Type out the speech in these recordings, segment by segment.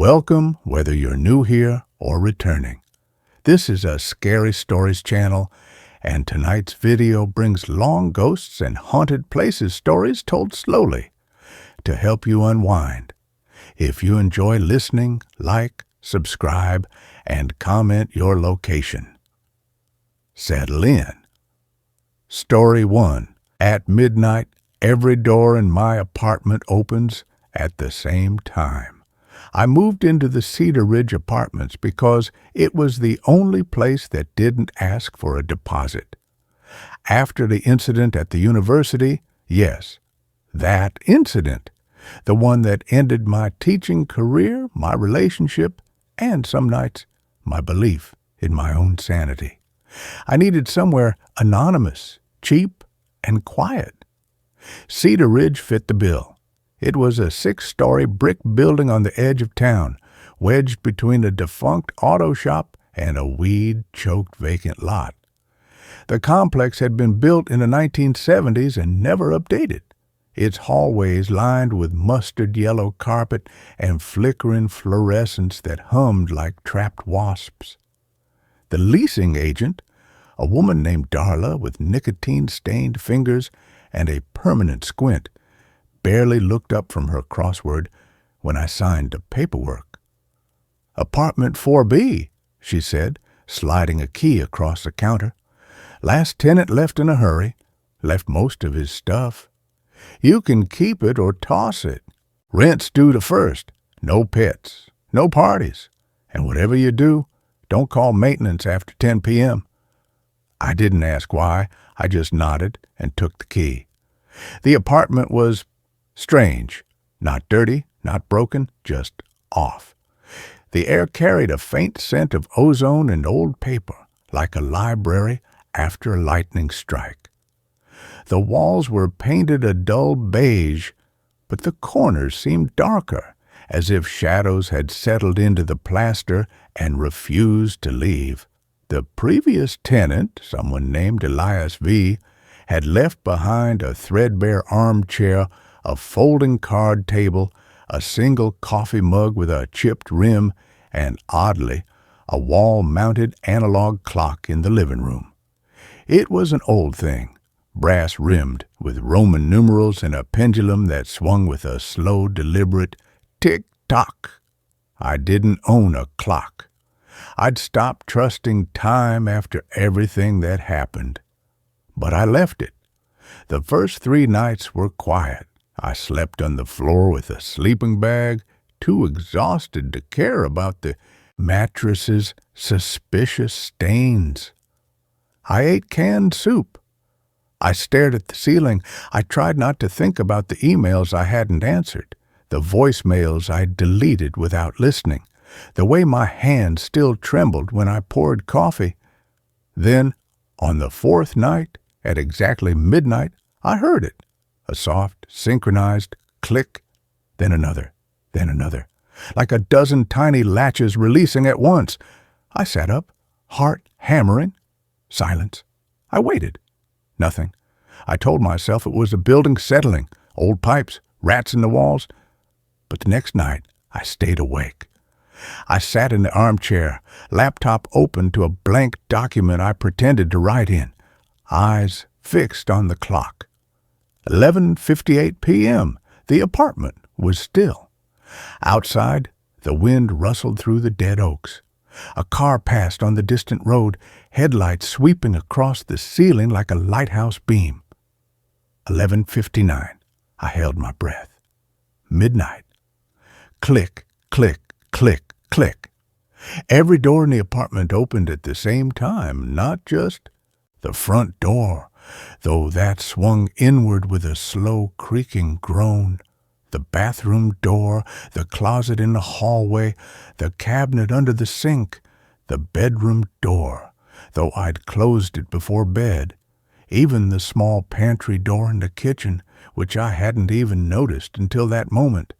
Welcome, whether you're new here or returning. This is a Scary Stories channel, and tonight's video brings long ghosts and haunted places stories told slowly to help you unwind. If you enjoy listening, like, subscribe, and comment your location. Settle in. Story 1. At midnight, every door in my apartment opens at the same time. I moved into the Cedar Ridge Apartments because it was the only place that didn't ask for a deposit. After the incident at the university, yes, that incident, the one that ended my teaching career, my relationship, and some nights, my belief in my own sanity. I needed somewhere anonymous, cheap, and quiet. Cedar Ridge fit the bill. It was a 6-story brick building on the edge of town, wedged between a defunct auto shop and a weed-choked vacant lot. The complex had been built in the 1970s and never updated, its hallways lined with mustard yellow carpet and flickering fluorescents that hummed like trapped wasps. The leasing agent, a woman named Darla with nicotine-stained fingers and a permanent squint, barely looked up from her crossword when I signed the paperwork. "Apartment 4B, she said, sliding a key across the counter. "Last tenant left in a hurry, left most of his stuff. You can keep it or toss it. Rent's due the 1st. No pets, no parties, and whatever you do, don't call maintenance after 10 p.m. I didn't ask why. I just nodded and took the key. The apartment was strange, not dirty, not broken, just off. The air carried a faint scent of ozone and old paper, like a library after a lightning strike. The walls were painted a dull beige, but the corners seemed darker, as if shadows had settled into the plaster and refused to leave. The previous tenant, someone named Elias V., had left behind a threadbare armchair, a folding card table, a single coffee mug with a chipped rim, and, oddly, a wall-mounted analog clock in the living room. It was an old thing, brass-rimmed, with Roman numerals and a pendulum that swung with a slow, deliberate tick-tock. I didn't own a clock. I'd stopped trusting time after everything that happened. But I left it. The first 3 nights were quiet. I slept on the floor with a sleeping bag, too exhausted to care about the mattress's suspicious stains. I ate canned soup. I stared at the ceiling. I tried not to think about the emails I hadn't answered, the voicemails I'd deleted without listening, the way my hand still trembled when I poured coffee. Then, on the 4th night, at exactly midnight, I heard it. A soft, synchronized click, then another, like a dozen tiny latches releasing at once. I sat up, heart hammering. Silence. I waited. Nothing. I told myself it was the building settling, old pipes, rats in the walls. But the next night, I stayed awake. I sat in the armchair, laptop open to a blank document I pretended to write in, eyes fixed on the clock. 11:58 p.m. The apartment was still. Outside, the wind rustled through the dead oaks. A car passed on the distant road, headlights sweeping across the ceiling like a lighthouse beam. 11:59. I held my breath. Midnight. Click, click, click, click. Every door in the apartment opened at the same time, not just the front door, though that swung inward with a slow creaking groan. The bathroom door, the closet in the hallway, the cabinet under the sink, the bedroom door, though I'd closed it before bed, even the small pantry door in the kitchen, which I hadn't even noticed until that moment.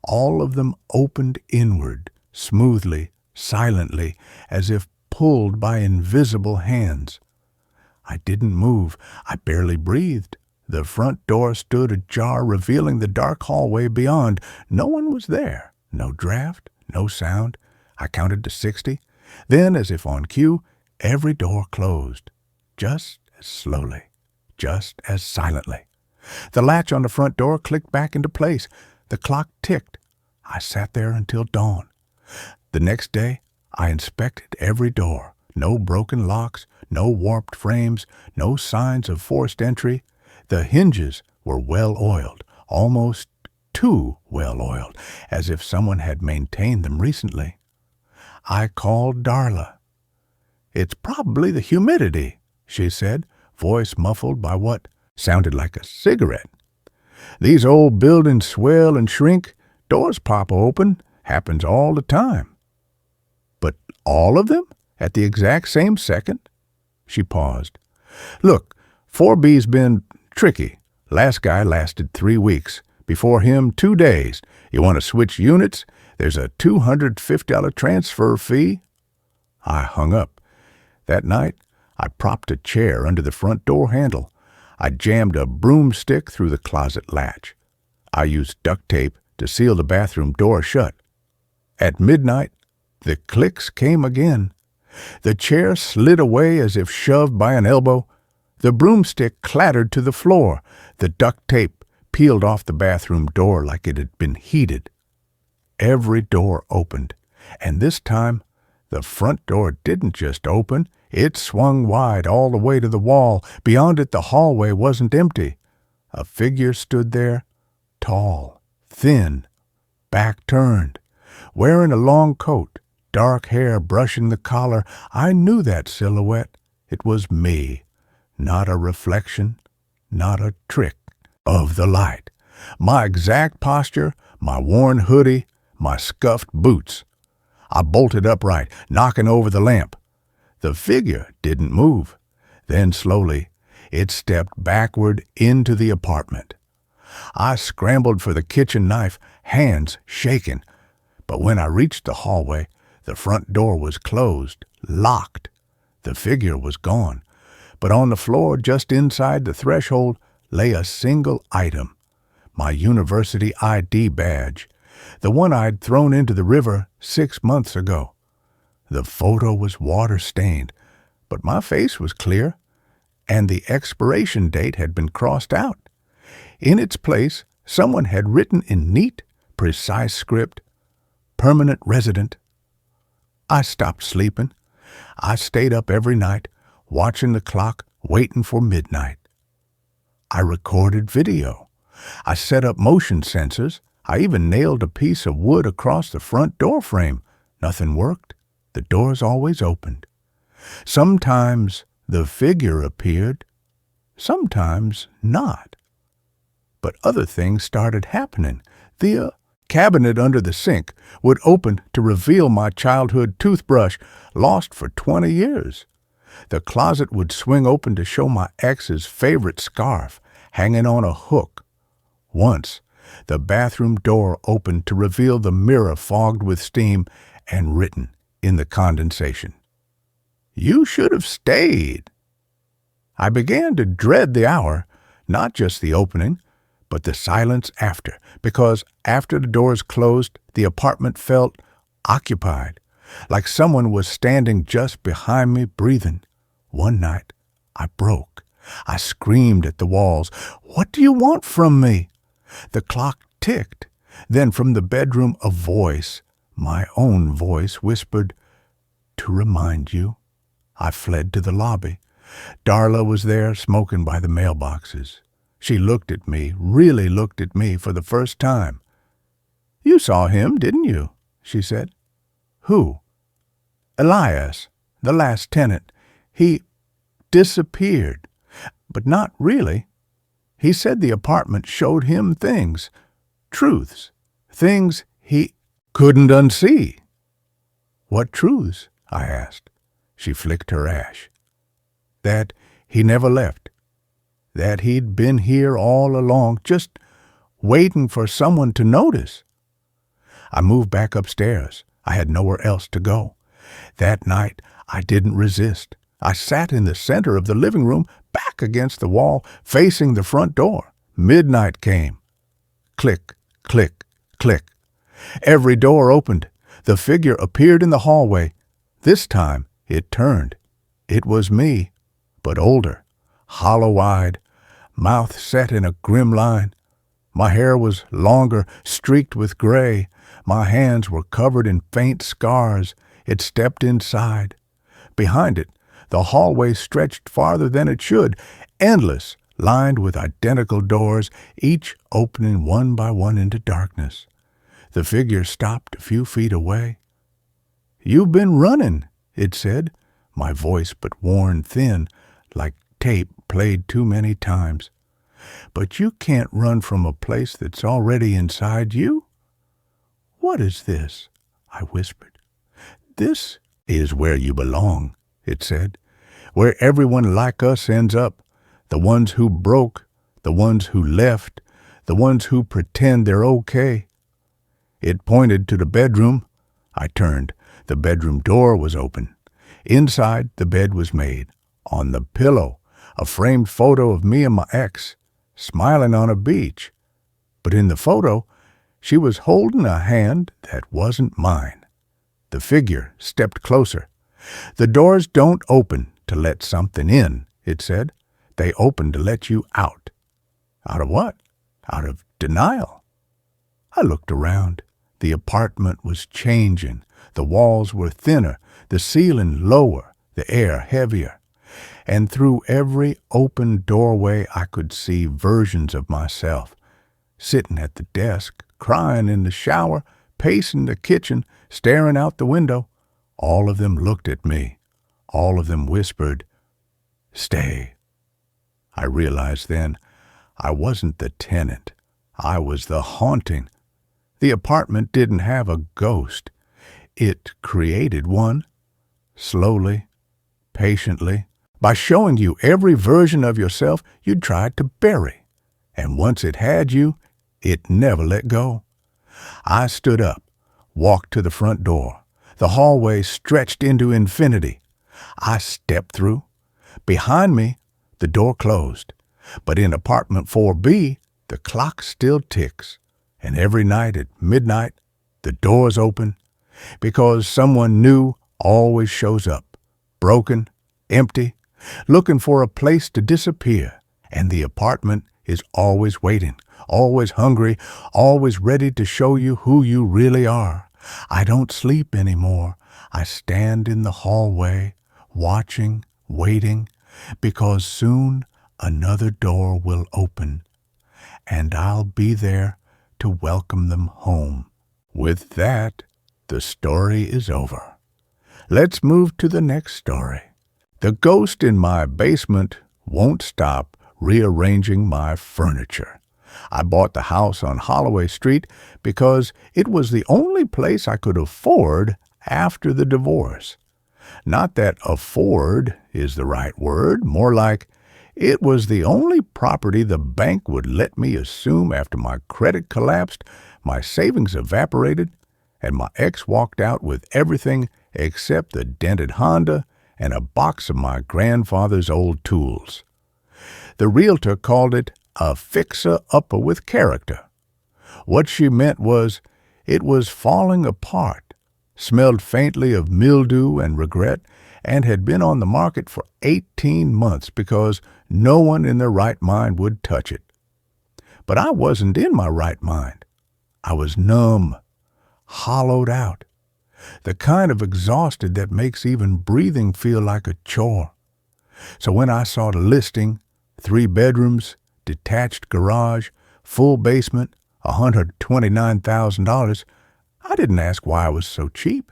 All of them opened inward, smoothly, silently, as if pulled by invisible hands. I didn't move. I barely breathed. The front door stood ajar, revealing the dark hallway beyond. No one was there. No draft, No sound. I counted to 60. Then, as if on cue, every door closed. Just as slowly. Just as silently. The latch on the front door clicked back into place. The clock ticked. I sat there until dawn. The next day, I inspected every door. No broken locks, no warped frames, no signs of forced entry. The hinges were well-oiled, almost too well-oiled, as if someone had maintained them recently. I called Darla. "It's probably the humidity," she said, voice muffled by what sounded like a cigarette. "These old buildings swell and shrink, doors pop open, happens all the time." "But all of them? At the exact same second?" She paused. "Look, 4B's been tricky. Last guy lasted 3 weeks. Before him, 2 days. You want to switch units? There's a $250 transfer fee." I hung up. That night, I propped a chair under the front door handle. I jammed a broomstick through the closet latch. I used duct tape to seal the bathroom door shut. At midnight, the clicks came again. The chair slid away as if shoved by an elbow. The broomstick clattered to the floor. The duct tape peeled off the bathroom door like it had been heated. Every door opened, and this time the front door didn't just open, it swung wide all the way to the wall. Beyond it, the hallway wasn't empty. A figure stood there, tall, thin, back turned, wearing a long coat, dark hair brushing the collar. I knew that silhouette. It was me, not a reflection, not a trick of the light. My exact posture, my worn hoodie, my scuffed boots. I bolted upright, knocking over the lamp. The figure didn't move. Then slowly, it stepped backward into the apartment. I scrambled for the kitchen knife, hands shaking. But when I reached the hallway, the front door was closed, locked. The figure was gone. But on the floor, just inside the threshold, lay a single item. My university ID badge. The one I'd thrown into the river 6 months ago. The photo was water-stained, but my face was clear, and the expiration date had been crossed out. In its place, someone had written in neat, precise script, "Permanent resident." I stopped sleeping. I stayed up every night, watching the clock, waiting for midnight. I recorded video. I set up motion sensors. I even nailed a piece of wood across the front door frame. Nothing worked. The doors always opened. Sometimes the figure appeared, sometimes not. But other things started happening. The cabinet under the sink would open to reveal my childhood toothbrush, lost for 20 years. The closet would swing open to show my ex's favorite scarf hanging on a hook. Once, the bathroom door opened to reveal the mirror fogged with steam and written in the condensation, "You should have stayed." I began to dread the hour, not just the opening, but the silence after, because after the doors closed, the apartment felt occupied, like someone was standing just behind me breathing. One night, I broke. I screamed at the walls, "What do you want from me?" The clock ticked. Then from the bedroom a voice, my own voice, whispered, "To remind you." I fled to the lobby. Darla was there, smoking by the mailboxes. She looked at me, really looked at me for the first time. "You saw him, didn't you?" she said. "Who?" "Elias, the last tenant. He disappeared. But not really. He said the apartment showed him things, truths, things he couldn't unsee." "What truths?" I asked. She flicked her ash. "That he never left. That he'd been here all along, just waiting for someone to notice." I moved back upstairs. I had nowhere else to go. That night, I didn't resist. I sat in the center of the living room, back against the wall, facing the front door. Midnight came. Click, click, click. Every door opened. The figure appeared in the hallway. This time it turned. It was me, but older, hollow-eyed, mouth set in a grim line. My hair was longer, streaked with gray. My hands were covered in faint scars. It stepped inside. Behind it, the hallway stretched farther than it should, endless, lined with identical doors, each opening one by one into darkness. The figure stopped a few feet away. "You've been running," it said, my voice but worn thin, like tape played too many times. "But you can't run from a place that's already inside you." "What is this?" I whispered. "This is where you belong," it said, "where everyone like us ends up, the ones who broke, the ones who left, the ones who pretend they're okay." It pointed to the bedroom. I turned. The bedroom door was open. Inside, the bed was made. On the pillow, a framed photo of me and my ex, smiling on a beach. But in the photo, she was holding a hand that wasn't mine. The figure stepped closer. "The doors don't open to let something in," it said. "They open to let you out." Out of what? Out of denial. I looked around. The apartment was changing. The walls were thinner, the ceiling lower, the air heavier. And through every open doorway I could see versions of myself, sitting at the desk, crying in the shower, pacing the kitchen, staring out the window. All of them looked at me. All of them whispered, "Stay." I realized then I wasn't the tenant. I was the haunting. The apartment didn't have a ghost. It created one, slowly, patiently, by showing you every version of yourself you'd tried to bury. And once it had you, it never let go. I stood up, walked to the front door. The hallway stretched into infinity. I stepped through. Behind me, the door closed. But in apartment 4B, the clock still ticks. And every night at midnight, the doors open, because someone new always shows up, broken, empty, looking for a place to disappear. And the apartment is always waiting, always hungry, always ready to show you who you really are. I don't sleep anymore. I stand in the hallway, watching, waiting, because soon another door will open, and I'll be there to welcome them home. With that, the story is over. Let's move to the next story. The ghost in my basement won't stop rearranging my furniture. I bought the house on Holloway Street because it was the only place I could afford after the divorce. Not that afford is the right word, more like it was the only property the bank would let me assume after my credit collapsed, my savings evaporated, and my ex walked out with everything except the dented Honda and a box of my grandfather's old tools. The realtor called it a fixer-upper with character. What she meant was it was falling apart, smelled faintly of mildew and regret, and had been on the market for 18 months because no one in their right mind would touch it. But I wasn't in my right mind. I was numb, hollowed out, the kind of exhausted that makes even breathing feel like a chore. So when I saw the listing, 3 bedrooms, detached garage, full basement, $129,000, I didn't ask why I was so cheap.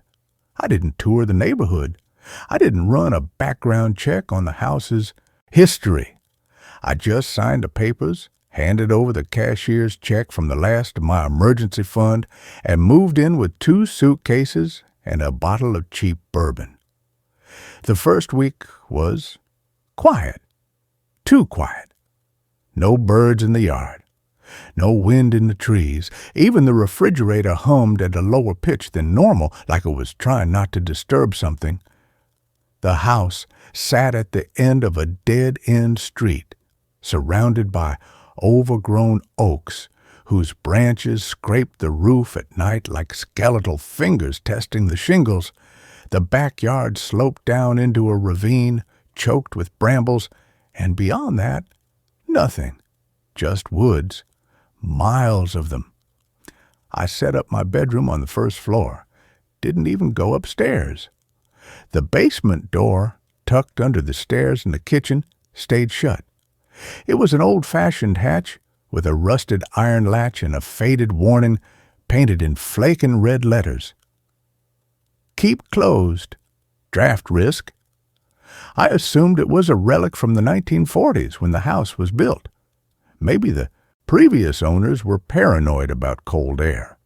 I didn't tour the neighborhood. I didn't run a background check on the house's history. I just signed the papers, handed over the cashier's check from the last of my emergency fund, and moved in with 2 suitcases and a bottle of cheap bourbon. The first week was quiet, too quiet. No birds in the yard, no wind in the trees. Even the refrigerator hummed at a lower pitch than normal, like it was trying not to disturb something. The house sat at the end of a dead-end street, surrounded by overgrown oaks whose branches scraped the roof at night like skeletal fingers testing the shingles. The backyard sloped down into a ravine, choked with brambles, and beyond that, nothing, just woods, miles of them. I set up my bedroom on the first floor, didn't even go upstairs. The basement door, tucked under the stairs in the kitchen, stayed shut. It was an old-fashioned hatch with a rusted iron latch and a faded warning painted in flaking red letters. Keep closed. Draft risk. I assumed it was a relic from the 1940s when the house was built. Maybe the previous owners were paranoid about cold air.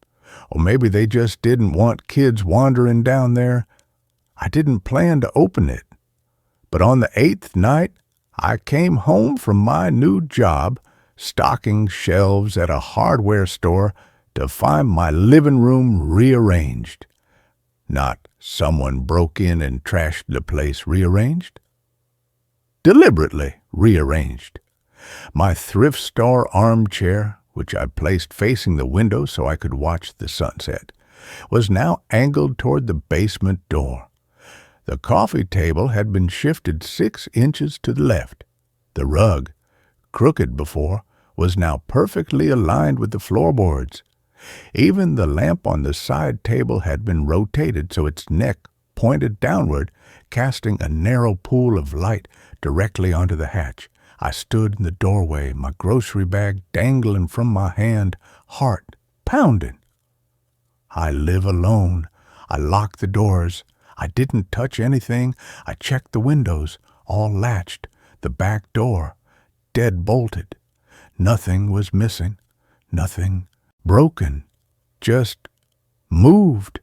Or maybe they just didn't want kids wandering down there. I didn't plan to open it. But on the 8th night, I came home from my new job, stocking shelves at a hardware store, to find my living room rearranged. Not someone broke in and trashed the place rearranged. Deliberately rearranged. My thrift store armchair, which I placed facing the window so I could watch the sunset, was now angled toward the basement door. The coffee table had been shifted 6 inches to the left. The rug, crooked before, was now perfectly aligned with the floorboards. Even the lamp on the side table had been rotated so its neck pointed downward, casting a narrow pool of light directly onto the hatch. I stood in the doorway, my grocery bag dangling from my hand, heart pounding. I live alone. I locked the doors. I didn't touch anything. I checked the windows, all latched, the back door, dead bolted. Nothing was missing, nothing broken, just moved.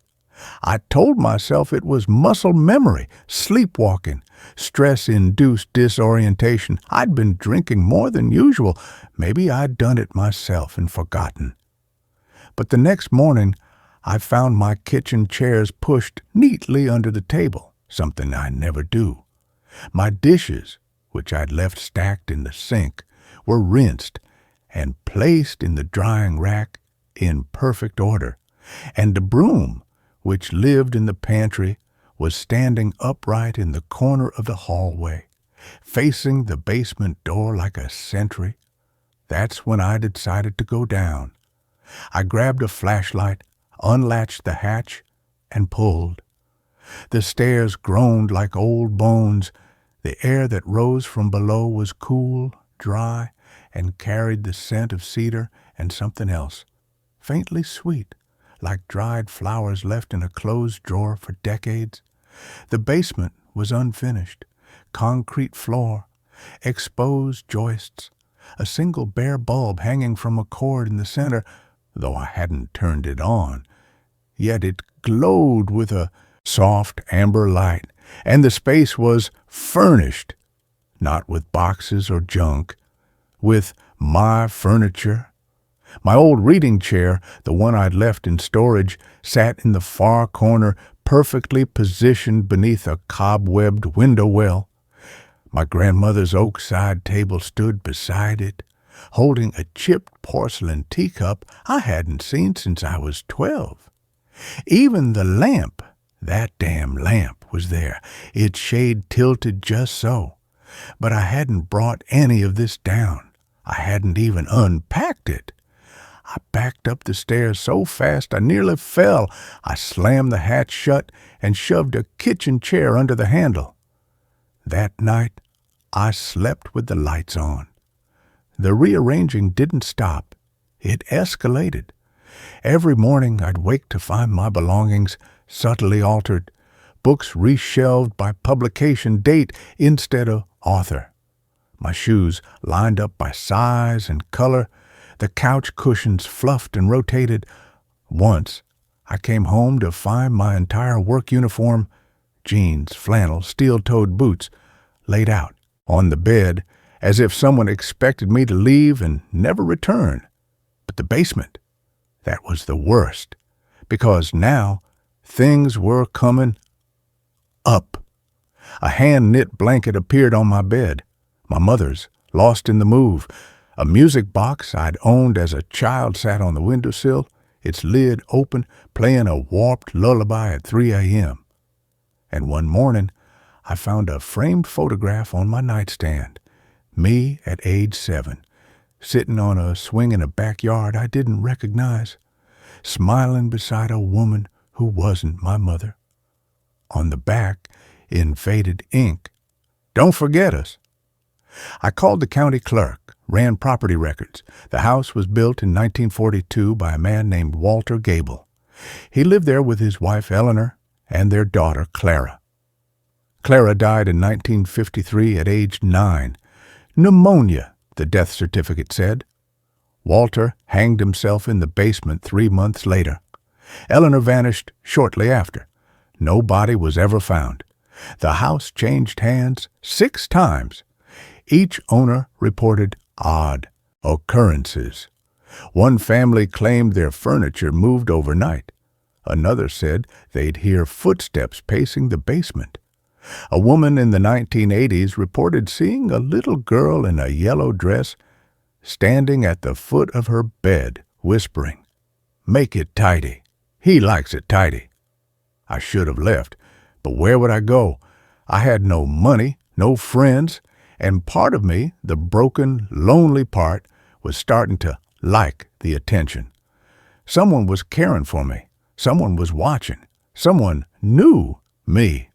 I told myself it was muscle memory, sleepwalking, stress-induced disorientation. I'd been drinking more than usual. Maybe I'd done it myself and forgotten. But the next morning, I found my kitchen chairs pushed neatly under the table, something I never do. My dishes, which I'd left stacked in the sink, were rinsed and placed in the drying rack in perfect order, and the broom, which lived in the pantry, was standing upright in the corner of the hallway, facing the basement door like a sentry. That's when I decided to go down. I grabbed a flashlight, unlatched the hatch, and pulled. The stairs groaned like old bones. The air that rose from below was cool, dry, and carried the scent of cedar and something else, faintly sweet, like dried flowers left in a closed drawer for decades. The basement was unfinished, concrete floor, exposed joists, a single bare bulb hanging from a cord in the center, though I hadn't turned it on. Yet it glowed with a soft amber light, and the space was furnished, not with boxes or junk, with my furniture. My old reading chair, the one I'd left in storage, sat in the far corner, perfectly positioned beneath a cobwebbed window well. My grandmother's oak side table stood beside it, holding a chipped porcelain teacup I hadn't seen since I was 12. Even the lamp, that damn lamp, was there, its shade tilted just so. But I hadn't brought any of this down. I hadn't even unpacked it. I backed up the stairs so fast I nearly fell. I slammed the hatch shut and shoved a kitchen chair under the handle. That night, I slept with the lights on. The rearranging didn't stop. It escalated. Every morning I'd wake to find my belongings subtly altered, books reshelved by publication date instead of author, my shoes lined up by size and color, the couch cushions fluffed and rotated. Once I came home to find my entire work uniform, jeans, flannel, steel-toed boots, laid out on the bed as if someone expected me to leave and never return. But the basement, that was the worst, because now things were coming up. A hand-knit blanket appeared on my bed, my mother's, lost in the move. A music box I'd owned as a child sat on the windowsill, its lid open, playing a warped lullaby at 3 a.m. And one morning, I found a framed photograph on my nightstand, me at age 7, sitting on a swing in a backyard I didn't recognize, smiling beside a woman who wasn't my mother. On the back, in faded ink, "Don't forget us." I called the county clerk, ran property records. The house was built in 1942 by a man named Walter Gable. He lived there with his wife Eleanor and their daughter Clara. Clara died in 1953 at age 9. Pneumonia, the death certificate said. Walter hanged himself in the basement 3 months later. Eleanor vanished shortly after. No body was ever found. The house changed hands 6 times. Each owner reported odd occurrences. One family claimed their furniture moved overnight. Another said they'd hear footsteps pacing the basement. A woman in the 1980s reported seeing a little girl in a yellow dress standing at the foot of her bed, whispering, "Make it tidy. He likes it tidy." I should have left, but where would I go? I had no money, no friends, and part of me, the broken, lonely part, was starting to like the attention. Someone was caring for me. Someone was watching. Someone knew me.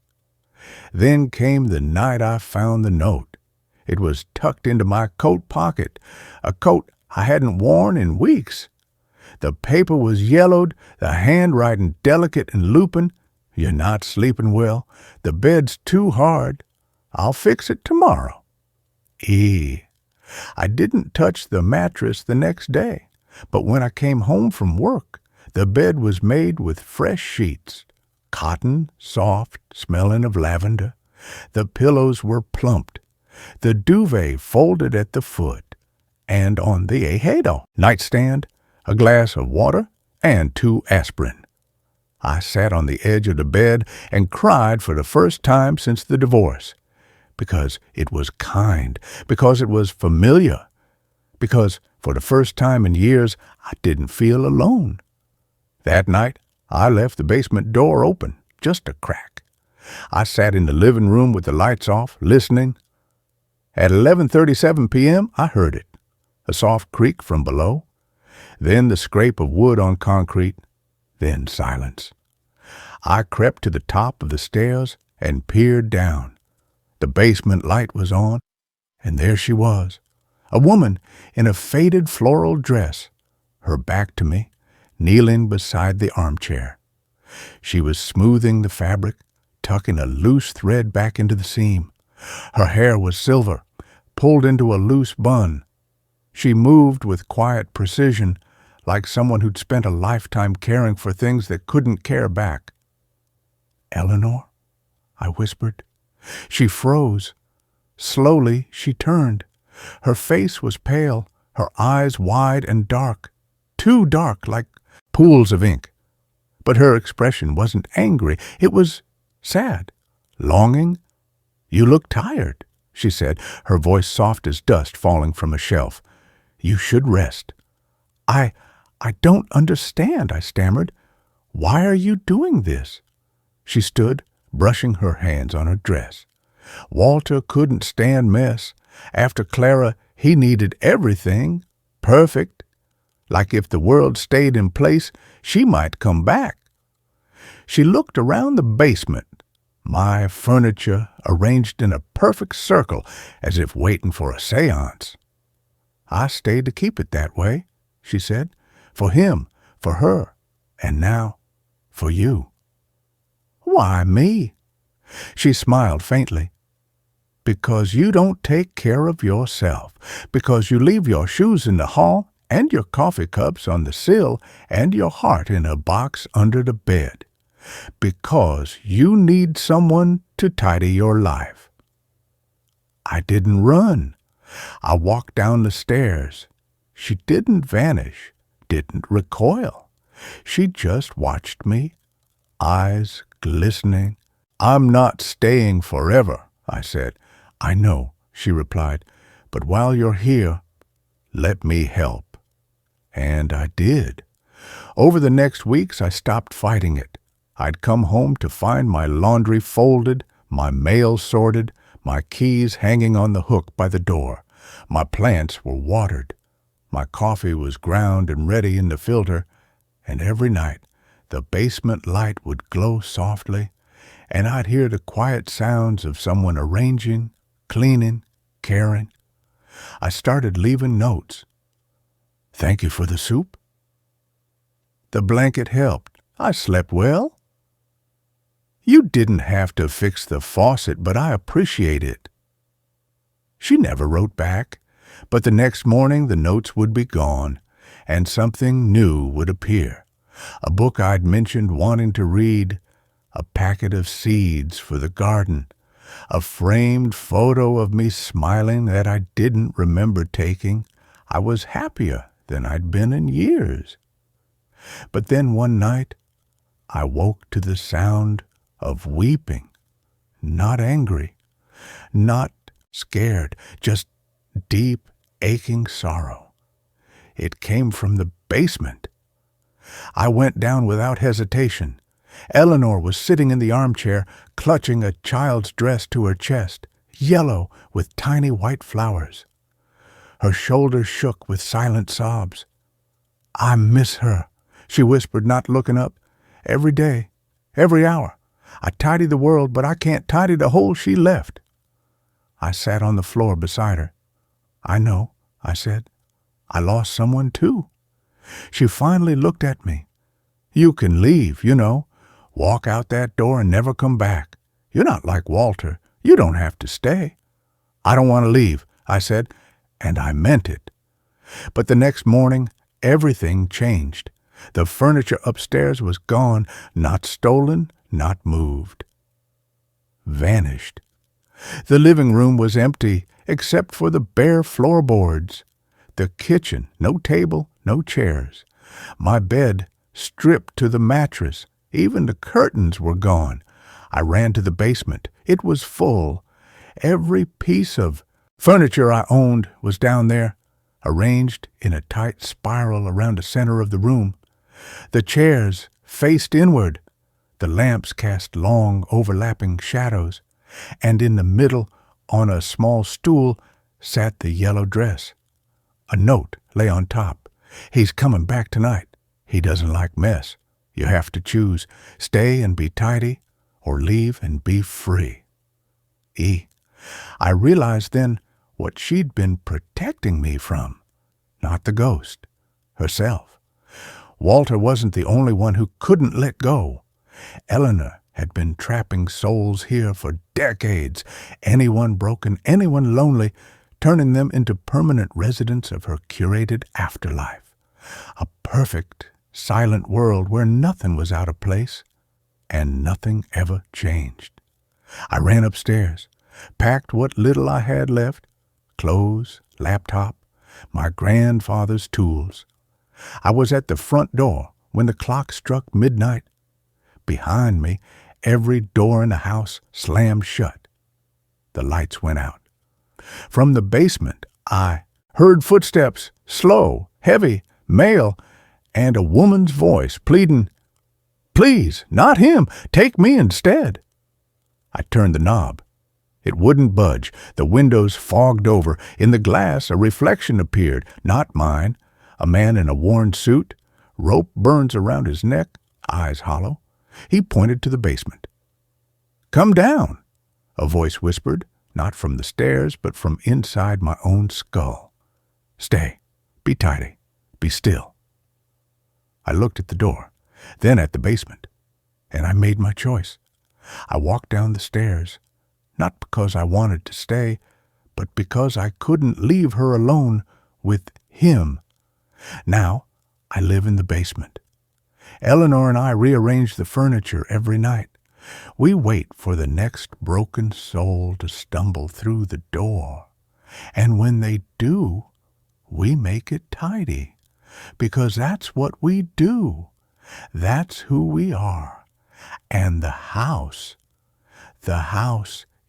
Then came the night I found the note. It was tucked into my coat pocket, a coat I hadn't worn in weeks. The paper was yellowed, the handwriting delicate and lupin. "You're not sleeping well. The bed's too hard. I'll fix it tomorrow." I didn't touch the mattress the next day, but when I came home from work, the bed was made with fresh sheets, cotton, soft, smelling of lavender. The pillows were plumped, the duvet folded at the foot, and on the nightstand, a glass of water and 2 aspirin. I sat on the edge of the bed and cried for the first time since the divorce. Because it was kind, because it was familiar, because for the first time in years I didn't feel alone. That night I left the basement door open, just a crack. I sat in the living room with the lights off, listening. At 11:37 p.m. I heard it, a soft creak from below, then the scrape of wood on concrete, then silence. I crept to the top of the stairs and peered down. The basement light was on, and there she was, a woman in a faded floral dress, her back to me, kneeling beside the armchair. She was smoothing the fabric, tucking a loose thread back into the seam. Her hair was silver, pulled into a loose bun. She moved with quiet precision, like someone who'd spent a lifetime caring for things that couldn't care back. "Eleanor?" I whispered. She froze. Slowly she turned. Her face was pale, her eyes wide and dark, too dark, like pools of ink. But her expression wasn't angry. It was sad, longing. "You look tired," she said, her voice soft as dust falling from a shelf. "You should rest." I don't understand," I stammered. "Why are you doing this?" She stood, brushing her hands on her dress. "Walter couldn't stand mess. After Clara, he needed everything perfect. Like if the world stayed in place, she might come back." She looked around the basement, my furniture arranged in a perfect circle, as if waiting for a seance. "I stayed to keep it that way," she said, "for him, for her, and now for you." "Why me?" She smiled faintly. "Because you don't take care of yourself. Because you leave your shoes in the hall and your coffee cups on the sill and your heart in a box under the bed. Because you need someone to tidy your life." I didn't run. I walked down the stairs. She didn't vanish, didn't recoil. She just watched me, eyes glistening. "I'm not staying forever," I said. "I know," she replied, "but while you're here, Let me help. And I did. Over the next weeks, I stopped fighting it. I'd come home to find my laundry folded, my mail sorted, my keys hanging on the hook by the door. My plants were watered. My coffee was ground and ready in the filter, and every night the basement light would glow softly, and I'd hear the quiet sounds of someone arranging, cleaning, caring. I started leaving notes. Thank you for the soup. The blanket helped. I slept well. You didn't have to fix the faucet, but I appreciate it. She never wrote back, but the next morning the notes would be gone, and something new would appear. A book I'd mentioned wanting to read, a packet of seeds for the garden, a framed photo of me smiling that I didn't remember taking. I was happier than I'd been in years. But then one night, I woke to the sound of weeping, not angry, not scared, just deep, aching sorrow. It came from the basement. I went down without hesitation. Eleanor was sitting in the armchair, clutching a child's dress to her chest, yellow with tiny white flowers. Her shoulders shook with silent sobs. I miss her, she whispered, not looking up. Every day, every hour. I tidy the world, but I can't tidy the hole she left. I sat on the floor beside her. I know, I said. I lost someone too. She finally looked at me. You can leave, you know. Walk out that door and never come back. You're not like Walter. You don't have to stay. I don't want to leave, I said, and I meant it. But the next morning, everything changed. The furniture upstairs was gone, not stolen, not moved. Vanished. The living room was empty, except for the bare floorboards. The kitchen, no table, no chairs. My bed, stripped to the mattress. Even the curtains were gone. I ran to the basement. It was full. Every piece of furniture I owned was down there, arranged in a tight spiral around the center of the room. The chairs faced inward. The lamps cast long, overlapping shadows. And in the middle, on a small stool, sat the yellow dress. A note lay on top. He's coming back tonight. He doesn't like mess. You have to choose, stay and be tidy, or leave and be free. I realized then what she'd been protecting me from. Not the ghost, herself. Walter wasn't the only one who couldn't let go. Eleanor had been trapping souls here for decades, anyone broken, anyone lonely, turning them into permanent residents of her curated afterlife. A perfect, silent world where nothing was out of place and nothing ever changed. I ran upstairs, packed what little I had left, clothes, laptop, my grandfather's tools. I was at the front door when the clock struck midnight. Behind me, every door in the house slammed shut. The lights went out. From the basement, I heard footsteps, slow, heavy, male, and a woman's voice pleading, "Please, not him, take me instead." I turned the knob. It wouldn't budge. The windows fogged over. In the glass, a reflection appeared, not mine. A man in a worn suit, rope burns around his neck, eyes hollow. He pointed to the basement. "Come down," a voice whispered, not from the stairs, but from inside my own skull. "Stay. Be tidy. Be still." I looked at the door, then at the basement, and I made my choice. I walked down the stairs, not because I wanted to stay, but because I couldn't leave her alone with him. Now I live in the basement. Eleanor and I rearrange the furniture every night. We wait for the next broken soul to stumble through the door. And when they do, we make it tidy. Because that's what we do. That's who we are. And the house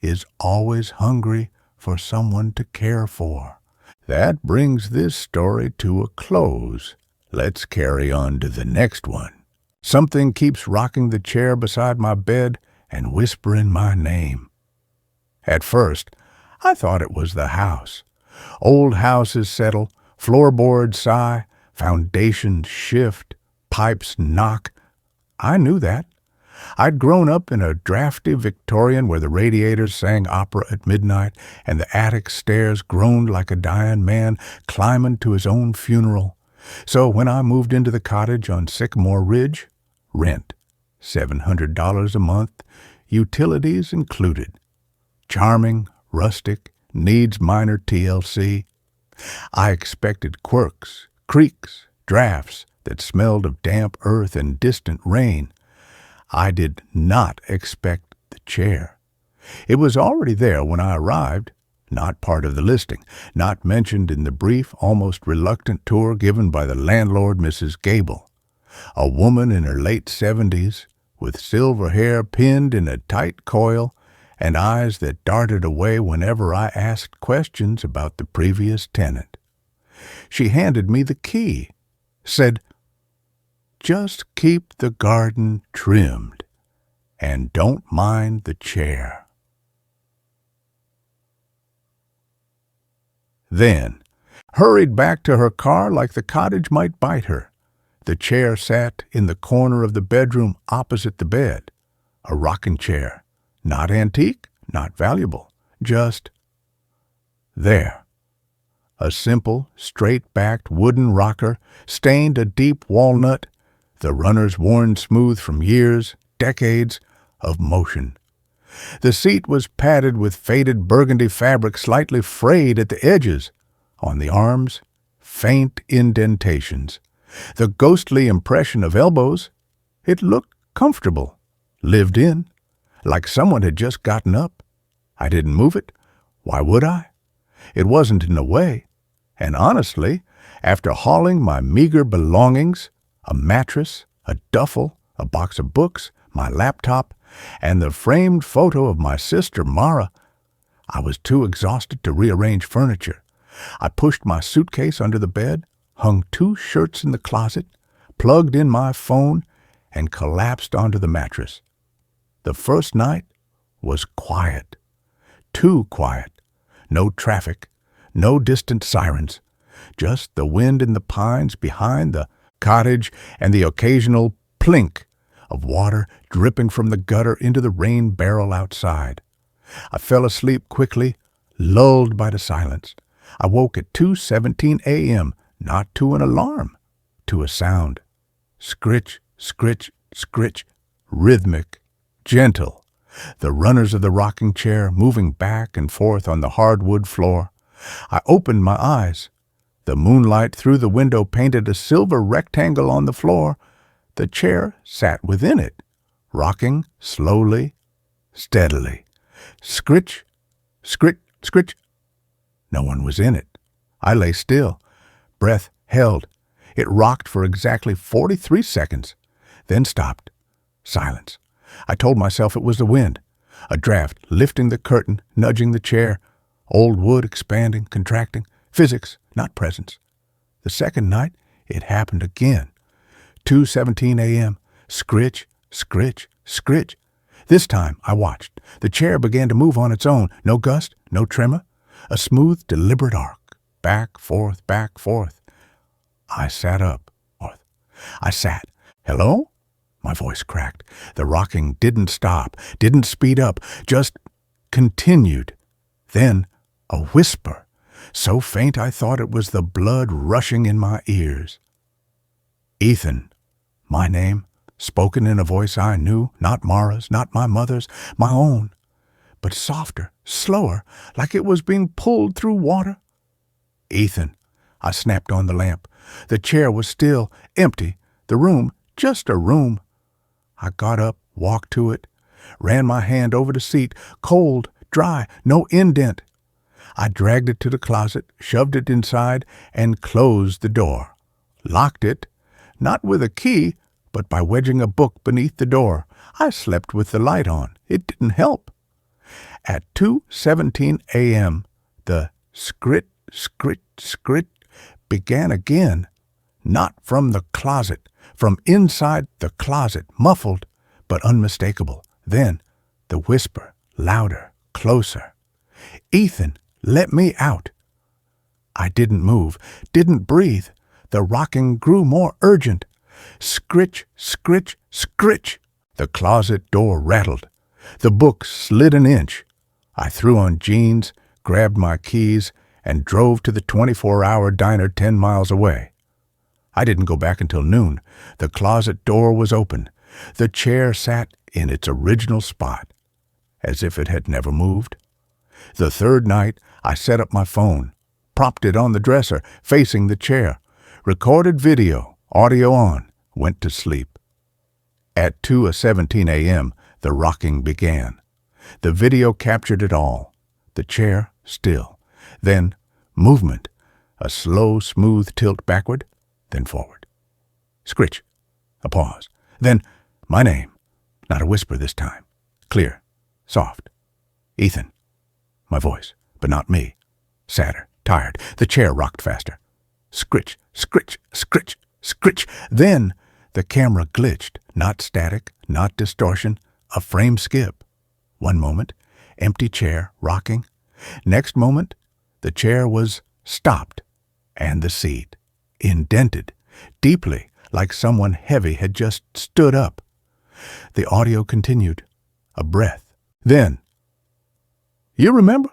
is always hungry for someone to care for. That brings this story to a close. Let's carry on to the next one. Something keeps rocking the chair beside my bed and whispering my name. At first, I thought it was the house. Old houses settle, floorboards sigh, foundations shift, pipes knock. I knew that. I'd grown up in a drafty Victorian where the radiators sang opera at midnight and the attic stairs groaned like a dying man climbing to his own funeral. So when I moved into the cottage on Sycamore Ridge, rent, $700 a month, utilities included. Charming, rustic, needs minor TLC. I expected quirks, creaks, drafts that smelled of damp earth and distant rain. I did not expect the chair. It was already there when I arrived, not part of the listing, not mentioned in the brief, almost reluctant tour given by the landlord, Mrs. Gable. A woman in her late 70s, with silver hair pinned in a tight coil and eyes that darted away whenever I asked questions about the previous tenant. She handed me the key, said, "Just keep the garden trimmed, and don't mind the chair." Then, hurried back to her car like the cottage might bite her. The chair sat in the corner of the bedroom opposite the bed. A rocking chair, not antique, not valuable, just there. A simple, straight-backed wooden rocker, stained a deep walnut, the runners worn smooth from years, decades of motion. The seat was padded with faded burgundy fabric slightly frayed at the edges. On the arms, faint indentations. The ghostly impression of elbows. It looked comfortable, lived in, like someone had just gotten up. I didn't move it. Why would I? It wasn't in the way. And honestly, after hauling my meager belongings, a mattress, a duffel, a box of books, my laptop, and the framed photo of my sister Mara, I was too exhausted to rearrange furniture. I pushed my suitcase under the bed, hung 2 shirts in the closet, plugged in my phone, and collapsed onto the mattress. The first night was quiet. Too quiet. No traffic, no distant sirens, just the wind in the pines behind the cottage and the occasional plink of water dripping from the gutter into the rain barrel outside. I fell asleep quickly, lulled by the silence. I woke at 2:17 a.m., not to an alarm, to a sound. Scritch, scritch, scritch, rhythmic, gentle. The runners of the rocking chair moving back and forth on the hardwood floor. I opened my eyes. The moonlight through the window painted a silver rectangle on the floor. The chair sat within it, rocking slowly, steadily. Scritch, scritch, scritch. No one was in it. I lay still, breath held. It rocked for exactly 43 seconds, then stopped. Silence. I told myself it was the wind, a draft lifting the curtain, nudging the chair, old wood expanding, contracting, physics, not presence. The second night, it happened again. 2:17 a.m., scritch, scritch, scritch. This time, I watched. The chair began to move on its own. No gust, no tremor. A smooth, deliberate arc. Back, forth, back, forth. I sat up. I sat. Hello? My voice cracked. The rocking didn't stop, didn't speed up, just continued. Then a whisper, so faint I thought it was the blood rushing in my ears. Ethan, my name, spoken in a voice I knew, not Mara's, not my mother's, my own, but softer, slower, like it was being pulled through water. Ethan, I snapped on the lamp. The chair was still, empty, the room, just a room. I got up, walked to it, ran my hand over the seat, cold, dry, no indent. I dragged it to the closet, shoved it inside, and closed the door. Locked it, not with a key, but by wedging a book beneath the door. I slept with the light on. It didn't help. At 2:17 a.m., the scrit, scritch, scritch began again, not from the closet, from inside the closet, muffled but unmistakable. Then the whisper, louder, closer. "Ethan, let me out." I didn't move, didn't breathe. The rocking grew more urgent. Scritch, scritch, scritch. The closet door rattled. The book slid an inch. I threw on jeans, grabbed my keys, and drove to the 24-hour diner 10 miles away. I didn't go back until noon. The closet door was open. The chair sat in its original spot, as if it had never moved. The third night, I set up my phone, propped it on the dresser, facing the chair, recorded video, audio on, went to sleep. At 2:17 a.m., the rocking began. The video captured it all. The chair still. Then movement, a slow, smooth tilt backward, then forward. Scritch, a pause. Then my name, not a whisper this time. Clear, soft. Ethan. My voice, but not me. Sadder, tired. The chair rocked faster. Scritch, scritch, scritch, scritch. Then the camera glitched. Not static, not distortion, a frame skip. One moment, empty chair, rocking. Next moment, the chair was stopped, and the seat, indented, deeply, like someone heavy had just stood up. The audio continued, a breath. Then, "You remember?"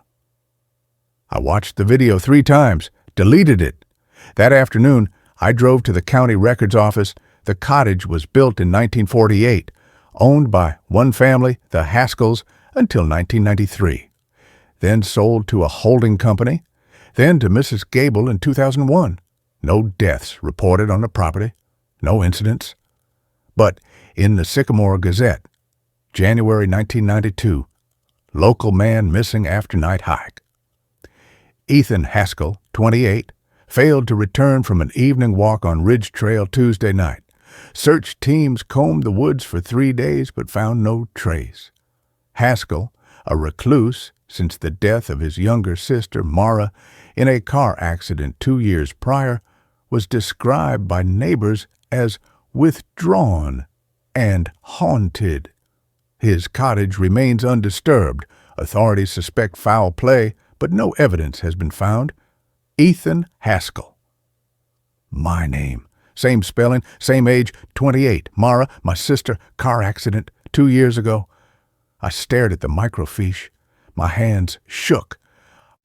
I watched the video 3 times, deleted it. That afternoon, I drove to the county records office. The cottage was built in 1948, owned by one family, the Haskells, until 1993. Then sold to a holding company, then to Mrs. Gable in 2001. No deaths reported on the property, no incidents. But in the Sycamore Gazette, January 1992, local man missing after night hike. Ethan Haskell, 28, failed to return from an evening walk on Ridge Trail Tuesday night. Search teams combed the woods for 3 days but found no trace. Haskell, a recluse since the death of his younger sister, Mara, in a car accident 2 years prior, was described by neighbors as withdrawn and haunted. His cottage remains undisturbed. Authorities suspect foul play, but no evidence has been found. Ethan Haskell. My name. Same spelling, same age, 28. Mara, my sister, car accident 2 years ago. I stared at the microfiche. My hands shook.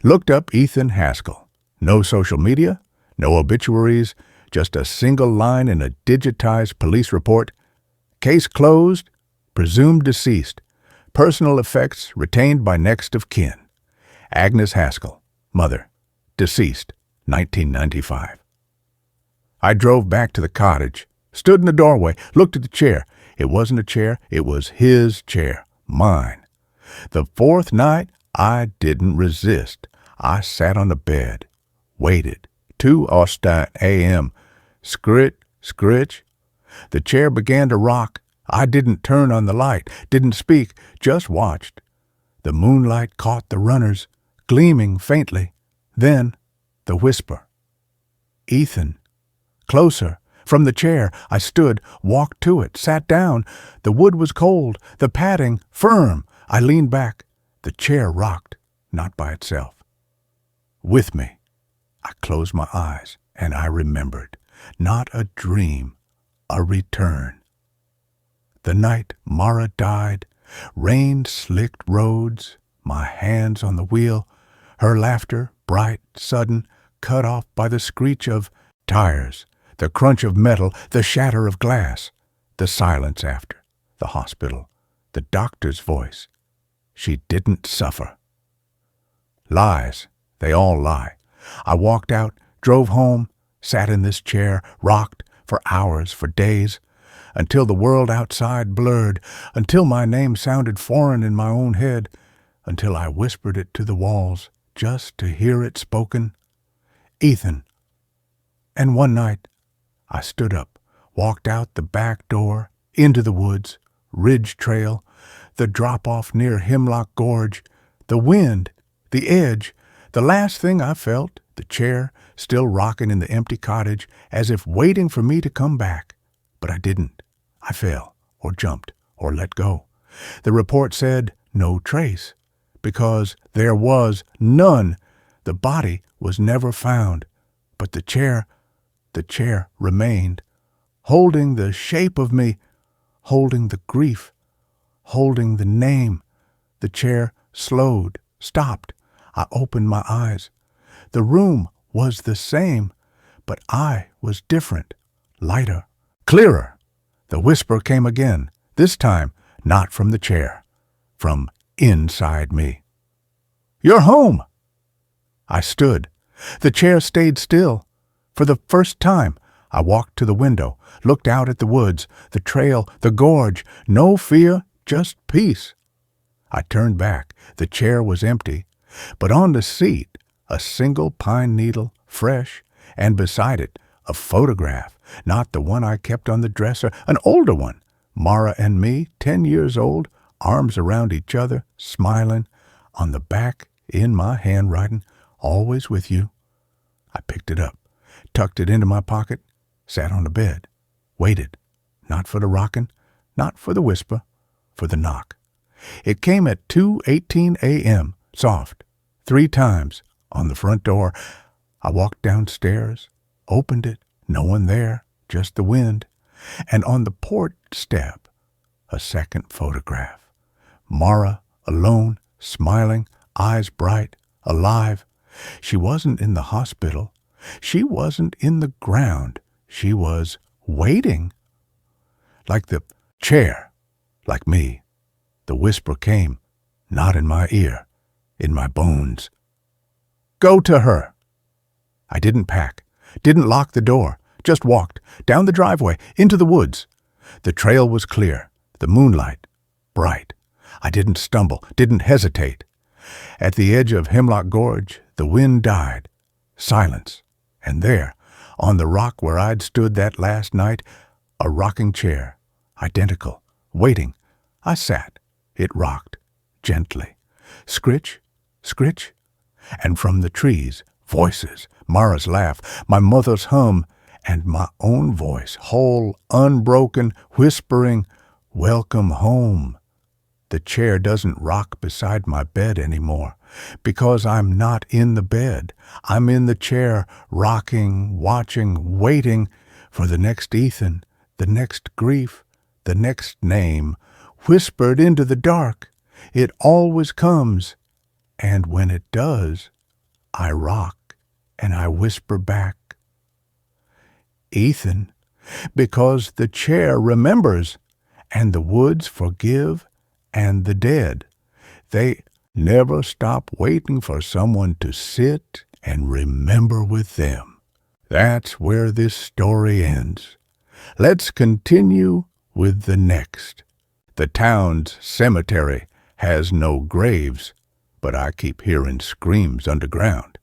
Looked up Ethan Haskell. No social media, no obituaries, just a single line in a digitized police report. Case closed, presumed deceased. Personal effects retained by next of kin. Agnes Haskell, mother, deceased, 1995. I drove back to the cottage, stood in the doorway, looked at the chair. It wasn't a chair, it was his chair, mine. The 4th night, I didn't resist. I sat on the bed, waited. 2:00 a.m. Scritch, scritch. The chair began to rock. I didn't turn on the light, didn't speak, just watched. The moonlight caught the runners, gleaming faintly. Then the whisper. Ethan. Closer. From the chair, I stood, walked to it, sat down. The wood was cold, the padding firm. I leaned back. The chair rocked, not by itself. With me. I closed my eyes, and I remembered. Not a dream, a return. The night Mara died, rain slicked roads, my hands on the wheel, her laughter, bright, sudden, cut off by the screech of tires, the crunch of metal, the shatter of glass, the silence after, the hospital, the doctor's voice. She didn't suffer. Lies, they all lie. I walked out, drove home, sat in this chair, rocked for hours, for days, until the world outside blurred, until my name sounded foreign in my own head, until I whispered it to the walls, just to hear it spoken. Ethan. And one night, I stood up, walked out the back door, into the woods, Ridge Trail, the drop-off near Hemlock Gorge, the wind, the edge, the last thing I felt The chair still rocking in the empty cottage as if waiting for me to come back. But I didn't. I fell, or jumped, or let go. The report said no trace, because there was none. The body was never found, but the chair remained, holding the shape of me, holding the grief, holding the name. The chair slowed, stopped. I opened my eyes. The room was the same, but I was different, lighter, clearer. The whisper came again, this time not from the chair, from inside me. "You're home!" I stood. The chair stayed still. For the first time, I walked to the window, looked out at the woods, the trail, the gorge. No fear, just peace. I turned back. The chair was empty, but on the seat, a single pine needle, fresh, and beside it, a photograph, not the one I kept on the dresser, an older one. Mara and me, 10 years old, arms around each other, smiling. On the back, in my handwriting, "Always with you." I picked it up, tucked it into my pocket, sat on the bed, waited, not for the rocking, not for the whisper, for the knock. It came at 2:18 a.m., soft, 3 times, on the front door. I walked downstairs, opened it, no one there, just the wind. And on the porch step, a second photograph. Mara, alone, smiling, eyes bright, alive. She wasn't in the hospital. She wasn't in the ground. She was waiting. Like the chair, like me. The whisper came, not in my ear, in my bones. "Go to her." I didn't pack, didn't lock the door, just walked down the driveway, into the woods. The trail was clear, the moonlight bright. I didn't stumble, didn't hesitate. At the edge of Hemlock Gorge, the wind died. Silence. And there, on the rock where I'd stood that last night, a rocking chair, identical, waiting. I sat. It rocked, gently. Scritch, scritch. And from the trees, voices, Mara's laugh, my mother's hum, and my own voice, whole, unbroken, whispering, "Welcome home." The chair doesn't rock beside my bed anymore, because I'm not in the bed. I'm in the chair, rocking, watching, waiting for the next Ethan, the next grief, the next name, whispered into the dark. It always comes, and when it does, I rock and I whisper back, "Ethan," because the chair remembers, and the woods forgive, and the dead, they never stop waiting for someone to sit and remember with them. That's where this story ends. Let's continue with the next. The town's cemetery has no graves, but I keep hearing screams underground.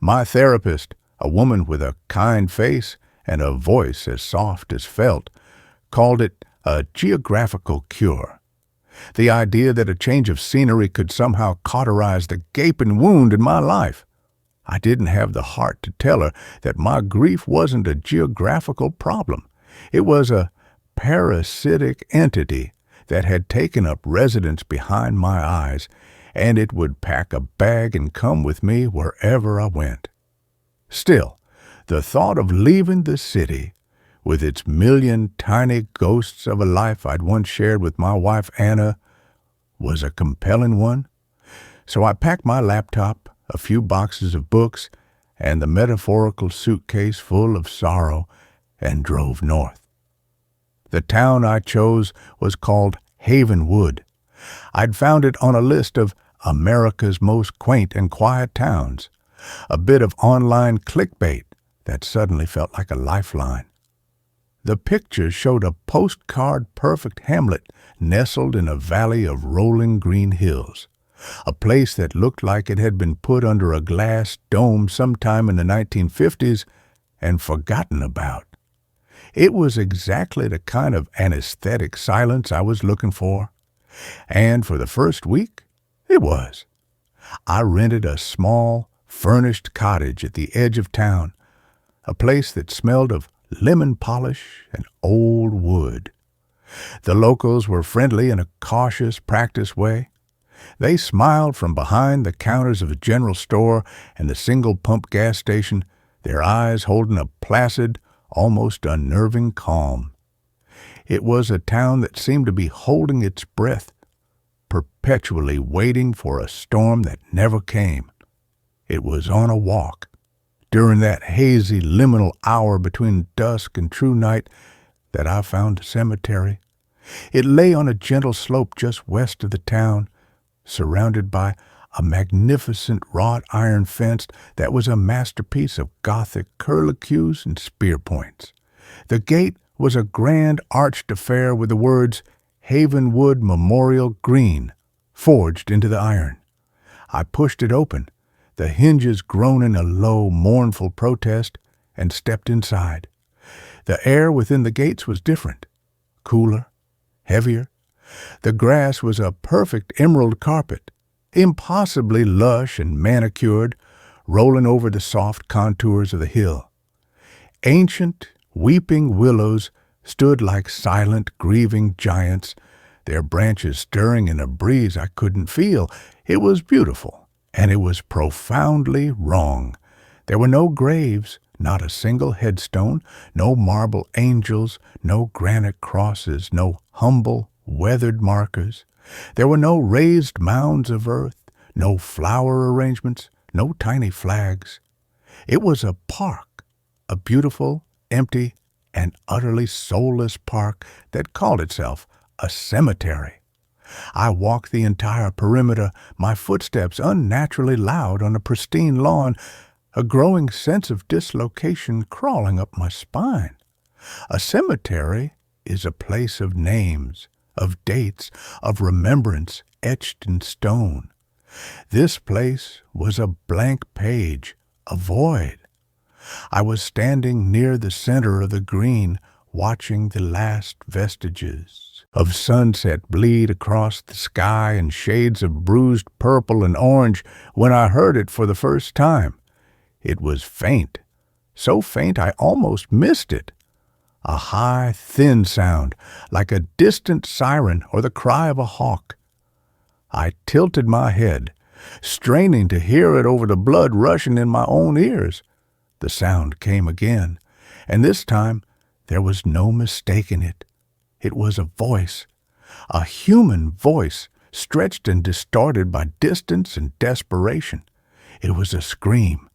My therapist, a woman with a kind face and a voice as soft as felt, called it a geographical cure. The idea that a change of scenery could somehow cauterize the gaping wound in my life. I didn't have the heart to tell her that my grief wasn't a geographical problem. It was a parasitic entity that had taken up residence behind my eyes, and it would pack a bag and come with me wherever I went. Still, the thought of leaving the city, with its million tiny ghosts of a life I'd once shared with my wife Anna, was a compelling one. So I packed my laptop, a few boxes of books, and the metaphorical suitcase full of sorrow, and drove north. The town I chose was called Havenwood. I'd found it on a list of America's most quaint and quiet towns, a bit of online clickbait that suddenly felt like a lifeline. The pictures showed a postcard-perfect hamlet nestled in a valley of rolling green hills, a place that looked like it had been put under a glass dome sometime in the 1950s and forgotten about. It was exactly the kind of anesthetic silence I was looking for. And for the first week, it was. I rented a small furnished cottage at the edge of town, a place that smelled of lemon polish and old wood. The locals were friendly in a cautious, practiced way. They smiled from behind the counters of the general store and the single-pump gas station, their eyes holding a placid, almost unnerving calm. It was a town that seemed to be holding its breath, perpetually waiting for a storm that never came. It was on a walk, during that hazy liminal hour between dusk and true night, that I found a cemetery. It lay on a gentle slope just west of the town, surrounded by a magnificent wrought iron fence that was a masterpiece of Gothic curlicues and spear points. The gate was a grand arched affair with the words Havenwood Memorial Green forged into the iron. I pushed it open, the hinges groaning a low, mournful protest, and stepped inside. The air within the gates was different, cooler, heavier. The grass was a perfect emerald carpet, impossibly lush and manicured, rolling over the soft contours of the hill. Ancient, weeping willows stood like silent, grieving giants, their branches stirring in a breeze I couldn't feel. It was beautiful, and it was profoundly wrong. There were no graves, not a single headstone, no marble angels, no granite crosses, no humble, weathered markers. There were no raised mounds of earth, no flower arrangements, no tiny flags. It was a park, a beautiful, empty, and utterly soulless park that called itself a cemetery. I walked the entire perimeter, my footsteps unnaturally loud on a pristine lawn, a growing sense of dislocation crawling up my spine. A cemetery is a place of names, of dates, of remembrance etched in stone. This place was a blank page, a void. I was standing near the center of the green, watching the last vestiges of sunset bleed across the sky in shades of bruised purple and orange when I heard it for the first time. It was faint, so faint I almost missed it. A high, thin sound, like a distant siren or the cry of a hawk. I tilted my head, straining to hear it over the blood rushing in my own ears. The sound came again, and this time there was no mistaking it. It was a voice, a human voice, stretched and distorted by distance and desperation. It was a scream,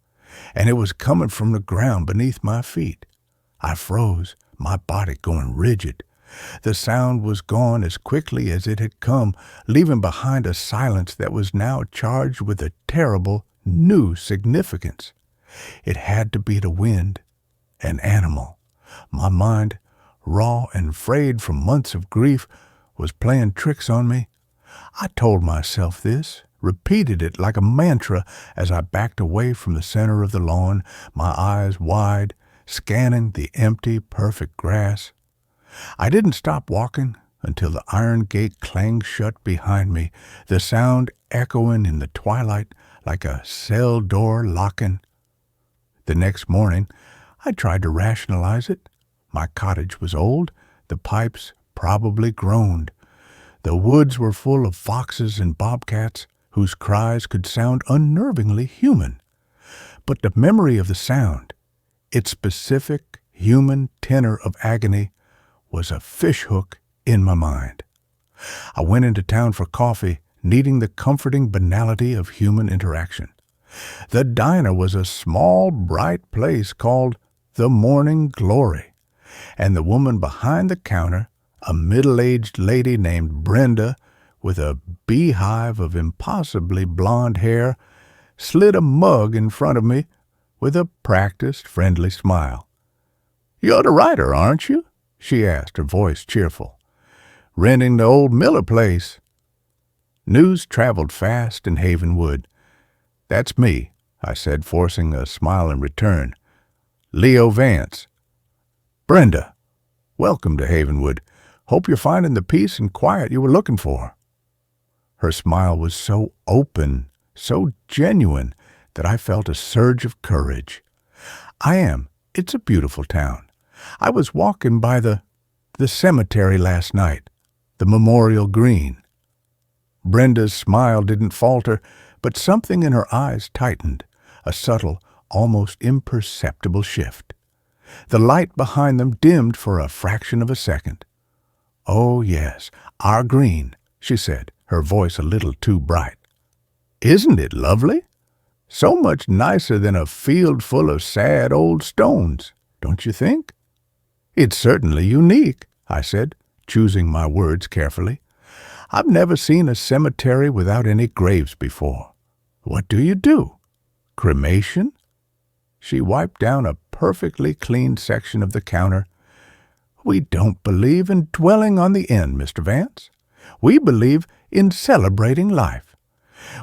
and it was coming from the ground beneath my feet. I froze, my body going rigid. The sound was gone as quickly as it had come, leaving behind a silence that was now charged with a terrible, new significance. It had to be the wind, an animal. My mind, raw and frayed from months of grief, was playing tricks on me. I told myself this, repeated it like a mantra as I backed away from the center of the lawn, my eyes wide, scanning the empty, perfect grass. I didn't stop walking until the iron gate clanged shut behind me, the sound echoing in the twilight like a cell door locking. The next morning, I tried to rationalize it. My cottage was old, the pipes probably groaned. The woods were full of foxes and bobcats whose cries could sound unnervingly human. But the memory of the sound, its specific human tenor of agony, was a fishhook in my mind. I went into town for coffee, needing the comforting banality of human interaction. The diner was a small, bright place called the Morning Glory, and the woman behind the counter, a middle-aged lady named Brenda with a beehive of impossibly blonde hair, slid a mug in front of me with a practiced, friendly smile. "You're the writer, aren't you?" she asked, her voice cheerful. "Renting the old Miller place." News traveled fast in Havenwood. "That's me," I said, forcing a smile in return. "Leo Vance." "Brenda, welcome to Havenwood. Hope you're finding the peace and quiet you were looking for." Her smile was so open, so genuine, that I felt a surge of courage. I am. It's a beautiful town. I was walking by the cemetery last night, the memorial green. Brenda's smile didn't falter, but something in her eyes tightened, a subtle, almost imperceptible shift. The light behind them dimmed for a fraction of a second. "Oh, yes, our green," she said, her voice a little too bright. "Isn't it lovely? So much nicer than a field full of sad old stones, don't you think?" "It's certainly unique," I said, choosing my words carefully. "I've never seen a cemetery without any graves before. What do you do? Cremation?" She wiped down a perfectly clean section of the counter. "We don't believe in dwelling on the end, Mr. Vance. We believe in celebrating life.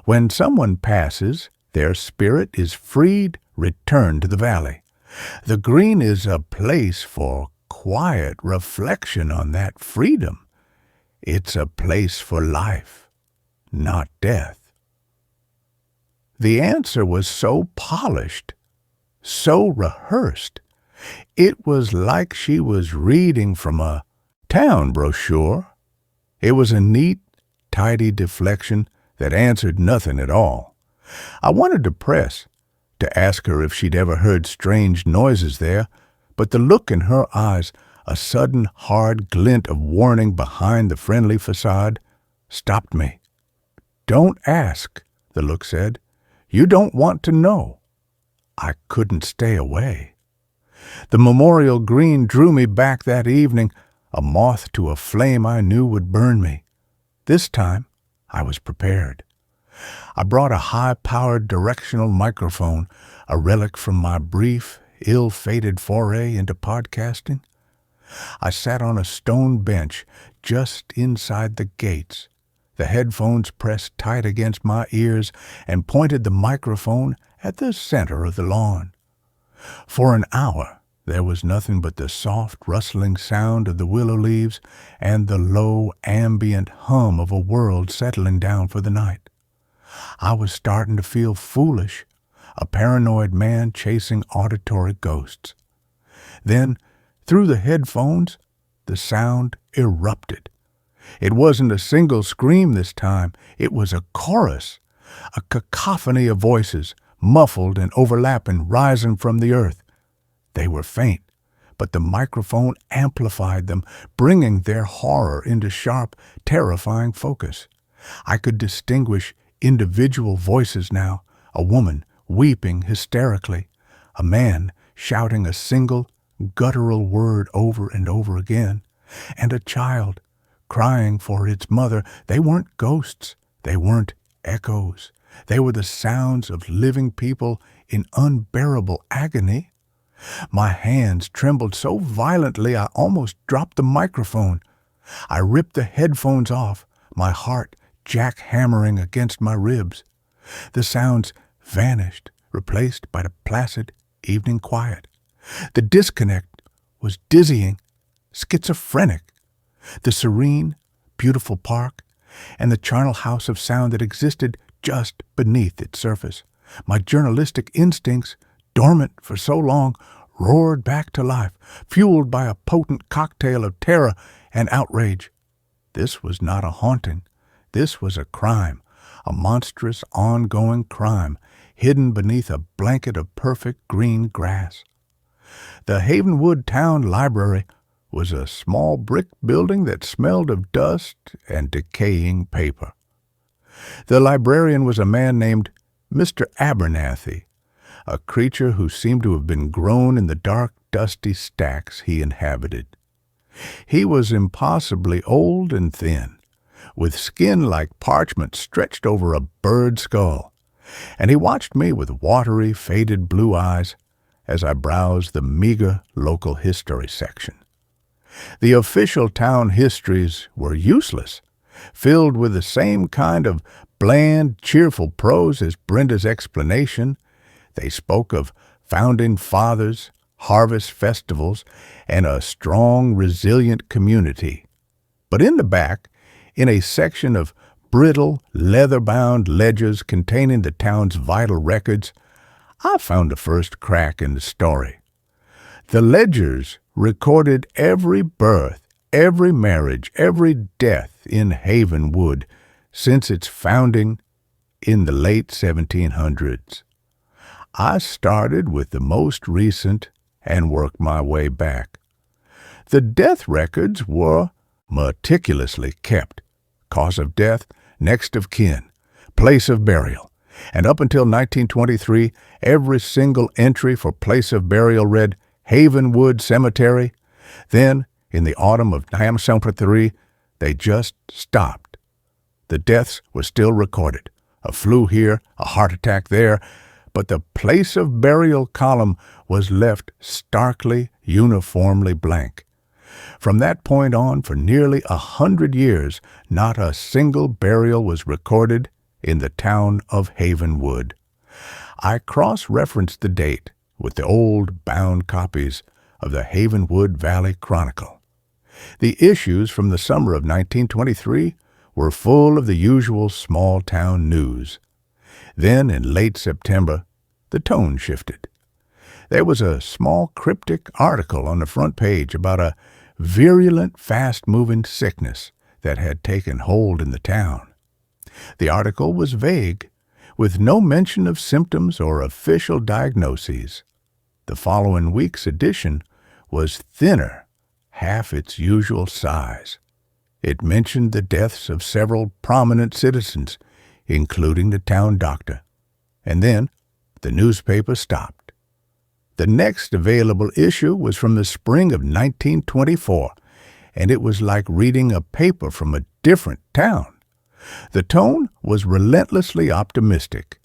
When someone passes, their spirit is freed, returned to the valley. The green is a place for quiet reflection on that freedom. It's a place for life, not death." The answer was so polished, so rehearsed. It was like she was reading from a town brochure. It was a neat, tidy deflection that answered nothing at all. I wanted to press, to ask her if she'd ever heard strange noises there, but the look in her eyes, a sudden hard glint of warning behind the friendly facade, stopped me. "Don't ask," the look said. "You don't want to know." I couldn't stay away. The memorial green drew me back that evening, a moth to a flame I knew would burn me. This time, I was prepared. I brought a high-powered directional microphone, a relic from my brief, ill-fated foray into podcasting. I sat on a stone bench just inside the gates, the headphones pressed tight against my ears, and pointed the microphone at the center of the lawn. For an hour, there was nothing but the soft, rustling sound of the willow leaves and the low, ambient hum of a world settling down for the night. I was starting to feel foolish, a paranoid man chasing auditory ghosts. Then, through the headphones, the sound erupted. It wasn't a single scream this time. It was a chorus, a cacophony of voices, muffled and overlapping, rising from the earth. They were faint, but the microphone amplified them, bringing their horror into sharp, terrifying focus. I could distinguish individual voices now, a woman weeping hysterically, a man shouting a single, guttural word over and over again, and a child crying for its mother. They weren't ghosts. They weren't echoes. They were the sounds of living people in unbearable agony. My hands trembled so violently I almost dropped the microphone. I ripped the headphones off, my heart jackhammering against my ribs. The sounds vanished, replaced by the placid evening quiet. The disconnect was dizzying, schizophrenic. The serene, beautiful park, and the charnel house of sound that existed just beneath its surface. My journalistic instincts, dormant for so long, roared back to life, fueled by a potent cocktail of terror and outrage. This was not a haunting. This was a crime, a monstrous, ongoing crime, hidden beneath a blanket of perfect green grass. The Havenwood Town Library was a small brick building that smelled of dust and decaying paper. The librarian was a man named Mr. Abernathy, a creature who seemed to have been grown in the dark, dusty stacks he inhabited. He was impossibly old and thin, with skin like parchment stretched over a bird skull, and he watched me with watery, faded blue eyes as I browsed the meager local history section. The official town histories were useless, filled with the same kind of bland, cheerful prose as Brenda's explanation. They spoke of founding fathers, harvest festivals, and a strong, resilient community. But in the back, in a section of brittle, leather-bound ledgers containing the town's vital records, I found the first crack in the story. The ledgers recorded every birth, every marriage, every death in Havenwood since its founding in the late 1700s. I started with the most recent and worked my way back. The death records were meticulously kept. Cause of death, next of kin, place of burial, and up until 1923, every single entry for place of burial read Havenwood Cemetery. Then, in the autumn of 1973, they just stopped. The deaths were still recorded. A flu here, a heart attack there, but the place of burial column was left starkly, uniformly blank. From that point on, for nearly 100 years, not a single burial was recorded in the town of Havenwood. I cross-referenced the date with the old bound copies of the Havenwood Valley Chronicle. The issues from the summer of 1923 were full of the usual small-town news. Then, in late September, the tone shifted. There was a small cryptic article on the front page about a virulent, fast-moving sickness that had taken hold in the town. The article was vague, with no mention of symptoms or official diagnoses. The following week's edition was thinner, half its usual size. It mentioned the deaths of several prominent citizens, including the town doctor. And then the newspaper stopped. The next available issue was from the spring of 1924, and it was like reading a paper from a different town. The tone was relentlessly optimistic.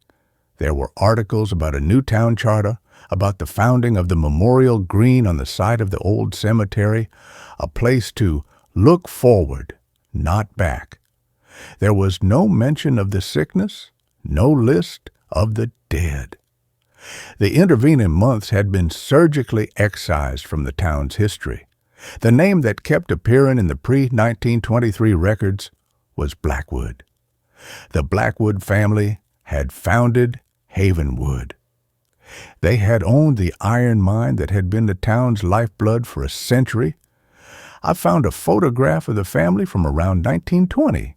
There were articles about a new town charter, about the founding of the memorial green on the site of the old cemetery, a place to look forward, not back. There was no mention of the sickness, no list of the dead. The intervening months had been surgically excised from the town's history. The name that kept appearing in the pre-1923 records was Blackwood. The Blackwood family had founded Havenwood. They had owned the iron mine that had been the town's lifeblood for a century. I found a photograph of the family from around 1920.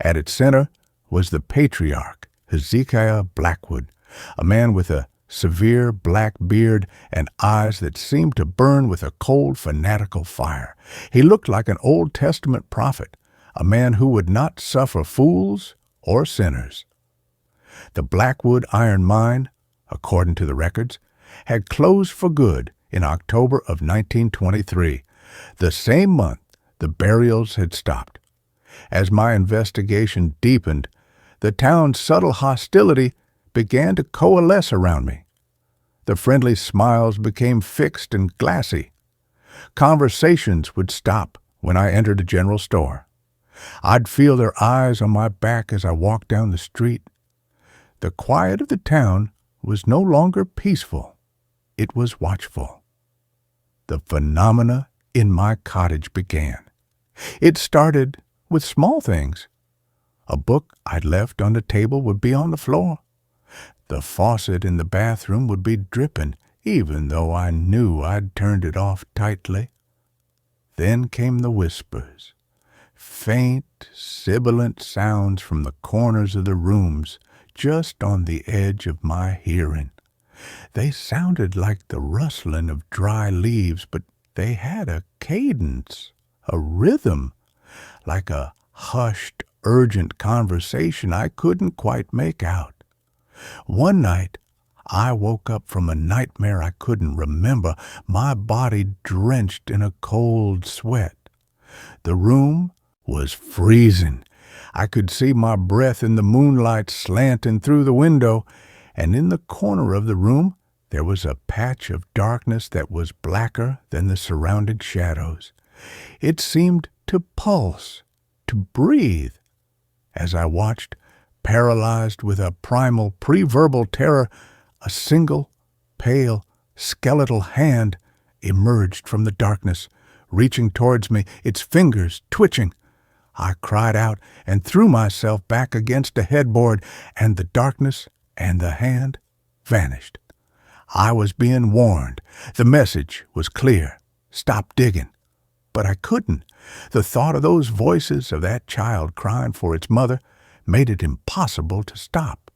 At its center was the patriarch, Hezekiah Blackwood, a man with a severe black beard and eyes that seemed to burn with a cold, fanatical fire. He looked like an Old Testament prophet, a man who would not suffer fools or sinners. The Blackwood iron mine, according to the records, had closed for good in October of 1923. The same month, the burials had stopped. As my investigation deepened, the town's subtle hostility began to coalesce around me. The friendly smiles became fixed and glassy. Conversations would stop when I entered a general store. I'd feel their eyes on my back as I walked down the street. The quiet of the town was no longer peaceful. It was watchful. The phenomena in my cottage began. It started with small things. A book I'd left on the table would be on the floor. The faucet in the bathroom would be dripping, even though I knew I'd turned it off tightly. Then came the whispers, faint, sibilant sounds from the corners of the rooms, just on the edge of my hearing. They sounded like the rustling of dry leaves, but they had a cadence, a rhythm, like a hushed, urgent conversation I couldn't quite make out. One night, I woke up from a nightmare I couldn't remember, my body drenched in a cold sweat. The room was freezing. I could see my breath in the moonlight slanting through the window, and in the corner of the room there was a patch of darkness that was blacker than the surrounding shadows. It seemed to pulse, to breathe. As I watched, paralyzed with a primal, pre-verbal terror, a single, pale, skeletal hand emerged from the darkness, reaching towards me, its fingers twitching. I cried out and threw myself back against the headboard, and the darkness and the hand vanished. I was being warned. The message was clear. Stop digging. But I couldn't. The thought of those voices of that child crying for its mother made it impossible to stop.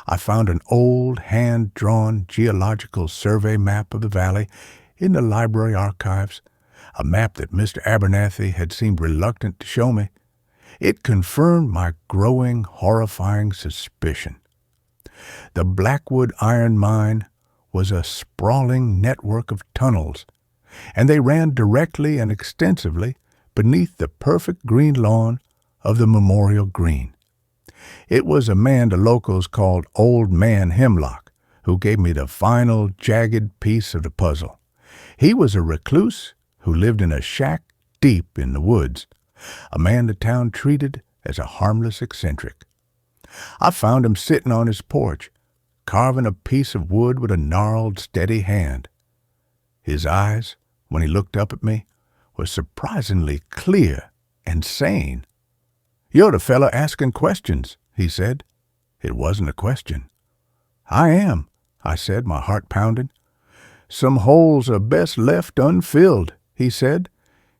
I found an old hand-drawn geological survey map of the valley in the library archives, a map that Mr. Abernathy had seemed reluctant to show me. It confirmed my growing, horrifying suspicion. The Blackwood iron mine was a sprawling network of tunnels, and they ran directly and extensively beneath the perfect green lawn of the Memorial Green. It was a man the locals called Old Man Hemlock who gave me the final, jagged piece of the puzzle. He was a recluse who lived in a shack deep in the woods, a man the town treated as a harmless eccentric. I found him sitting on his porch, carving a piece of wood with a gnarled, steady hand. His eyes, when he looked up at me, were surprisingly clear and sane. "You're the fella asking questions," he said. It wasn't a question. "I am," I said, my heart pounding. "Some holes are best left unfilled," he said,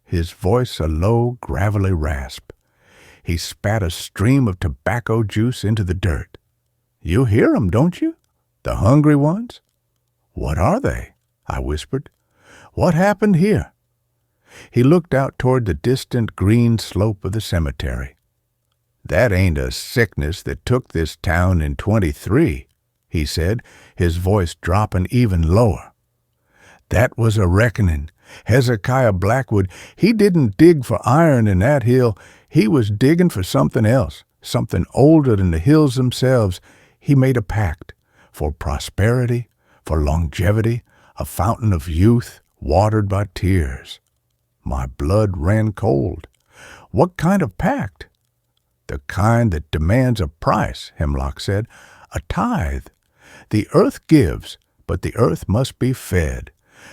his voice a low, gravelly rasp. He spat a stream of tobacco juice into the dirt. "You hear 'em, don't you? The hungry ones?" "What are they?" I whispered. "What happened here?" He looked out toward the distant green slope of the cemetery. "That ain't a sickness that took this town in 23, he said, his voice dropping even lower. "That was a reckoning. Hezekiah Blackwood, he didn't dig for iron in that hill. He was digging for something else, something older than the hills themselves. He made a pact for prosperity, for longevity, a fountain of youth watered by tears." My blood ran cold. "What kind of pact?" "The kind that demands a price," Hemlock said. "A tithe. The earth gives, but the earth must be fed.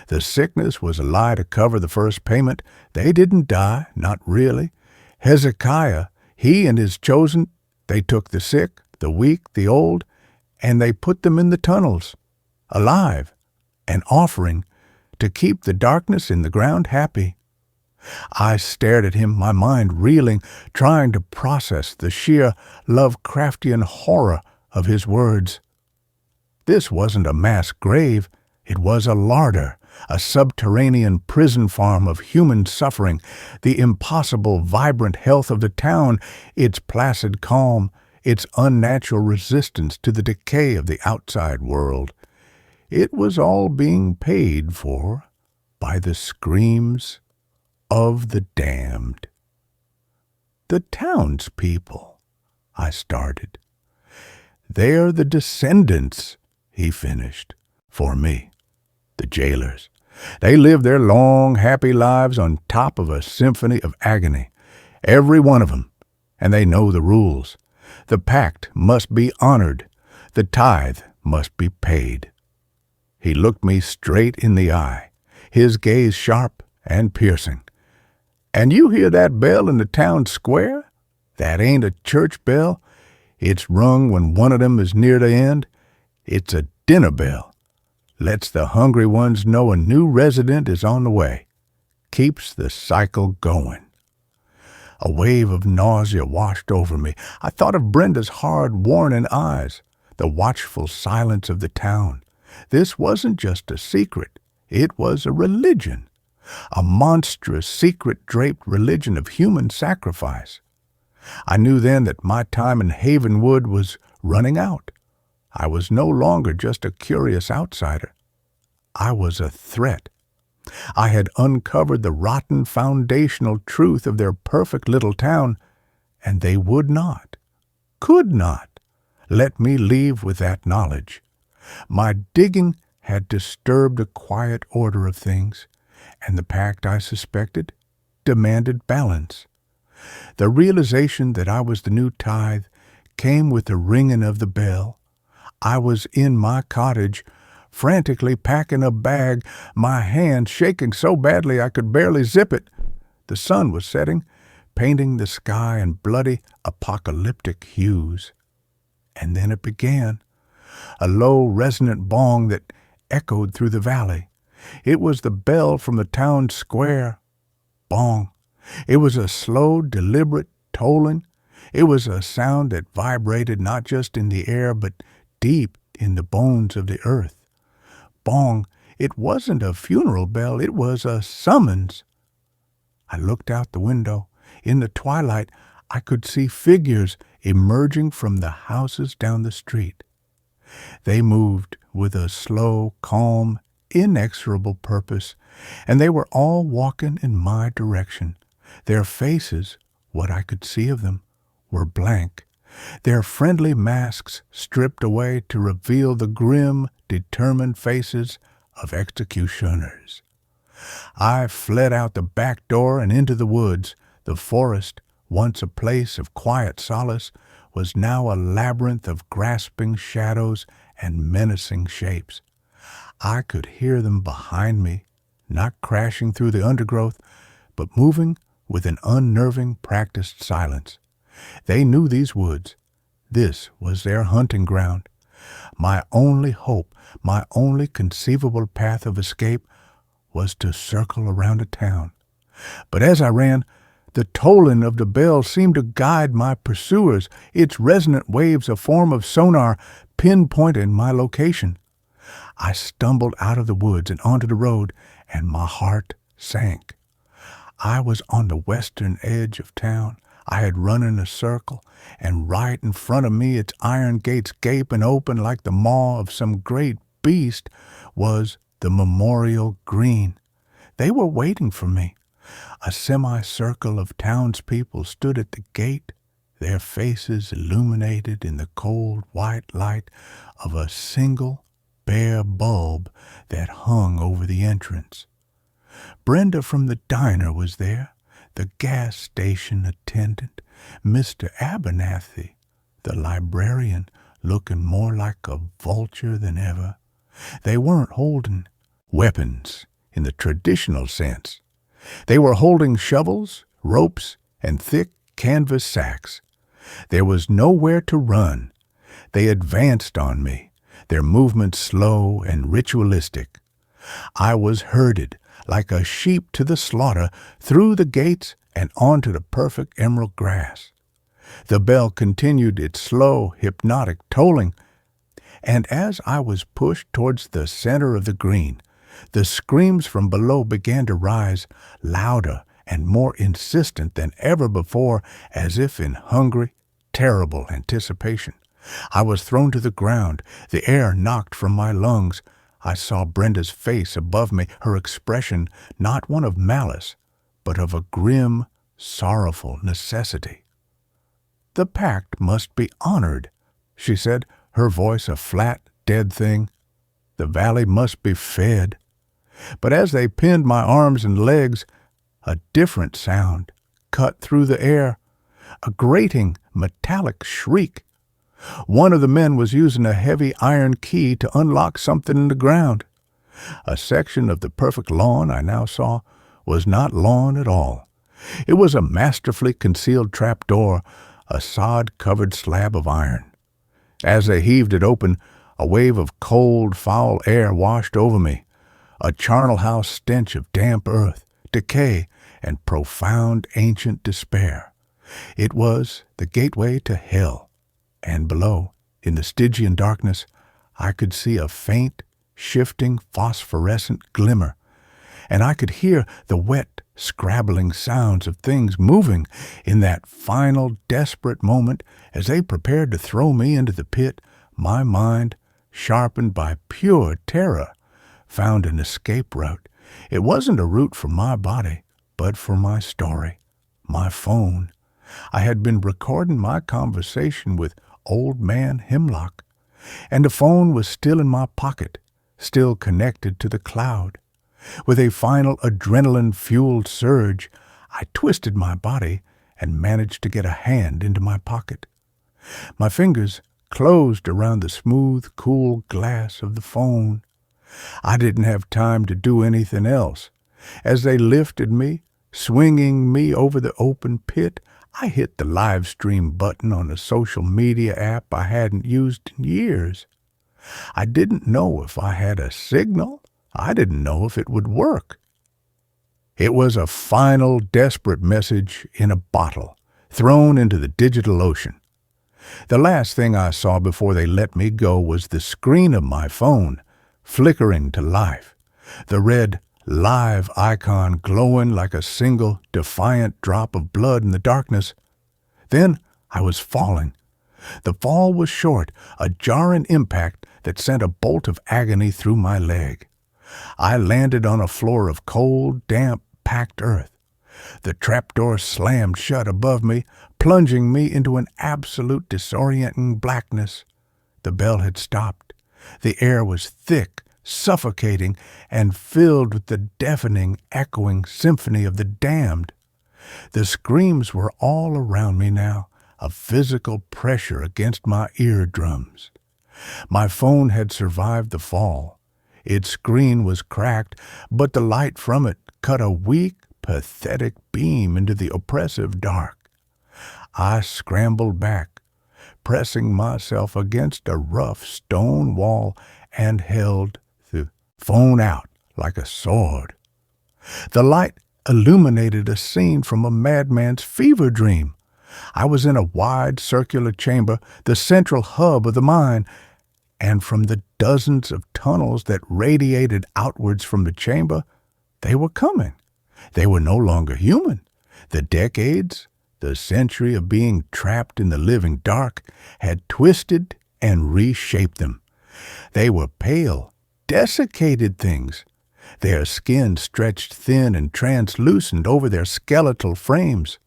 The sickness was a lie to cover the first payment. They didn't die, not really. Hezekiah, he and his chosen, they took the sick, the weak, the old, and they put them in the tunnels, alive, an offering to keep the darkness in the ground happy." I stared at him, my mind reeling, trying to process the sheer Lovecraftian horror of his words. This wasn't a mass grave. It was a larder, a subterranean prison farm of human suffering, the impossible, vibrant health of the town, its placid calm, its unnatural resistance to the decay of the outside world. It was all being paid for by the screams of the damned. "The townspeople," I started. "They're the descendants," he finished, for me. "The jailers. They live their long, happy lives on top of a symphony of agony, every one of them, and they know the rules. The pact must be honored. The tithe must be paid." He looked me straight in the eye, his gaze sharp and piercing. "And you hear that bell in the town square? That ain't a church bell. It's rung when one of them is near the end. It's a dinner bell. Lets the hungry ones know a new resident is on the way. Keeps the cycle going." A wave of nausea washed over me. I thought of Brenda's hard, warning eyes, the watchful silence of the town. This wasn't just a secret. It was a religion. A monstrous, secret-draped religion of human sacrifice. I knew then that my time in Havenwood was running out. I was no longer just a curious outsider. I was a threat. I had uncovered the rotten foundational truth of their perfect little town, and they would not, could not, let me leave with that knowledge. My digging had disturbed a quiet order of things, and the pact, I suspected, demanded balance. The realization that I was the new tithe came with the ringing of the bell. I was in my cottage, frantically packing a bag, my hand shaking so badly I could barely zip it. The sun was setting. painting the sky in bloody, apocalyptic hues. And then it began, a low, resonant bong that echoed through the valley. It was the bell from the town square. Bong. It was a slow, deliberate tolling. It was a sound that vibrated not just in the air, but deep in the bones of the earth. Bong. It wasn't a funeral bell. It was a summons. I looked out the window. In the twilight, I could see figures emerging from the houses down the street. They moved with a slow, calm, inexorable purpose, and they were all walking in my direction. Their faces, what I could see of them, were blank, their friendly masks stripped away to reveal the grim, determined faces of executioners. I fled out the back door and into the woods. The forest, once a place of quiet solace, was now a labyrinth of grasping shadows and menacing shapes. I could hear them behind me, not crashing through the undergrowth, but moving with an unnerving, practiced silence. They knew these woods. This was their hunting ground. My only hope, my only conceivable path of escape, was to circle around a town. But as I ran, the tolling of the bell seemed to guide my pursuers, its resonant waves a form of sonar pinpointing my location. I stumbled out of the woods and onto the road, and my heart sank. I was on the western edge of town. I had run in a circle, and right in front of me, its iron gates gaping open like the maw of some great beast, was the memorial green. They were waiting for me. A semicircle of townspeople stood at the gate, their faces illuminated in the cold white light of a single bare bulb that hung over the entrance. Brenda from the diner was there, the gas station attendant, Mr. Abernathy, the librarian, looking more like a vulture than ever. They weren't holding weapons in the traditional sense. They were holding shovels, ropes, and thick canvas sacks. There was nowhere to run. They advanced on me, their movements slow and ritualistic. I was herded like a sheep to the slaughter through the gates and onto the perfect emerald grass. The bell continued its slow, hypnotic tolling, and as I was pushed towards the center of the green, the screams from below began to rise, louder and more insistent than ever before, as if in hungry, terrible anticipation. I was thrown to the ground, the air knocked from my lungs. I saw Brenda's face above me, her expression not one of malice, but of a grim, sorrowful necessity. "The pact must be honored," she said, her voice a flat, dead thing. "The valley must be fed." But as they pinned my arms and legs, a different sound cut through the air, a grating, metallic shriek. One of the men was using a heavy iron key to unlock something in the ground. A section of the perfect lawn, I now saw, was not lawn at all. It was a masterfully concealed trapdoor, a sod-covered slab of iron. As they heaved it open, a wave of cold, foul air washed over me, a charnel house stench of damp earth, decay, and profound ancient despair. It was the gateway to hell, and below, in the Stygian darkness, I could see a faint, shifting, phosphorescent glimmer, and I could hear the wet, scrabbling sounds of things moving in that final, desperate moment as they prepared to throw me into the pit. My mind, sharpened by pure terror, found an escape route. It wasn't a route for my body, but for my story, my phone. I had been recording my conversation with Old Man Hemlock, and the phone was still in my pocket, still connected to the cloud. With a final adrenaline-fueled surge, I twisted my body and managed to get a hand into my pocket. My fingers closed around the smooth, cool glass of the phone. I didn't have time to do anything else. As they lifted me, Swinging me over the open pit, I hit the live stream button on a social media app I hadn't used in years. I didn't know if I had a signal. I didn't know if it would work. It was a final, desperate message in a bottle, thrown into the digital ocean. The last thing I saw before they let me go was the screen of my phone, flickering to life, the red live icon glowing like a single, defiant drop of blood in the darkness. Then I was falling. The fall was short, a jarring impact that sent a bolt of agony through my leg. I landed on a floor of cold, damp, packed earth. The trapdoor slammed shut above me, plunging me into an absolute disorienting blackness. The bell had stopped. The air was thick, suffocating, and filled with the deafening, echoing symphony of the damned. The screams were all around me now, a physical pressure against my eardrums. My phone had survived the fall. Its screen was cracked, but the light from it cut a weak, pathetic beam into the oppressive dark. I scrambled back, pressing myself against a rough stone wall, and held the phone out like a sword. The light illuminated a scene from a madman's fever dream. I was in a wide circular chamber, the central hub of the mine, and from the dozens of tunnels that radiated outwards from the chamber, they were coming. They were no longer human. The decades, the century of being trapped in the living dark, had twisted and reshaped them. They were pale, desiccated things. Their skin stretched thin and translucent over their skeletal frames.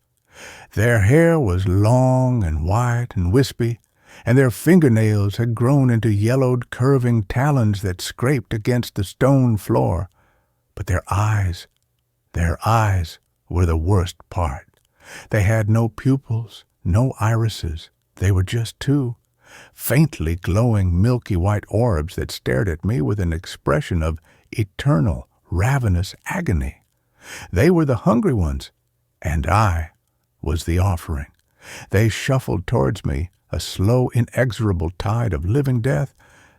Their hair was long and white and wispy, and their fingernails had grown into yellowed, curving talons that scraped against the stone floor. But their eyes were the worst part. They had no pupils, no irises. They were just two faintly glowing milky white orbs that stared at me with an expression of eternal, ravenous agony. They were the hungry ones, and I was the offering. They shuffled towards me, a slow, inexorable tide of living death,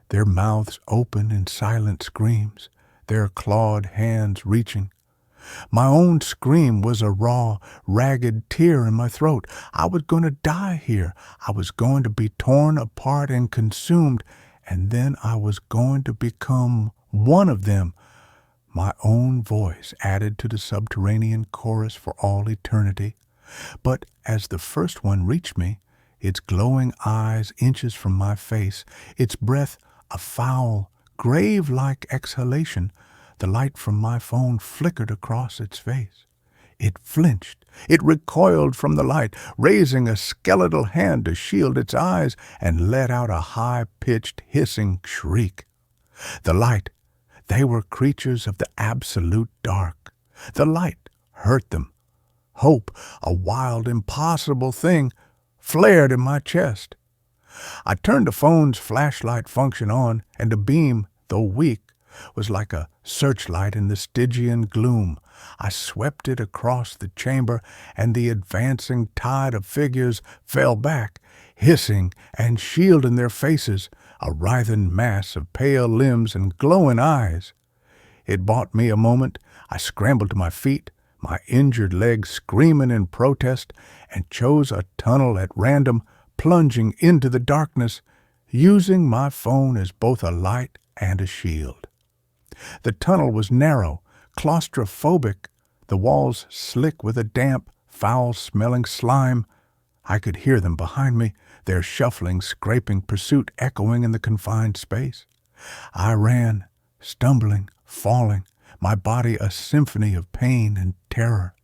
their mouths open in silent screams, their clawed hands reaching. My own scream was a raw, ragged tear in my throat. I was going to die here. I was going to be torn apart and consumed, and then I was going to become one of them. My own voice added to the subterranean chorus for all eternity. But as the first one reached me, its glowing eyes inches from my face, its breath a foul, grave-like exhalation, the light from my phone flickered across its face. It flinched. It recoiled from the light, raising a skeletal hand to shield its eyes, and let out a high-pitched, hissing shriek. The light, they were creatures of the absolute dark. The light hurt them. Hope, a wild, impossible thing, flared in my chest. I turned the phone's flashlight function on, and the beam, though weak, was like a searchlight in the Stygian gloom. I swept it across the chamber, and the advancing tide of figures fell back, hissing and shielding their faces, a writhing mass of pale limbs and glowing eyes. It bought me a moment. I scrambled to my feet, my injured leg screaming in protest, and chose a tunnel at random, plunging into the darkness, using my phone as both a light and a shield. The tunnel was narrow, claustrophobic, the walls slick with a damp, foul-smelling slime. I could hear them behind me, their shuffling, scraping pursuit echoing in the confined space. I ran, stumbling, falling, my body a symphony of pain and terror.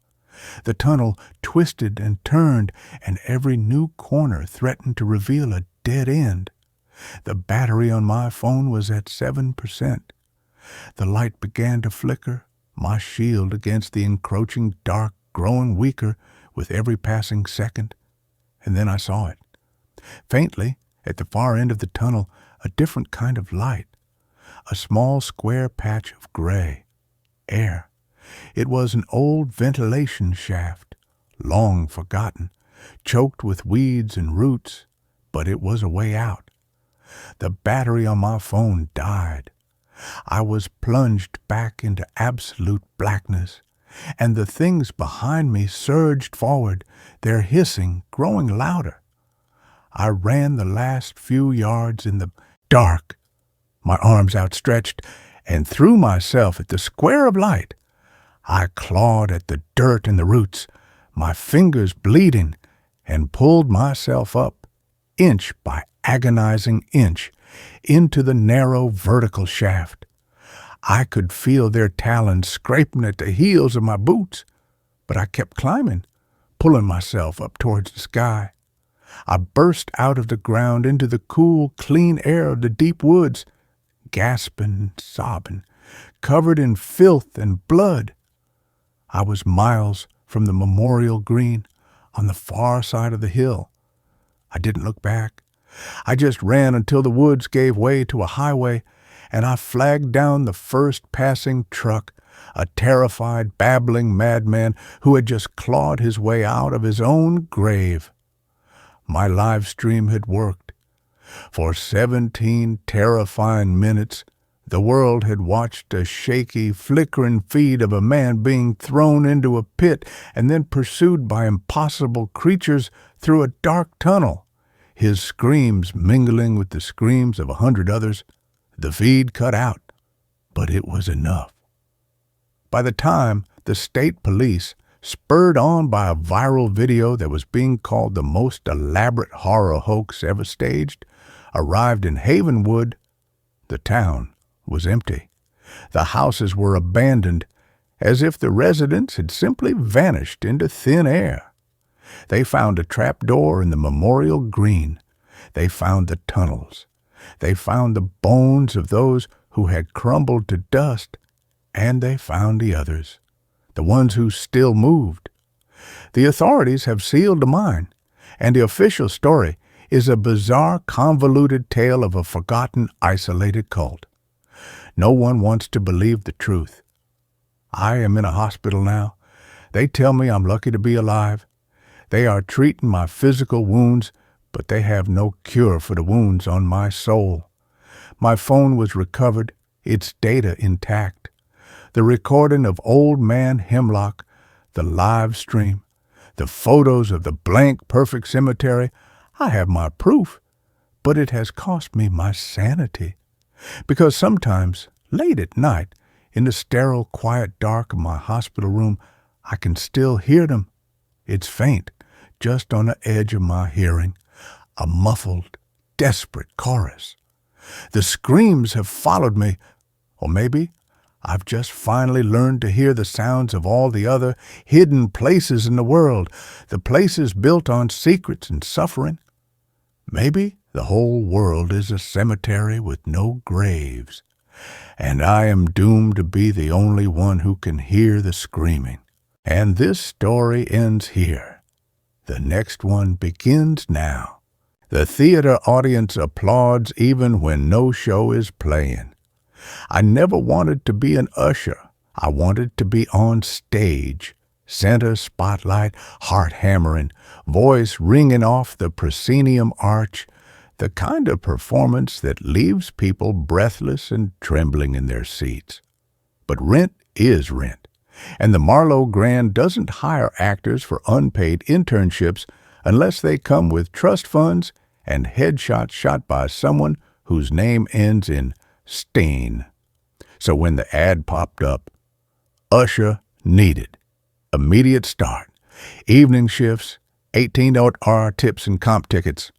The tunnel twisted and turned, and every new corner threatened to reveal a dead end. The battery on my phone was at 7%. The light began to flicker, my shield against the encroaching dark growing weaker with every passing second. And then I saw it. Faintly, at the far end of the tunnel, a different kind of light. A small square patch of gray. Air. It was an old ventilation shaft, long forgotten, choked with weeds and roots, but it was a way out. The battery on my phone died. I was plunged back into absolute blackness, and the things behind me surged forward, their hissing growing louder. I ran the last few yards in the dark, my arms outstretched, and threw myself at the square of light. I clawed at the dirt and the roots, my fingers bleeding, and pulled myself up, inch by agonizing inch, into the narrow vertical shaft. I could feel their talons scraping at the heels of my boots, but I kept climbing, pulling myself up towards the sky. I burst out of the ground into the cool, clean air of the deep woods, gasping and sobbing, covered in filth and blood. I was miles from the memorial green on the far side of the hill. I didn't look back. I just ran until the woods gave way to a highway, and I flagged down the first passing truck, a terrified, babbling madman who had just clawed his way out of his own grave. My live stream had worked. For 17 terrifying minutes, the world had watched a shaky, flickering feed of a man being thrown into a pit and then pursued by impossible creatures through a dark tunnel, his screams mingling with the screams of 100 others. The feed cut out, but it was enough. By the time the state police, spurred on by a viral video that was being called the most elaborate horror hoax ever staged, arrived in Havenwood, the town was empty. The houses were abandoned, as if the residents had simply vanished into thin air. They found a trapdoor in the memorial green. They found the tunnels. They found the bones of those who had crumbled to dust, and they found the others, the ones who still moved. The authorities have sealed the mine, and the official story is a bizarre, convoluted tale of a forgotten, isolated cult. No one wants to believe the truth. I am in a hospital now. They tell me I'm lucky to be alive. They are treating my physical wounds, but they have no cure for the wounds on my soul. My phone was recovered, its data intact. The recording of Old Man Hemlock, the live stream, the photos of the blank, perfect cemetery, I have my proof, but it has cost me my sanity. Because sometimes, late at night, in the sterile, quiet dark of my hospital room, I can still hear them. It's faint, just on the edge of my hearing, a muffled, desperate chorus. The screams have followed me, or maybe I've just finally learned to hear the sounds of all the other hidden places in the world, the places built on secrets and suffering. Maybe the whole world is a cemetery with no graves, and I am doomed to be the only one who can hear the screaming. And this story ends here. The next one begins now. The theater audience applauds even when no show is playing. I never wanted to be an usher. I wanted to be on stage, center spotlight, heart hammering, voice ringing off the proscenium arch, the kind of performance that leaves people breathless and trembling in their seats. But rent is rent, and the Marlowe Grand doesn't hire actors for unpaid internships unless they come with trust funds and headshots shot by someone whose name ends in Steen. So when the ad popped up, usher needed, immediate start, evening shifts, 18-hour tips and comp tickets.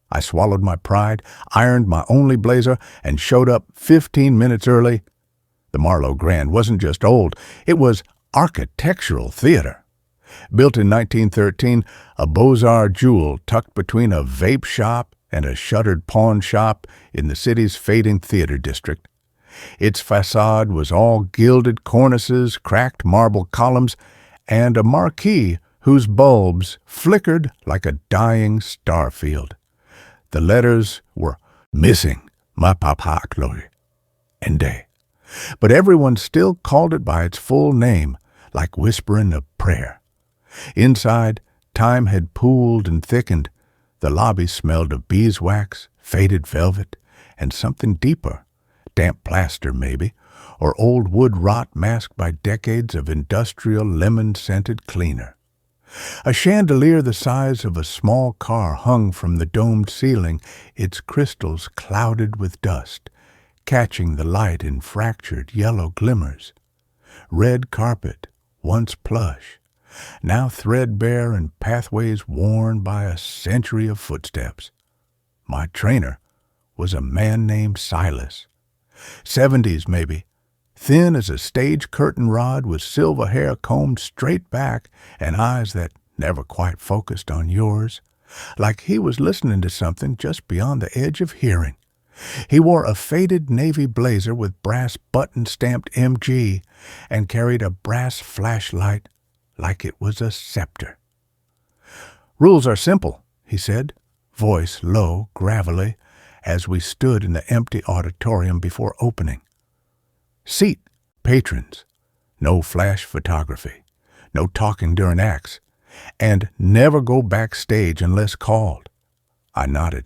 I swallowed my pride, ironed my only blazer, and showed up 15 minutes early. The Marlowe Grand wasn't just old, it was architectural theater. Built in 1913, a Beaux-Arts jewel tucked between a vape shop and a shuttered pawn shop in the city's fading theater district. Its facade was all gilded cornices, cracked marble columns, and a marquee whose bulbs flickered like a dying star field. The letters were missing, my papa, Chloe, and day. But everyone still called it by its full name, like whispering a prayer. Inside, time had pooled and thickened. The lobby smelled of beeswax, faded velvet, and something deeper, damp plaster maybe, or old wood rot masked by decades of industrial lemon-scented cleaner. A chandelier the size of a small car hung from the domed ceiling, its crystals clouded with dust, catching the light in fractured yellow glimmers. Red carpet, once plush, now threadbare and pathways worn by a century of footsteps. My trainer was a man named Silas. 70s, maybe, thin as a stage curtain rod with silver hair combed straight back and eyes that never quite focused on yours, like he was listening to something just beyond the edge of hearing. He wore a faded navy blazer with brass button-stamped MG and carried a brass flashlight like it was a scepter. "Rules are simple," he said, voice low, gravelly, as we stood in the empty auditorium before opening. "Seat patrons, no flash photography, no talking during acts, and never go backstage unless called." I nodded.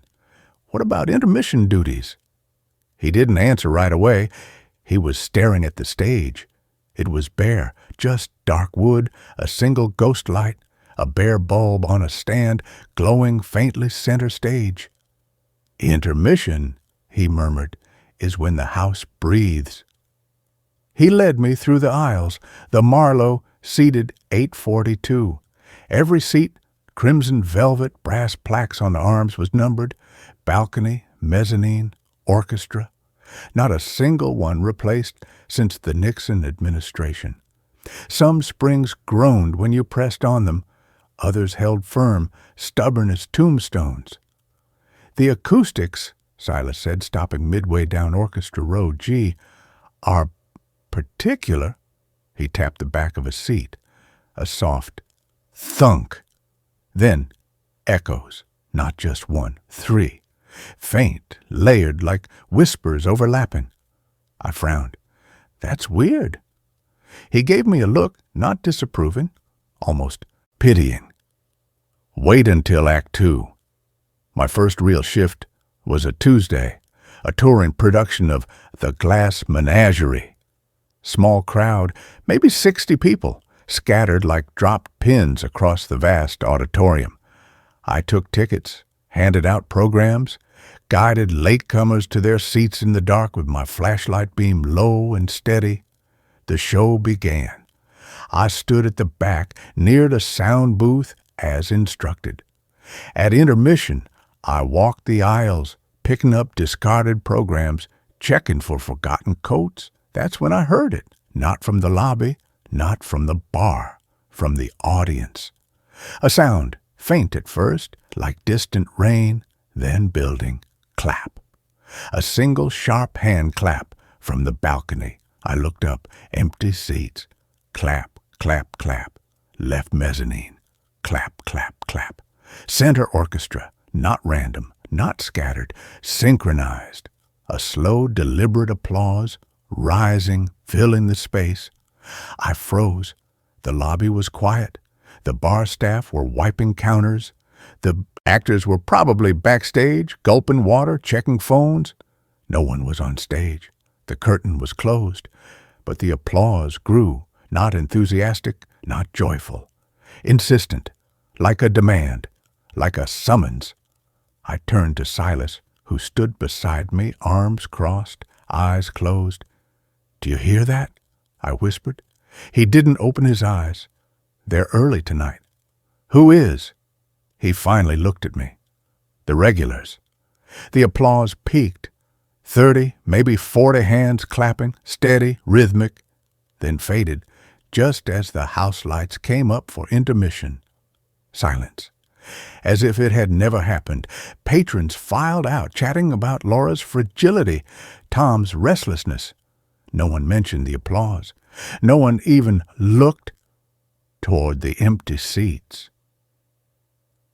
"What about intermission duties?" He didn't answer right away. He was staring at the stage. It was bare, just dark wood, a single ghost light, a bare bulb on a stand, glowing faintly center stage. "Intermission," he murmured, "is when the house breathes." He led me through the aisles. The Marlowe seated 842. Every seat, crimson velvet, brass plaques on the arms, was numbered. Balcony, mezzanine, orchestra. Not a single one replaced since the Nixon administration. Some springs groaned when you pressed on them. Others held firm, stubborn as tombstones. "The acoustics," Silas said, stopping midway down Orchestra Road G, "are particular." He tapped the back of a seat. A soft thunk. Then echoes, not just one, 3. Faint, layered, like whispers overlapping. I frowned. "That's weird." He gave me a look, not disapproving, almost pitying. "Wait until Act 2. My first real shift was a Tuesday, a touring production of The Glass Menagerie. Small crowd, maybe 60 people, scattered like dropped pins across the vast auditorium. I took tickets, handed out programs, guided latecomers to their seats in the dark with my flashlight beam low and steady. The show began. I stood at the back, near the sound booth, as instructed. At intermission, I walked the aisles, picking up discarded programs, checking for forgotten coats. That's when I heard it, not from the lobby, not from the bar, from the audience. A sound, faint at first, like distant rain, then building. Clap. A single sharp hand clap from the balcony. I looked up. Empty seats. Clap, clap, clap. Left mezzanine. Clap, clap, clap. Center orchestra. Not random, not scattered. Synchronized. A slow, deliberate applause, rising, filling the space. I froze. The lobby was quiet. The bar staff were wiping counters. The actors were probably backstage, gulping water, checking phones. No one was on stage. The curtain was closed. But the applause grew, not enthusiastic, not joyful. Insistent, like a demand, like a summons. I turned to Silas, who stood beside me, arms crossed, eyes closed. "Do you hear that?" I whispered. He didn't open his eyes. "They're early tonight." "Who is?" He finally looked at me. "The regulars." The applause peaked. 30, maybe 40 hands clapping, steady, rhythmic, then faded, just as the house lights came up for intermission. Silence. As if it had never happened. Patrons filed out, chatting about Laura's fragility, Tom's restlessness. No one mentioned the applause. No one even looked toward the empty seats.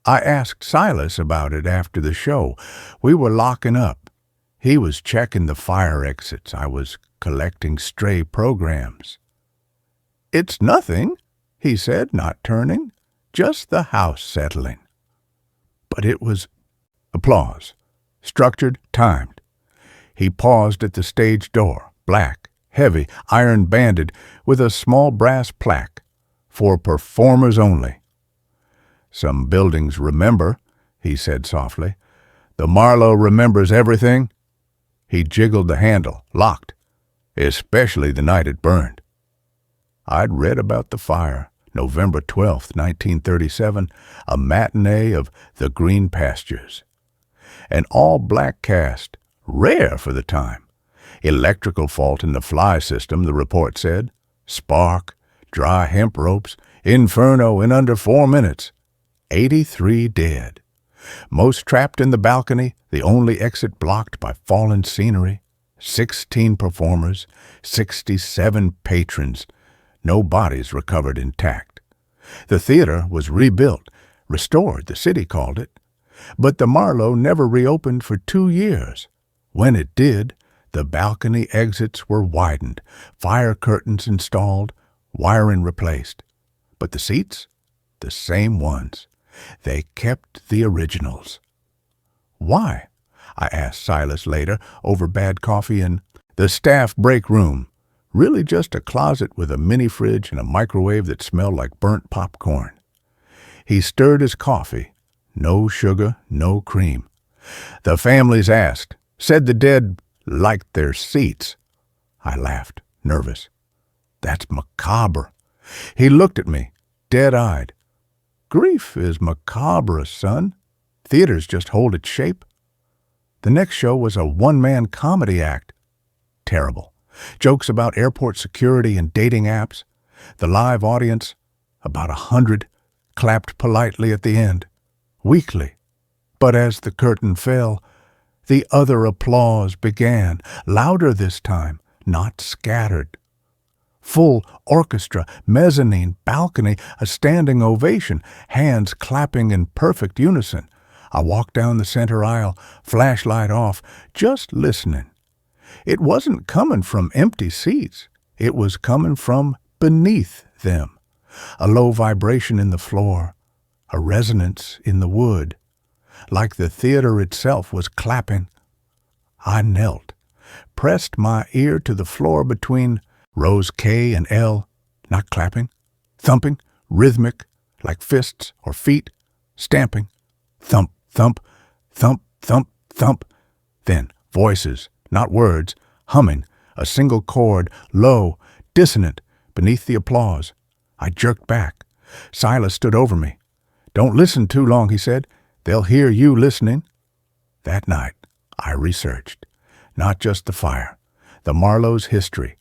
I asked Silas about it after the show. We were locking up. He was checking the fire exits. I was collecting stray programs. "It's nothing," he said, not turning, "just the house settling." But it was applause, structured, timed. He paused at the stage door, black, heavy, iron-banded, with a small brass plaque, "For performers only." "Some buildings remember," he said softly. "The Marlowe remembers everything." He jiggled the handle, locked, "especially the night it burned." I'd read about the fire, November 12th, 1937, a matinee of The Green Pastures. An all-black cast, rare for the time. Electrical fault in the fly system, the report said. Spark, dry hemp ropes, inferno in under 4 minutes. 83 dead. Most trapped in the balcony, the only exit blocked by fallen scenery. 16 performers, 67 patrons. No bodies recovered intact. The theater was rebuilt, restored, the city called it. But the Marlowe never reopened for 2 years. When it did, the balcony exits were widened, fire curtains installed, wiring replaced. But the seats? The same ones. They kept the originals. "Why?" I asked Silas later, over bad coffee in the staff break room. Really just a closet with a mini fridge and a microwave that smelled like burnt popcorn. He stirred his coffee. No sugar, no cream. "The families asked. Said the dead liked their seats." I laughed, nervous. "That's macabre." He looked at me, dead-eyed. "Grief is macabre, son. Theaters just hold its shape." The next show was a one-man comedy act. Terrible. Jokes about airport security and dating apps. The live audience, about 100, clapped politely at the end, weakly. But as the curtain fell, the other applause began, louder this time, not scattered. Full orchestra, mezzanine, balcony, a standing ovation, hands clapping in perfect unison. I walked down the center aisle, flashlight off, just listening. It wasn't coming from empty seats. It was coming from beneath them. A low vibration in the floor, a resonance in the wood, like the theater itself was clapping. I knelt, pressed my ear to the floor between rows K and L, not clapping, thumping, rhythmic, like fists or feet, stamping, thump, thump, thump, thump, thump. Then voices, not words, humming, a single chord, low, dissonant, beneath the applause. I jerked back. Silas stood over me. "Don't listen too long," he said. "They'll hear you listening." That night, I researched, not just the fire, the Marlowe's history.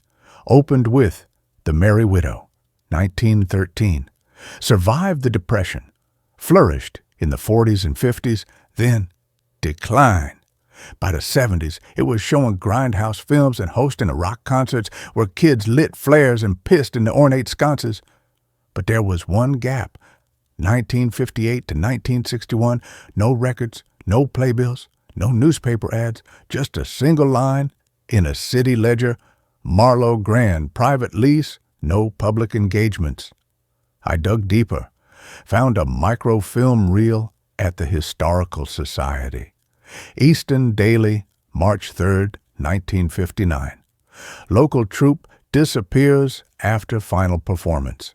Opened with The Merry Widow, 1913. Survived the Depression. Flourished in the 40s and 50s, then declined. By the 70s, it was showing grindhouse films and hosting rock concerts where kids lit flares and pissed in the ornate sconces. But there was one gap. 1958 to 1961, no records, no playbills, no newspaper ads, just a single line in a city ledger, Marlowe Grand, private lease, no public engagements. I dug deeper, found a microfilm reel at the Historical Society. Easton Daily, March 3rd, 1959. Local troupe disappears after final performance.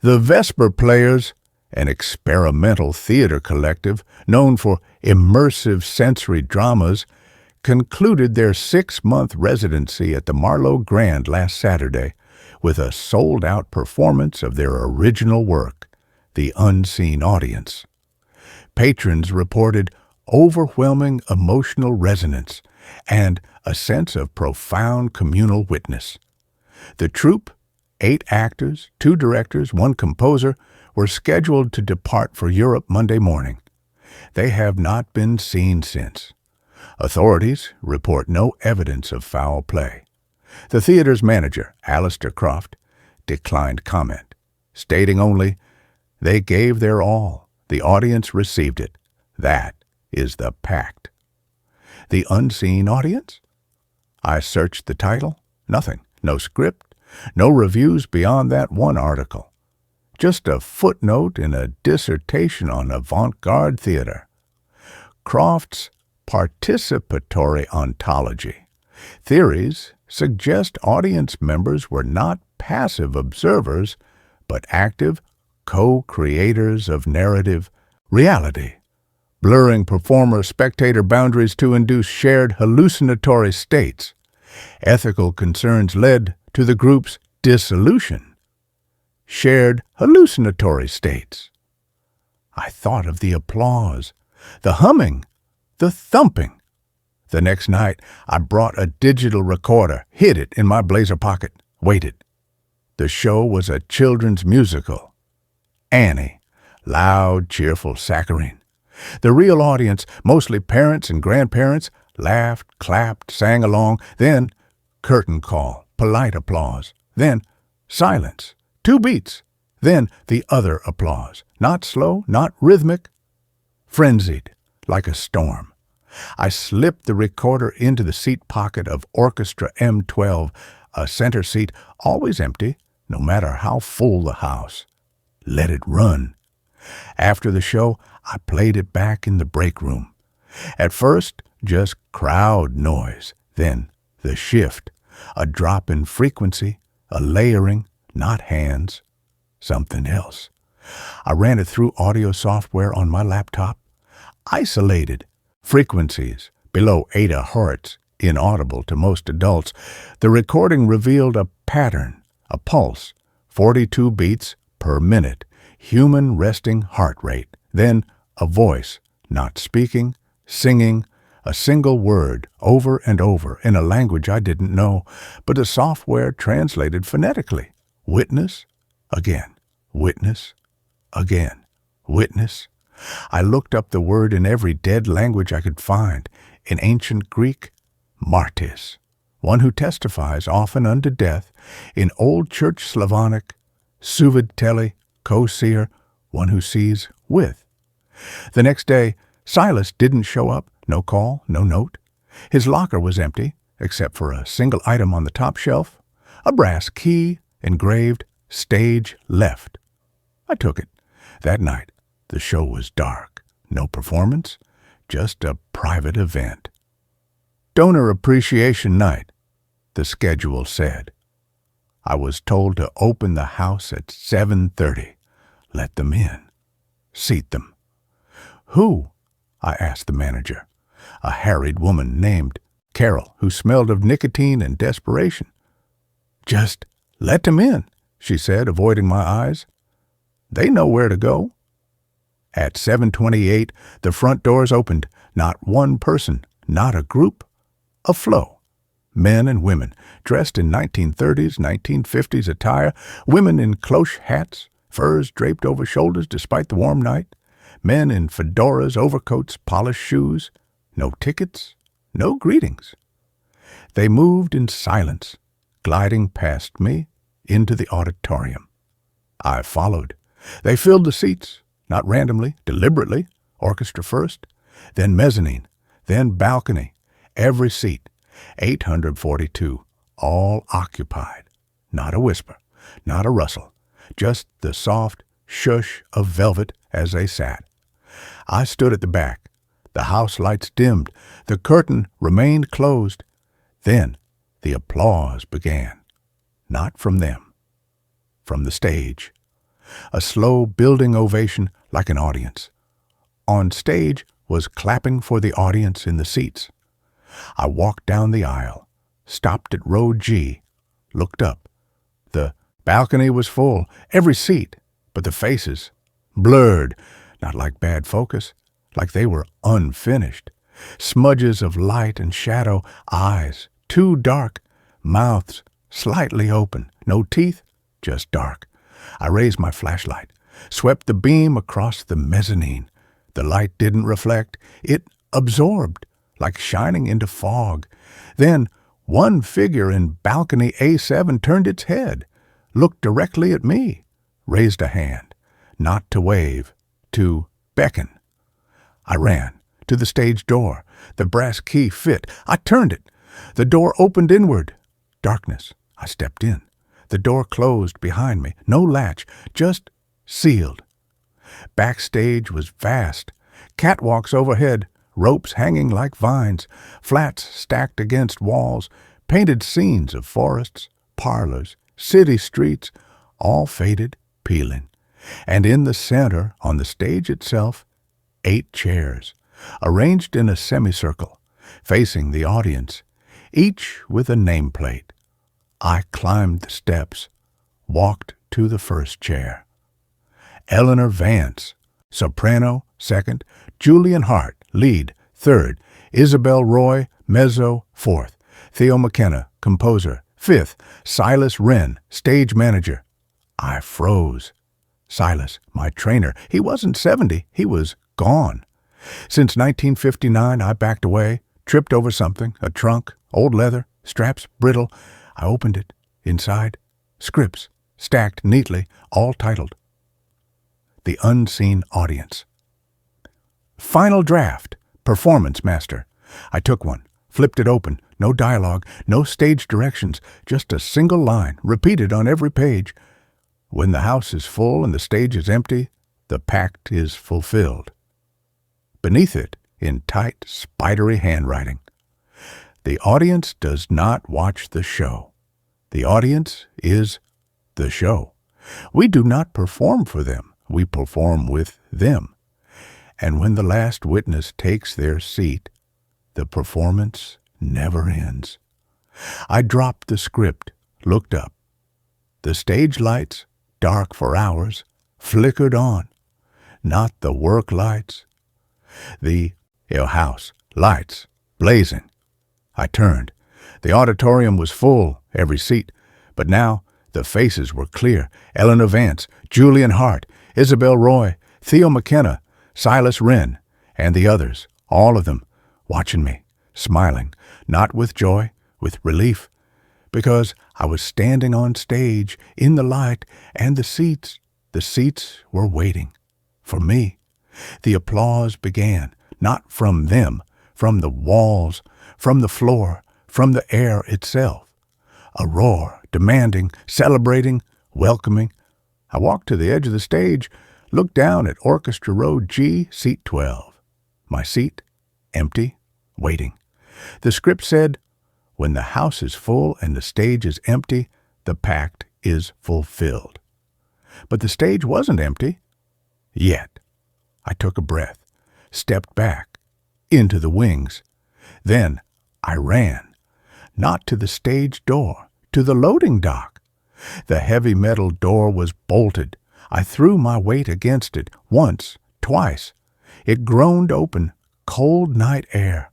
The Vesper Players, an experimental theater collective known for immersive sensory dramas, concluded their 6-month residency at the Marlowe Grand last Saturday with a sold-out performance of their original work, The Unseen Audience. Patrons reported overwhelming emotional resonance and a sense of profound communal witness. The troupe, 8 actors, 2 directors, 1 composer, were scheduled to depart for Europe Monday morning. They have not been seen since. Authorities report no evidence of foul play. The theater's manager, Alistair Croft, declined comment, stating only, "They gave their all. The audience received it. That is the pact." The unseen audience? I searched the title. Nothing. No script. No reviews beyond that one article. Just a footnote in a dissertation on avant-garde theater. Croft's participatory ontology. Theories suggest audience members were not passive observers, but active co-creators of narrative reality, blurring performer-spectator boundaries to induce shared hallucinatory states. Ethical concerns led to the group's dissolution. Shared hallucinatory states. I thought of the applause, the humming, the thumping. The next night, I brought a digital recorder, hid it in my blazer pocket, waited. The show was a children's musical. Annie, loud, cheerful saccharine. The real audience, mostly parents and grandparents, laughed, clapped, sang along, then curtain call, polite applause, then silence, 2 beats, then the other applause, not slow, not rhythmic, frenzied, like a storm. I slipped the recorder into the seat pocket of Orchestra M12, a center seat always empty, no matter how full the house. Let it run. After the show, I played it back in the break room. At first, just crowd noise, then the shift, a drop in frequency, a layering, not hands, something else. I ran it through audio software on my laptop, isolated frequencies below 8 Hz, inaudible to most adults. The recording revealed a pattern, a pulse, 42 beats per minute, human resting heart rate, then a voice, not speaking, singing, a single word over and over in a language I didn't know, but the software translated phonetically. Witness, again, witness, again, witness. I looked up the word in every dead language I could find. In ancient Greek, martis, one who testifies often unto death. In Old Church Slavonic, suvidteli, co-seer, one who sees with. The next day, Silas didn't show up, no call, no note. His locker was empty, except for a single item on the top shelf, a brass key engraved stage left. I took it. That night, the show was dark. No performance, just a private event. Donor Appreciation Night, the schedule said. I was told to open the house at 7:30. Let them in. Seat them. Who? I asked the manager, a harried woman named Carol, who smelled of nicotine and desperation. Just let them in, she said, avoiding my eyes. They know where to go. At 7:28, the front doors opened. Not one person, not a group, a flow. Men and women, dressed in 1930s, 1950s attire, women in cloche hats, furs draped over shoulders despite the warm night, men in fedoras, overcoats, polished shoes, no tickets, no greetings. They moved in silence, gliding past me into the auditorium. I followed. They filled the seats, not randomly, deliberately, orchestra first, then mezzanine, then balcony, every seat, 842, all occupied. Not a whisper, not a rustle, just the soft shush of velvet as they sat. I stood at the back. The house lights dimmed. The curtain remained closed. Then the applause began. Not from them, from the stage. A slow building ovation like an audience. On stage was clapping for the audience in the seats. I walked down the aisle, stopped at row G, looked up. The balcony was full, every seat, but the faces, blurred, not like bad focus, like they were unfinished. Smudges of light and shadow, eyes, too dark, mouths slightly open, no teeth, just dark. I raised my flashlight, swept the beam across the mezzanine. The light didn't reflect, it absorbed, like shining into fog. Then one figure in balcony A7 turned its head, looked directly at me, raised a hand, not to wave, to beckon. I ran to the stage door. The brass key fit. I turned it. The door opened inward. Darkness. I stepped in. The door closed behind me. No latch, just sealed. Backstage was vast. Catwalks overhead, ropes hanging like vines, flats stacked against walls, painted scenes of forests, parlors, city streets, all faded, peeling. And in the center, on the stage itself, 8 chairs, arranged in a semicircle, facing the audience, each with a nameplate. I climbed the steps, walked to the first chair. Eleanor Vance, soprano, second, Julian Hart, lead, third, Isabel Roy, mezzo, fourth, Theo McKenna, composer, fifth, Silas Wren, stage manager. I froze. Silas, my trainer, he wasn't 70, he was gone. Since 1959, I backed away, tripped over something, a trunk, old leather, straps brittle. I opened it. Inside, scripts, stacked neatly, all titled The Unseen Audience. Final draft, Performance Master. I took one, flipped it open, no dialogue, no stage directions, just a single line, repeated on every page. When the house is full and the stage is empty, the pact is fulfilled. Beneath it, in tight, spidery handwriting, the audience does not watch the show. The audience is the show. We do not perform for them. We perform with them. And when the last witness takes their seat, the performance never ends. I dropped the script, looked up. The stage lights, dark for hours, flickered on. Not the work lights. The house lights blazing. I turned. The auditorium was full, every seat, but now the faces were clear. Eleanor Vance, Julian Hart, Isabel Roy, Theo McKenna, Silas Wren, and the others, all of them, watching me, smiling, not with joy, with relief, because I was standing on stage, in the light, and the seats were waiting for me. The applause began, not from them, from the walls, from the floor, from the air itself. A roar, demanding, celebrating, welcoming. I walked to the edge of the stage, looked down at Orchestra Row G, seat 12. My seat, empty, waiting. The script said, when the house is full and the stage is empty, the pact is fulfilled. But the stage wasn't empty. Yet. I took a breath, stepped back, into the wings. Then I ran, not to the stage door, to the loading dock. The heavy metal door was bolted. I threw my weight against it, once, twice. It groaned open, cold night air.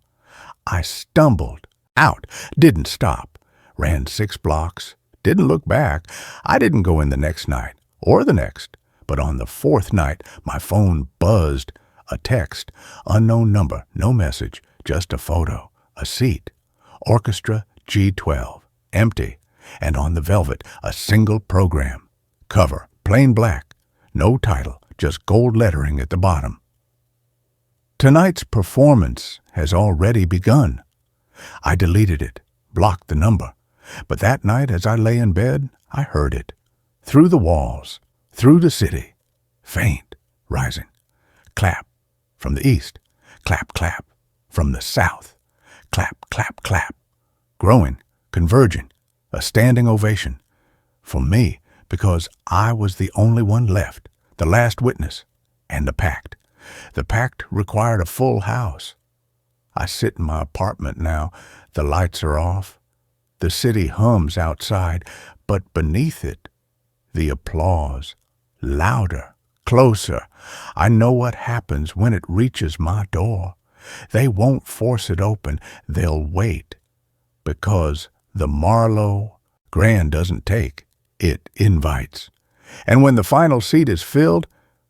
I stumbled, out, didn't stop, ran 6 blocks, didn't look back. I didn't go in the next night, or the next, but on the 4th night, my phone buzzed. A text, unknown number, no message, just a photo, a seat. Orchestra G12, empty, and on the velvet, a single program. Cover, plain black, no title, just gold lettering at the bottom. Tonight's performance has already begun. I deleted it, blocked the number, but that night as I lay in bed, I heard it. Through the walls, through the city, faint, rising. Clap from the east, clap, clap from the south, clap, clap, clap. Growing, converging, a standing ovation. For me, because I was the only one left, the last witness, and the pact. The pact required a full house. I sit in my apartment now. The lights are off. The city hums outside, but beneath it, the applause, louder, closer. I know what happens when it reaches my door. They won't force it open. They'll wait. Because the Marlowe Grand doesn't take, it invites. And when the final seat is filled,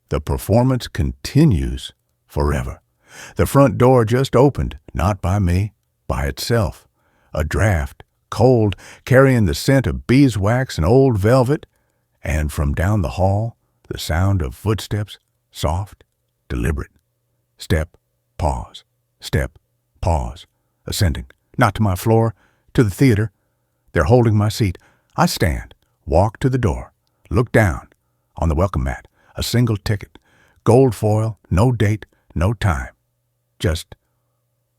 the performance continues forever. The front door just opened, not by me, by itself. A draft, cold, carrying the scent of beeswax and old velvet, and from down the hall, the sound of footsteps, soft, deliberate. Step, pause, ascending. Not to my floor, to the theater. They're holding my seat. I stand, walk to the door, look down. On the welcome mat, a single ticket. Gold foil, no date, no time. Just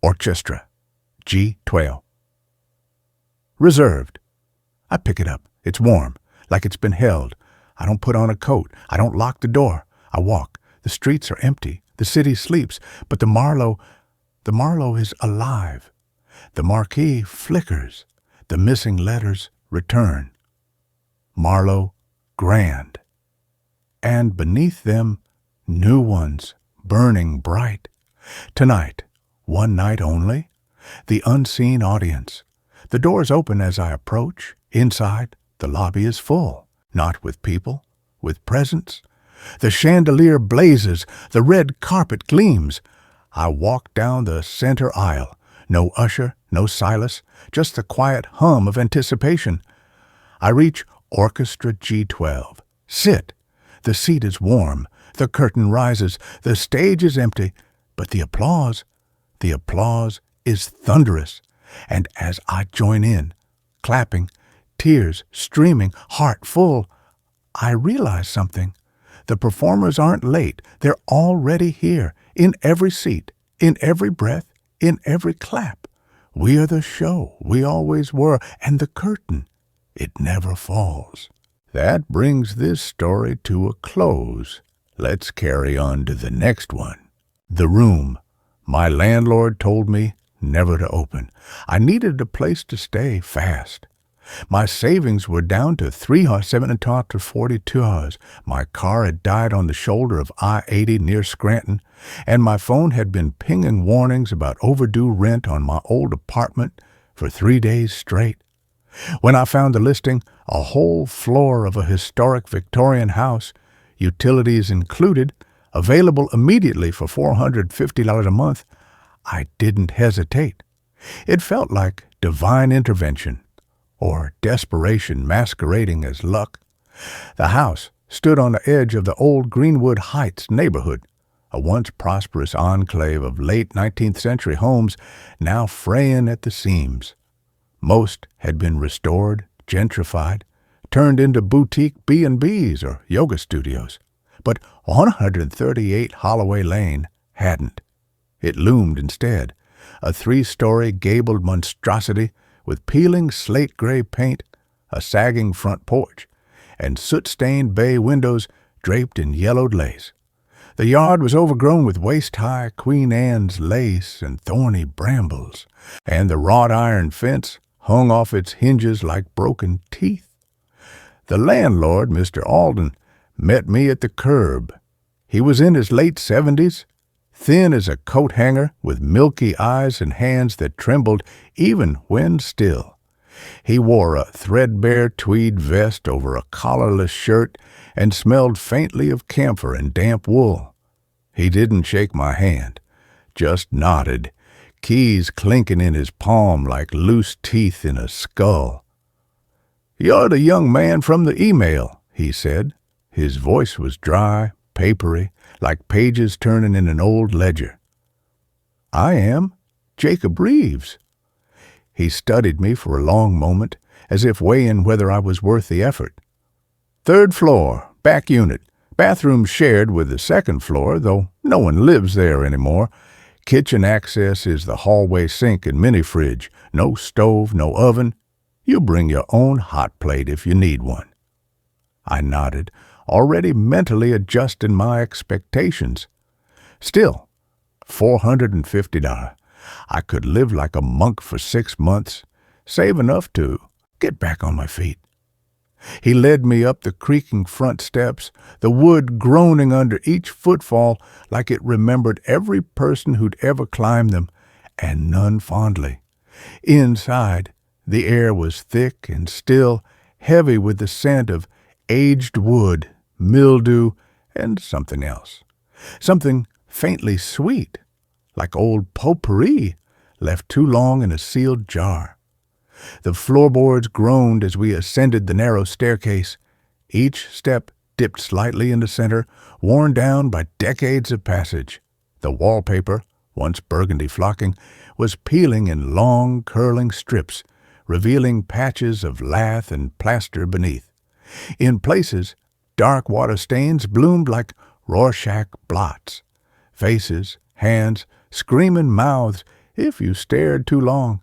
Orchestra, G12. Reserved. I pick it up. It's warm, like it's been held. I don't put on a coat. I don't lock the door. I walk. The streets are empty. The city sleeps. But the Marlowe is alive. The marquee flickers. The missing letters return. Marlowe, grand. And beneath them, new ones, burning bright. Tonight, one night only, the unseen audience. The doors open as I approach. Inside, the lobby is full, not with people, with presence. The chandelier blazes, the red carpet gleams. I walk down the center aisle. No usher, no Silas, just the quiet hum of anticipation. I reach Orchestra G12. Sit. The seat is warm. The curtain rises. The stage is empty. But the applause is thunderous. And as I join in, clapping, tears streaming, heart full, I realize something. The performers aren't late. They're already here, in every seat, in every breath, in every clap. We are the show. We always were. And the curtain, it never falls. That brings this story to a close. Let's carry on to the next one. The room. My landlord told me never to open. I needed a place to stay fast. My savings were down to 372 hours. My car had died on the shoulder of I-80 near Scranton, and my phone had been pinging warnings about overdue rent on my old apartment for 3 days straight. When I found the listing, a whole floor of a historic Victorian house, utilities included, available immediately for $450 a month, I didn't hesitate. It felt like divine intervention, or desperation masquerading as luck. The house stood on the edge of the old Greenwood Heights neighborhood, a once prosperous enclave of late 19th century homes now fraying at the seams. Most had been restored, gentrified, turned into boutique B&Bs or yoga studios. But 138 Holloway Lane hadn't. It loomed instead, a 3-story gabled monstrosity with peeling slate-gray paint, a sagging front porch, and soot-stained bay windows draped in yellowed lace. The yard was overgrown with waist-high Queen Anne's lace and thorny brambles, and the wrought iron fence hung off its hinges like broken teeth. The landlord, Mr. Alden, met me at the curb. He was in his late 70s, thin as a coat hanger, with milky eyes and hands that trembled even when still. He wore a threadbare tweed vest over a collarless shirt and smelled faintly of camphor and damp wool. He didn't shake my hand, just nodded, keys clinking in his palm like loose teeth in a skull. "You're the young man from the email," he said. His voice was dry, papery, like pages turning in an old ledger. "I am. Jacob Reeves." He studied me for a long moment, as if weighing whether I was worth the effort. "3rd floor, back unit. Bathroom shared with the 2nd floor, though no one lives there anymore. Kitchen access is the hallway sink and mini-fridge. No stove, no oven. You bring your own hot plate if you need one." I nodded, already mentally adjusting my expectations. Still, $450. I could live like a monk for 6 months, save enough to get back on my feet. He led me up the creaking front steps, the wood groaning under each footfall like it remembered every person who'd ever climbed them, and none fondly. Inside, the air was thick and still, heavy with the scent of aged wood, mildew, and something else. Something faintly sweet, like old potpourri left too long in a sealed jar. The floorboards groaned as we ascended the narrow staircase. Each step dipped slightly in the center, worn down by decades of passage. The wallpaper, once burgundy flocking, was peeling in long, curling strips, revealing patches of lath and plaster beneath. In places, dark water stains bloomed like Rorschach blots. Faces, hands, screaming mouths if you stared too long.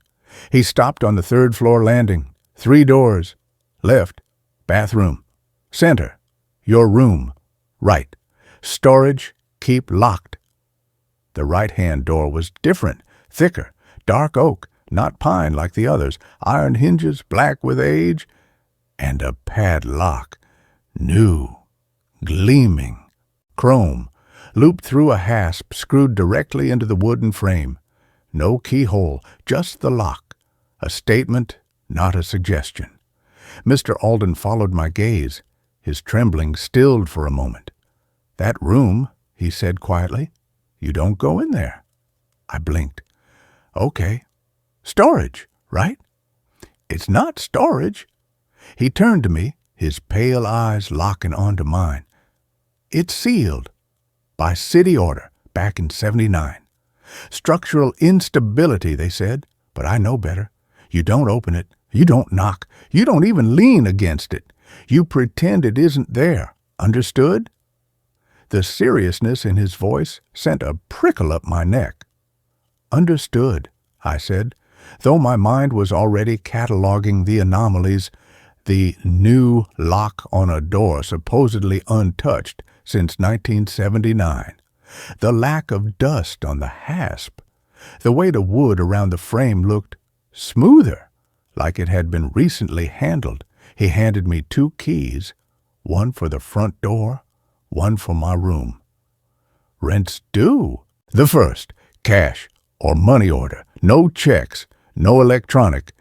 He stopped on the third-floor landing. 3 doors. Left, bathroom. Center, your room. Right, storage, keep locked. The right-hand door was different, thicker, dark oak, not pine like the others, iron hinges black with age, and a padlock, new, gleaming, chrome, looped through a hasp screwed directly into the wooden frame. No keyhole, just the lock, a statement, not a suggestion. Mr. Alden followed my gaze, his trembling stilled for a moment. "That room," he said quietly, "you don't go in there." I blinked. "Okay. Storage, right?" "It's not storage." He turned to me, his pale eyes locking onto mine. "It's sealed. By city order, back in '79. Structural instability, they said, but I know better. You don't open it. You don't knock. You don't even lean against it. You pretend it isn't there. Understood?" The seriousness in his voice sent a prickle up my neck. "Understood," I said, though my mind was already cataloging the anomalies, the new lock on a door supposedly untouched since 1979, the lack of dust on the hasp, the way the wood around the frame looked smoother, like it had been recently handled. He handed me 2 keys, one for the front door, one for my room. "Rent's due." "The first, cash or money order, no checks, no electronic.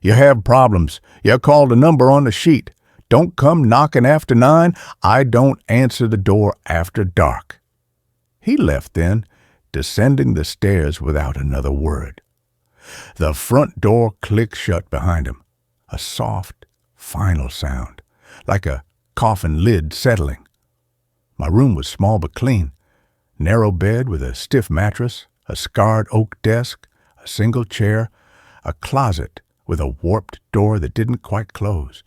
You have problems, you call the number on the sheet. Don't come knocking after 9. I don't answer the door after dark." He left then, descending the stairs without another word. The front door clicked shut behind him, a soft, final sound, like a coffin lid settling. My room was small but clean. Narrow bed with a stiff mattress, a scarred oak desk, a single chair, a closet with a warped door that didn't quite close.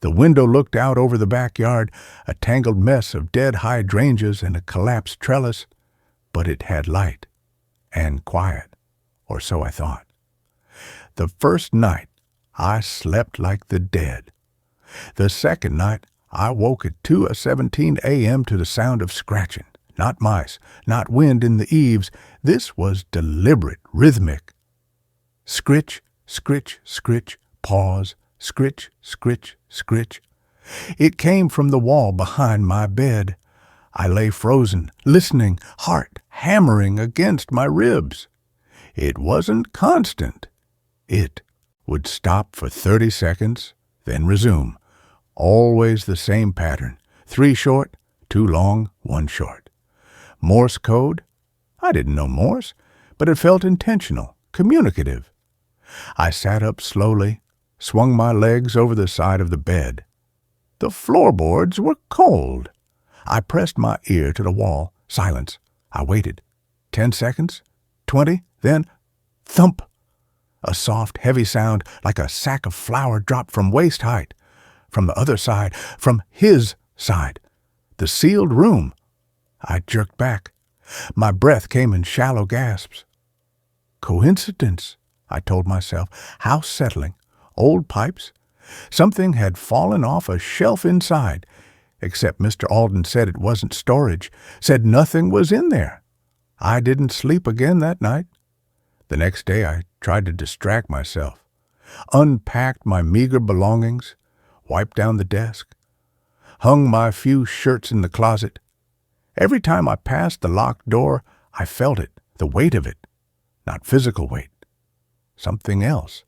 The window looked out over the backyard, a tangled mess of dead hydrangeas and a collapsed trellis, but it had light and quiet, or so I thought. The first night, I slept like the dead. The second night, I woke at 2:17 a.m. to the sound of scratching. Not mice, not wind in the eaves. This was deliberate, rhythmic. Scritch, scritch, scritch, pause, scritch, scritch, scritch. It came from the wall behind my bed. I lay frozen, listening, heart hammering against my ribs. It wasn't constant. It would stop for 30 seconds, then resume. Always the same pattern. 3 short, 2 long, 1 short. Morse code? I didn't know Morse, but it felt intentional, communicative. I sat up slowly, swung my legs over the side of the bed. The floorboards were cold. I pressed my ear to the wall. Silence. I waited. 10 seconds, 20, then thump. A soft, heavy sound like a sack of flour dropped from waist height. From the other side, from his side. The sealed room. I jerked back. My breath came in shallow gasps. Coincidence, I told myself. How settling. Old pipes. Something had fallen off a shelf inside, except Mr. Alden said it wasn't storage, said nothing was in there. I didn't sleep again that night. The next day I tried to distract myself, unpacked my meager belongings, wiped down the desk, hung my few shirts in the closet. Every time I passed the locked door, I felt it, the weight of it. Not physical weight. Something else.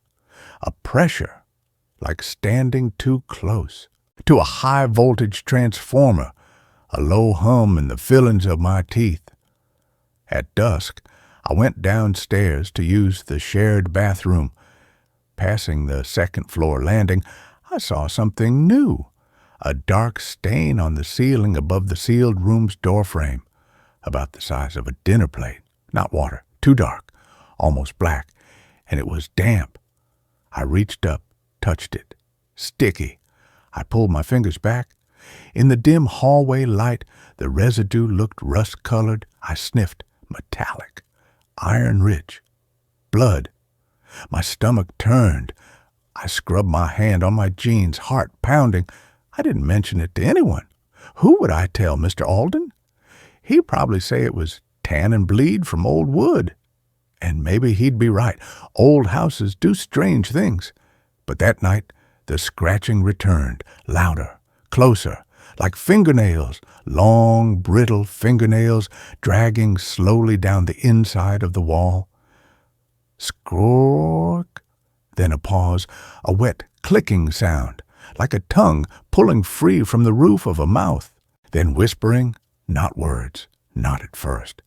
A pressure, like standing too close to a high-voltage transformer, a low hum in the fillings of my teeth. At dusk, I went downstairs to use the shared bathroom. Passing the second-floor landing, I saw something new, a dark stain on the ceiling above the sealed room's doorframe, about the size of a dinner plate. Not water, too dark, almost black, and it was damp. I reached up, touched it. Sticky. I pulled my fingers back. In the dim hallway light, the residue looked rust-colored. I sniffed. Metallic. Iron-rich. Blood. My stomach turned. I scrubbed my hand on my jeans, heart pounding. I didn't mention it to anyone. Who would I tell, Mr. Alden? He'd probably say it was tan and bleed from old wood. And maybe he'd be right. Old houses do strange things. But that night, the scratching returned, louder, closer, like fingernails, long, brittle fingernails dragging slowly down the inside of the wall. Squawk. Then a pause, a wet, clicking sound, like a tongue pulling free from the roof of a mouth. Then whispering, not words, not at first.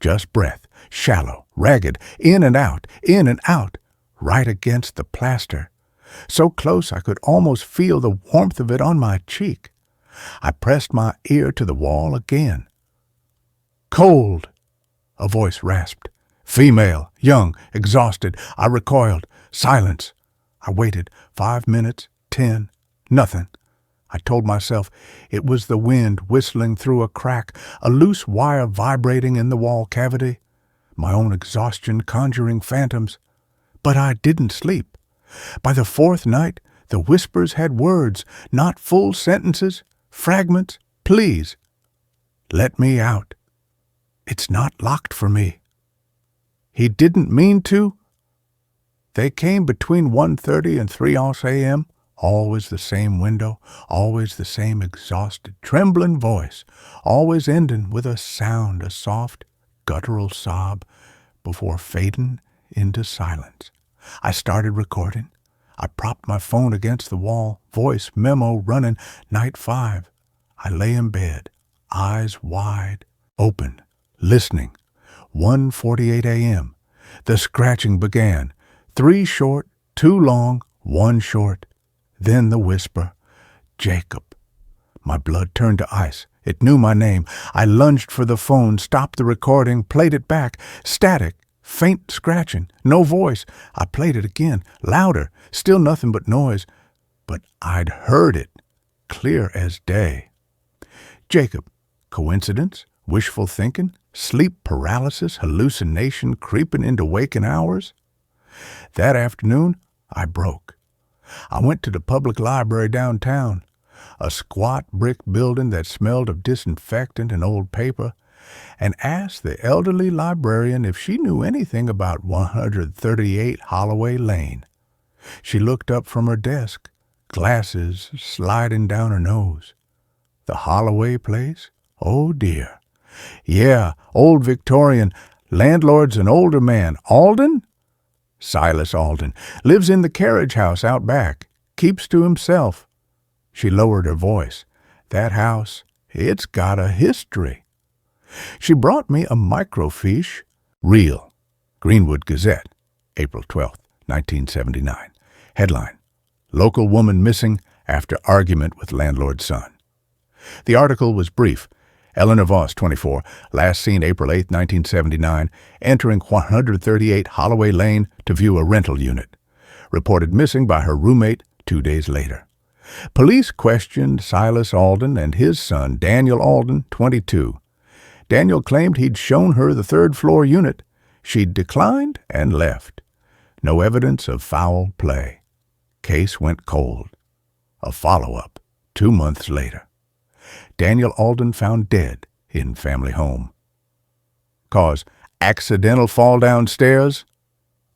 Just breath, shallow, ragged, in and out, right against the plaster. So close I could almost feel the warmth of it on my cheek. I pressed my ear to the wall again. Cold, a voice rasped. Female, young, exhausted. I recoiled. Silence. I waited. 5 minutes, 10, nothing. I told myself it was the wind whistling through a crack, a loose wire vibrating in the wall cavity, my own exhaustion conjuring phantoms. But I didn't sleep. By the fourth night, the whispers had words, not full sentences, fragments, pleas. Let me out. It's not locked for me. He didn't mean to. They came between 1:30 and 3 a.m., always the same window, always the same exhausted, trembling voice, always ending with a sound, a soft, guttural sob, before fading into silence. I started recording. I propped my phone against the wall, voice memo running, night 5. I lay in bed, eyes wide, open, listening. 1:48 a.m. The scratching began. 3 short, 2 long, 1 short. Then the whisper, Jacob. My blood turned to ice. It knew my name. I lunged for the phone, stopped the recording, played it back. Static, faint scratching, no voice. I played it again, louder, still nothing but noise. But I'd heard it, clear as day. Jacob, coincidence, wishful thinking, sleep paralysis, hallucination creeping into waking hours? That afternoon, I broke. I went to the public library downtown, a squat brick building that smelled of disinfectant and old paper, and asked the elderly librarian if she knew anything about 138 Holloway Lane. She looked up from her desk, glasses sliding down her nose. The Holloway place? Oh, dear. Yeah, old Victorian. Landlord's an older man. Alden? Silas Alden. Lives in the carriage house out back. Keeps to himself. She lowered her voice. That house, it's got a history. She brought me a microfiche. Real. Greenwood Gazette, April 12, 1979. Headline, Local woman missing after argument with landlord's son. The article was brief. Eleanor Voss, 24, last seen April 8, 1979, entering 138 Holloway Lane to view a rental unit. Reported missing by her roommate 2 days later. Police questioned Silas Alden and his son, Daniel Alden, 22. Daniel claimed he'd shown her the third-floor unit. She'd declined and left. No evidence of foul play. Case went cold. A follow-up 2 months later. Daniel Alden found dead in family home. Cause, accidental fall downstairs.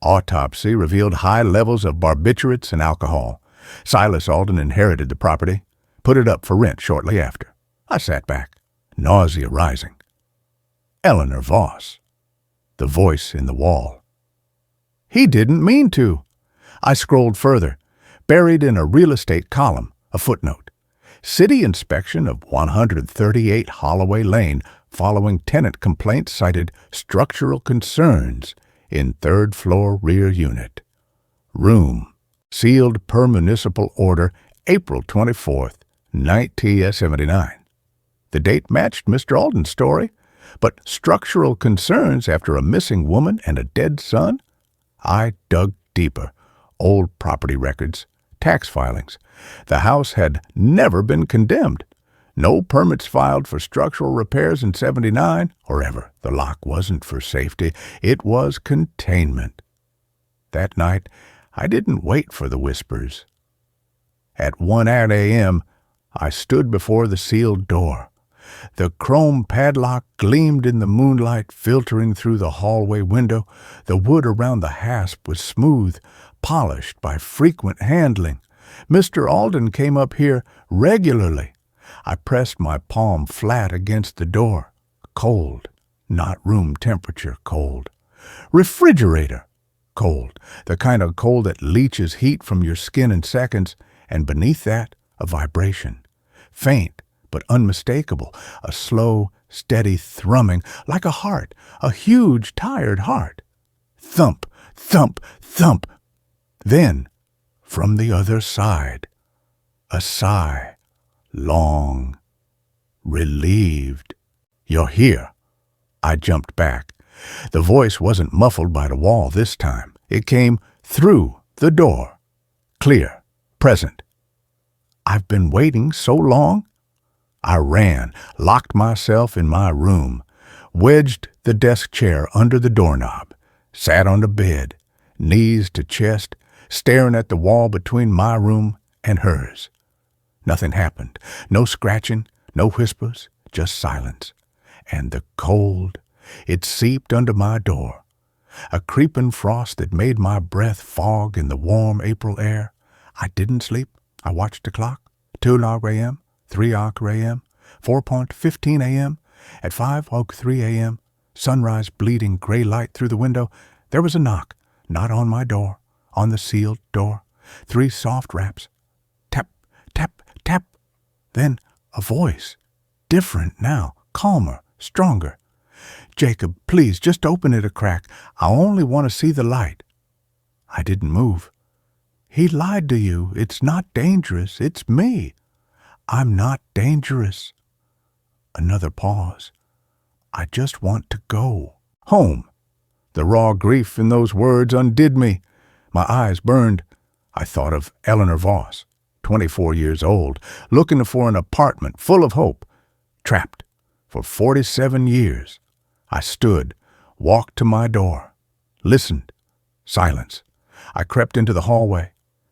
Autopsy revealed high levels of barbiturates and alcohol. Silas Alden inherited the property, put it up for rent shortly after. I sat back, nausea rising. Eleanor Voss, the voice in the wall. He didn't mean to. I scrolled further, buried in a real estate column, a footnote. City inspection of 138 Holloway Lane following tenant complaint cited structural concerns in third-floor rear unit. Room, sealed per municipal order, April 24th, 1979. The date matched Mr. Alden's story. But structural concerns after a missing woman and a dead son? I dug deeper. Old property records, tax filings. The house had never been condemned. No permits filed for structural repairs in '79, or ever. The lock wasn't for safety. It was containment. That night, I didn't wait for the whispers. At 1 a.m., I stood before the sealed door. The chrome padlock gleamed in the moonlight filtering through the hallway window. The wood around the hasp was smooth, polished by frequent handling. Mr. Alden came up here regularly. I pressed my palm flat against the door. Cold, not room temperature cold. Refrigerator cold, the kind of cold that leaches heat from your skin in seconds, and beneath that, a vibration. Faint, but unmistakable, a slow, steady thrumming, like a heart, a huge, tired heart. Thump, thump, thump. Then, from the other side, a sigh, long, relieved. "You're here." I jumped back. The voice wasn't muffled by the wall this time. It came through the door. Clear, present. "I've been waiting so long." I ran, locked myself in my room, wedged the desk chair under the doorknob, sat on the bed, knees to chest, staring at the wall between my room and hers. Nothing happened. No scratching, no whispers, just silence. And the cold, it seeped under my door. A creeping frost that made my breath fog in the warm April air. I didn't sleep. I watched the clock. 2 a.m., 3 a.m., 4:15 a.m., at 5:03 a.m., sunrise bleeding gray light through the window. There was a knock, not on my door, on the sealed door. 3 soft raps. Tap, tap, tap. Then a voice. Different now, calmer, stronger. "Jacob, please, just open it a crack. I only want to see the light." I didn't move. "He lied to you. It's not dangerous. It's me." "I'm not dangerous." Another pause. "I just want to go home." The raw grief in those words undid me. My eyes burned. I thought of Eleanor Voss, 24 years old, looking for an apartment full of hope, trapped for 47 years. I stood, walked to my door, listened. Silence. I crept into the hallway.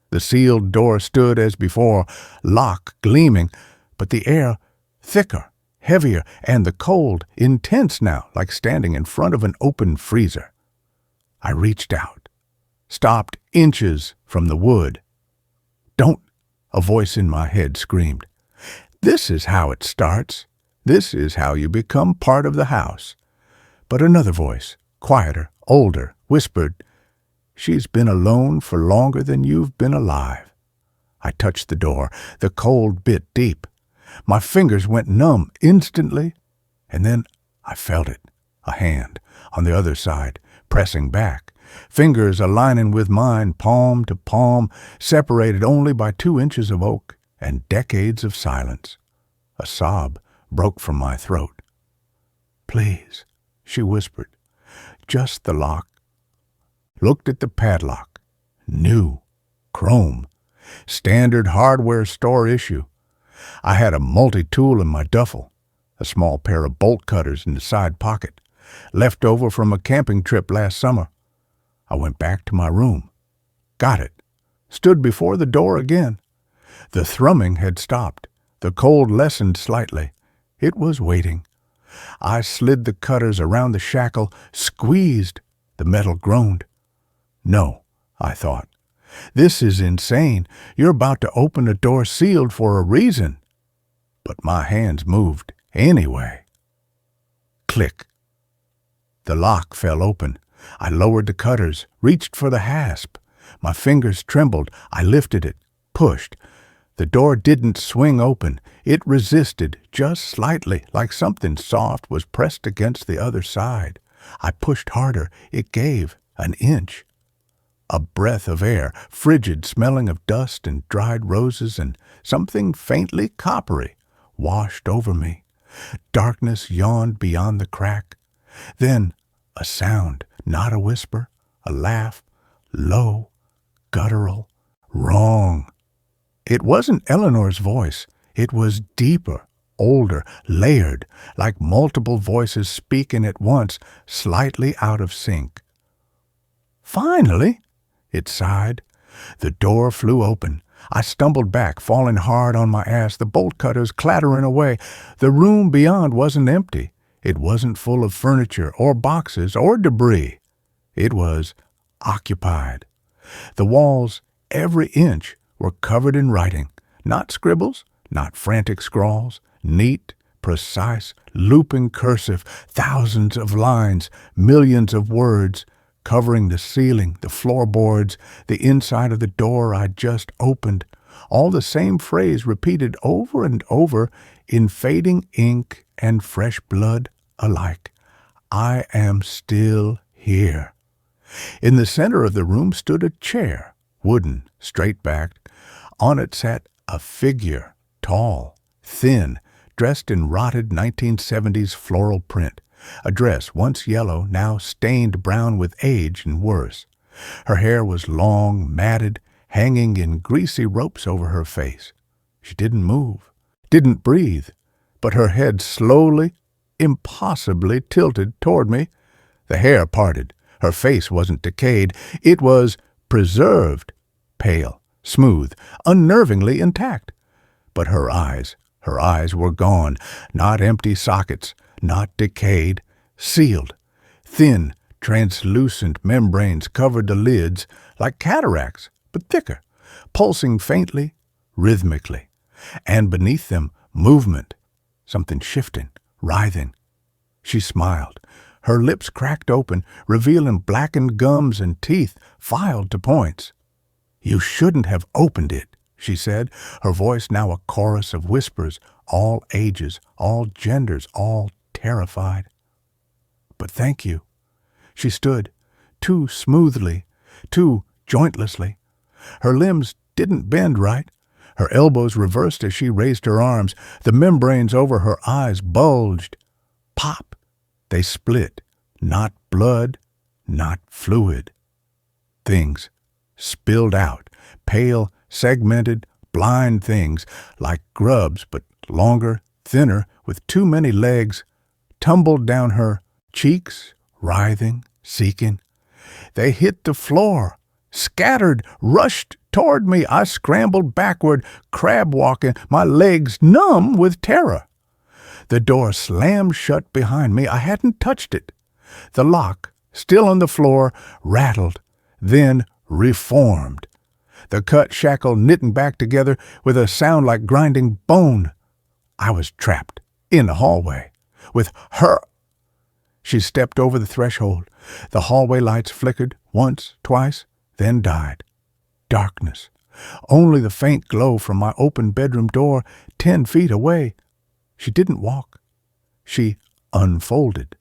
The sealed door stood as before, lock gleaming, but the air thicker, heavier, and the cold intense now, like standing in front of an open freezer. I reached out, stopped inches from the wood. "Don't," a voice in my head screamed. "This is how it starts. This is how you become part of the house." But another voice, quieter, older, whispered, "She's been alone for longer than you've been alive." I touched the door. The cold bit deep. My fingers went numb instantly, and then I felt it, a hand, on the other side, pressing back, fingers aligning with mine, palm to palm, separated only by 2 inches of oak and decades of silence. A sob broke from my throat. "Please," she whispered, "just the lock." Looked at the padlock. New. Chrome. Standard hardware store issue. I had a multi-tool in my duffel, a small pair of bolt cutters in the side pocket, left over from a camping trip last summer. I went back to my room. Got it. Stood before the door again. The thrumming had stopped. The cold lessened slightly. It was waiting. I slid the cutters around the shackle, squeezed. The metal groaned. "No," I thought. "This is insane. You're about to open a door sealed for a reason." But my hands moved anyway. Click. The lock fell open. I lowered the cutters, reached for the hasp. My fingers trembled. I lifted it, pushed. The door didn't swing open. It resisted, just slightly, like something soft was pressed against the other side. I pushed harder. It gave, an inch. A breath of air, frigid, smelling of dust and dried roses and something faintly coppery, washed over me. Darkness yawned beyond the crack. Then a sound, not a whisper, a laugh, low, guttural, wrong. It wasn't Eleanor's voice. It was deeper, older, layered, like multiple voices speaking at once, slightly out of sync. "Finally," it sighed. The door flew open. I stumbled back, falling hard on my ass, the bolt cutters clattering away. The room beyond wasn't empty. It wasn't full of furniture or boxes or debris. It was occupied. The walls, every inch, were covered in writing. Not scribbles, not frantic scrawls. Neat, precise, looping cursive, thousands of lines, millions of words, covering the ceiling, the floorboards, the inside of the door I'd just opened. All the same phrase repeated over and over in fading ink and fresh blood alike. "I am still here." In the center of the room stood a chair, wooden, straight-backed. On it sat a figure, tall, thin, dressed in rotted 1970s floral print, a dress once yellow, now stained brown with age and worse. Her hair was long, matted, hanging in greasy ropes over her face. She didn't move, didn't breathe, but her head slowly, impossibly tilted toward me. The hair parted. Her face wasn't decayed. It was preserved, pale, smooth, unnervingly intact. But her eyes were gone, not empty sockets, not decayed, sealed. Thin, translucent membranes covered the lids like cataracts, but thicker, pulsing faintly, rhythmically. And beneath them, movement, something shifting, writhing. She smiled. Her lips cracked open, revealing blackened gums and teeth filed to points. "You shouldn't have opened it," she said, her voice now a chorus of whispers, all ages, all genders, all terrified. "But thank you." She stood, too smoothly, too jointlessly. Her limbs didn't bend right. Her elbows reversed as she raised her arms. The membranes over her eyes bulged. Pop! They split. Not blood, not fluid. Things spilled out, pale, segmented, blind things, like grubs, but longer, thinner, with too many legs, tumbled down her cheeks, writhing, seeking. They hit the floor, scattered, rushed toward me. I scrambled backward, crab-walking, my legs numb with terror. The door slammed shut behind me. I hadn't touched it. The lock, still on the floor, rattled, then reformed. The cut shackle knitting back together with a sound like grinding bone. I was trapped in the hallway with her. She stepped over the threshold. The hallway lights flickered once, twice, then died. Darkness. Only the faint glow from my open bedroom door 10 feet away. She didn't walk. She unfolded.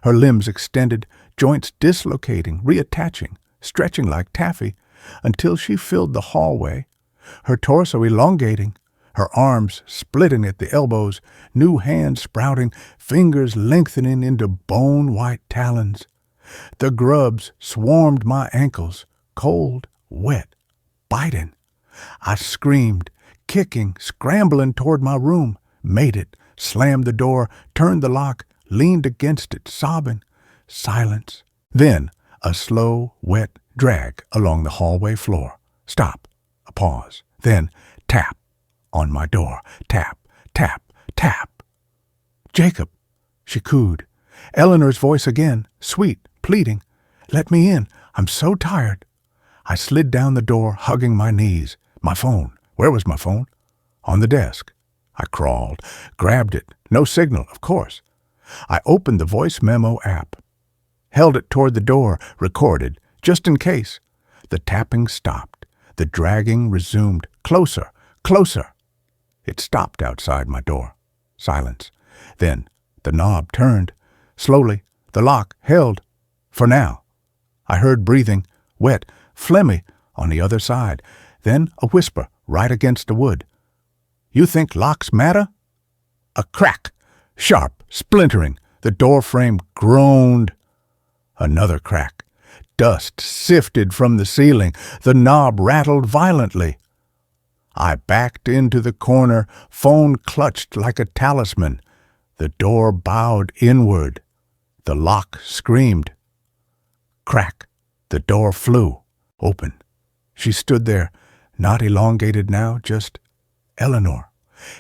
Her limbs extended, joints dislocating, reattaching, stretching like taffy, until she filled the hallway, her torso elongating, her arms splitting at the elbows, new hands sprouting, fingers lengthening into bone-white talons. The grubs swarmed my ankles, cold, wet, biting. I screamed, kicking, scrambling toward my room, made it, slammed the door, turned the lock, leaned against it, sobbing. Silence. Then a slow, wet drag along the hallway floor. Stop. A pause. Then tap on my door. Tap, tap, tap. "Jacob," she cooed. Eleanor's voice again, sweet, pleading. "Let me in. I'm so tired." I slid down the door, hugging my knees. My phone. Where was my phone? On the desk. I crawled, grabbed it. No signal, of course. I opened the voice memo app. Held it toward the door, recorded, just in case. The tapping stopped. The dragging resumed. Closer, closer. It stopped outside my door. Silence. Then the knob turned. Slowly, the lock held. For now. I heard breathing, wet, phlegmy, on the other side. Then a whisper right against the wood. "You think locks matter?" A crack. Sharp, splintering. The door frame groaned. Another crack. Dust sifted from the ceiling. The knob rattled violently. I backed into the corner, phone clutched like a talisman. The door bowed inward. The lock screamed. Crack. The door flew open. She stood there, not elongated now, just Eleanor.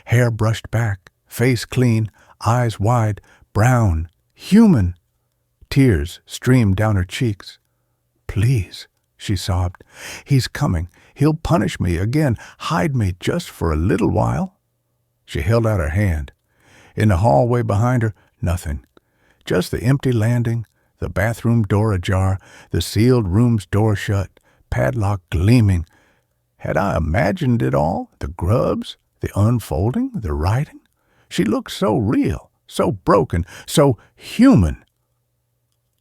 Hair brushed back, face clean, eyes wide, brown, human. Tears streamed down her cheeks. "Please," she sobbed. "He's coming. He'll punish me again, hide me just for a little while." She held out her hand. In the hallway behind her, nothing. Just the empty landing, the bathroom door ajar, the sealed room's door shut, padlock gleaming. Had I imagined it all? The grubs, the unfolding, the writing? She looked so real, so broken, so human.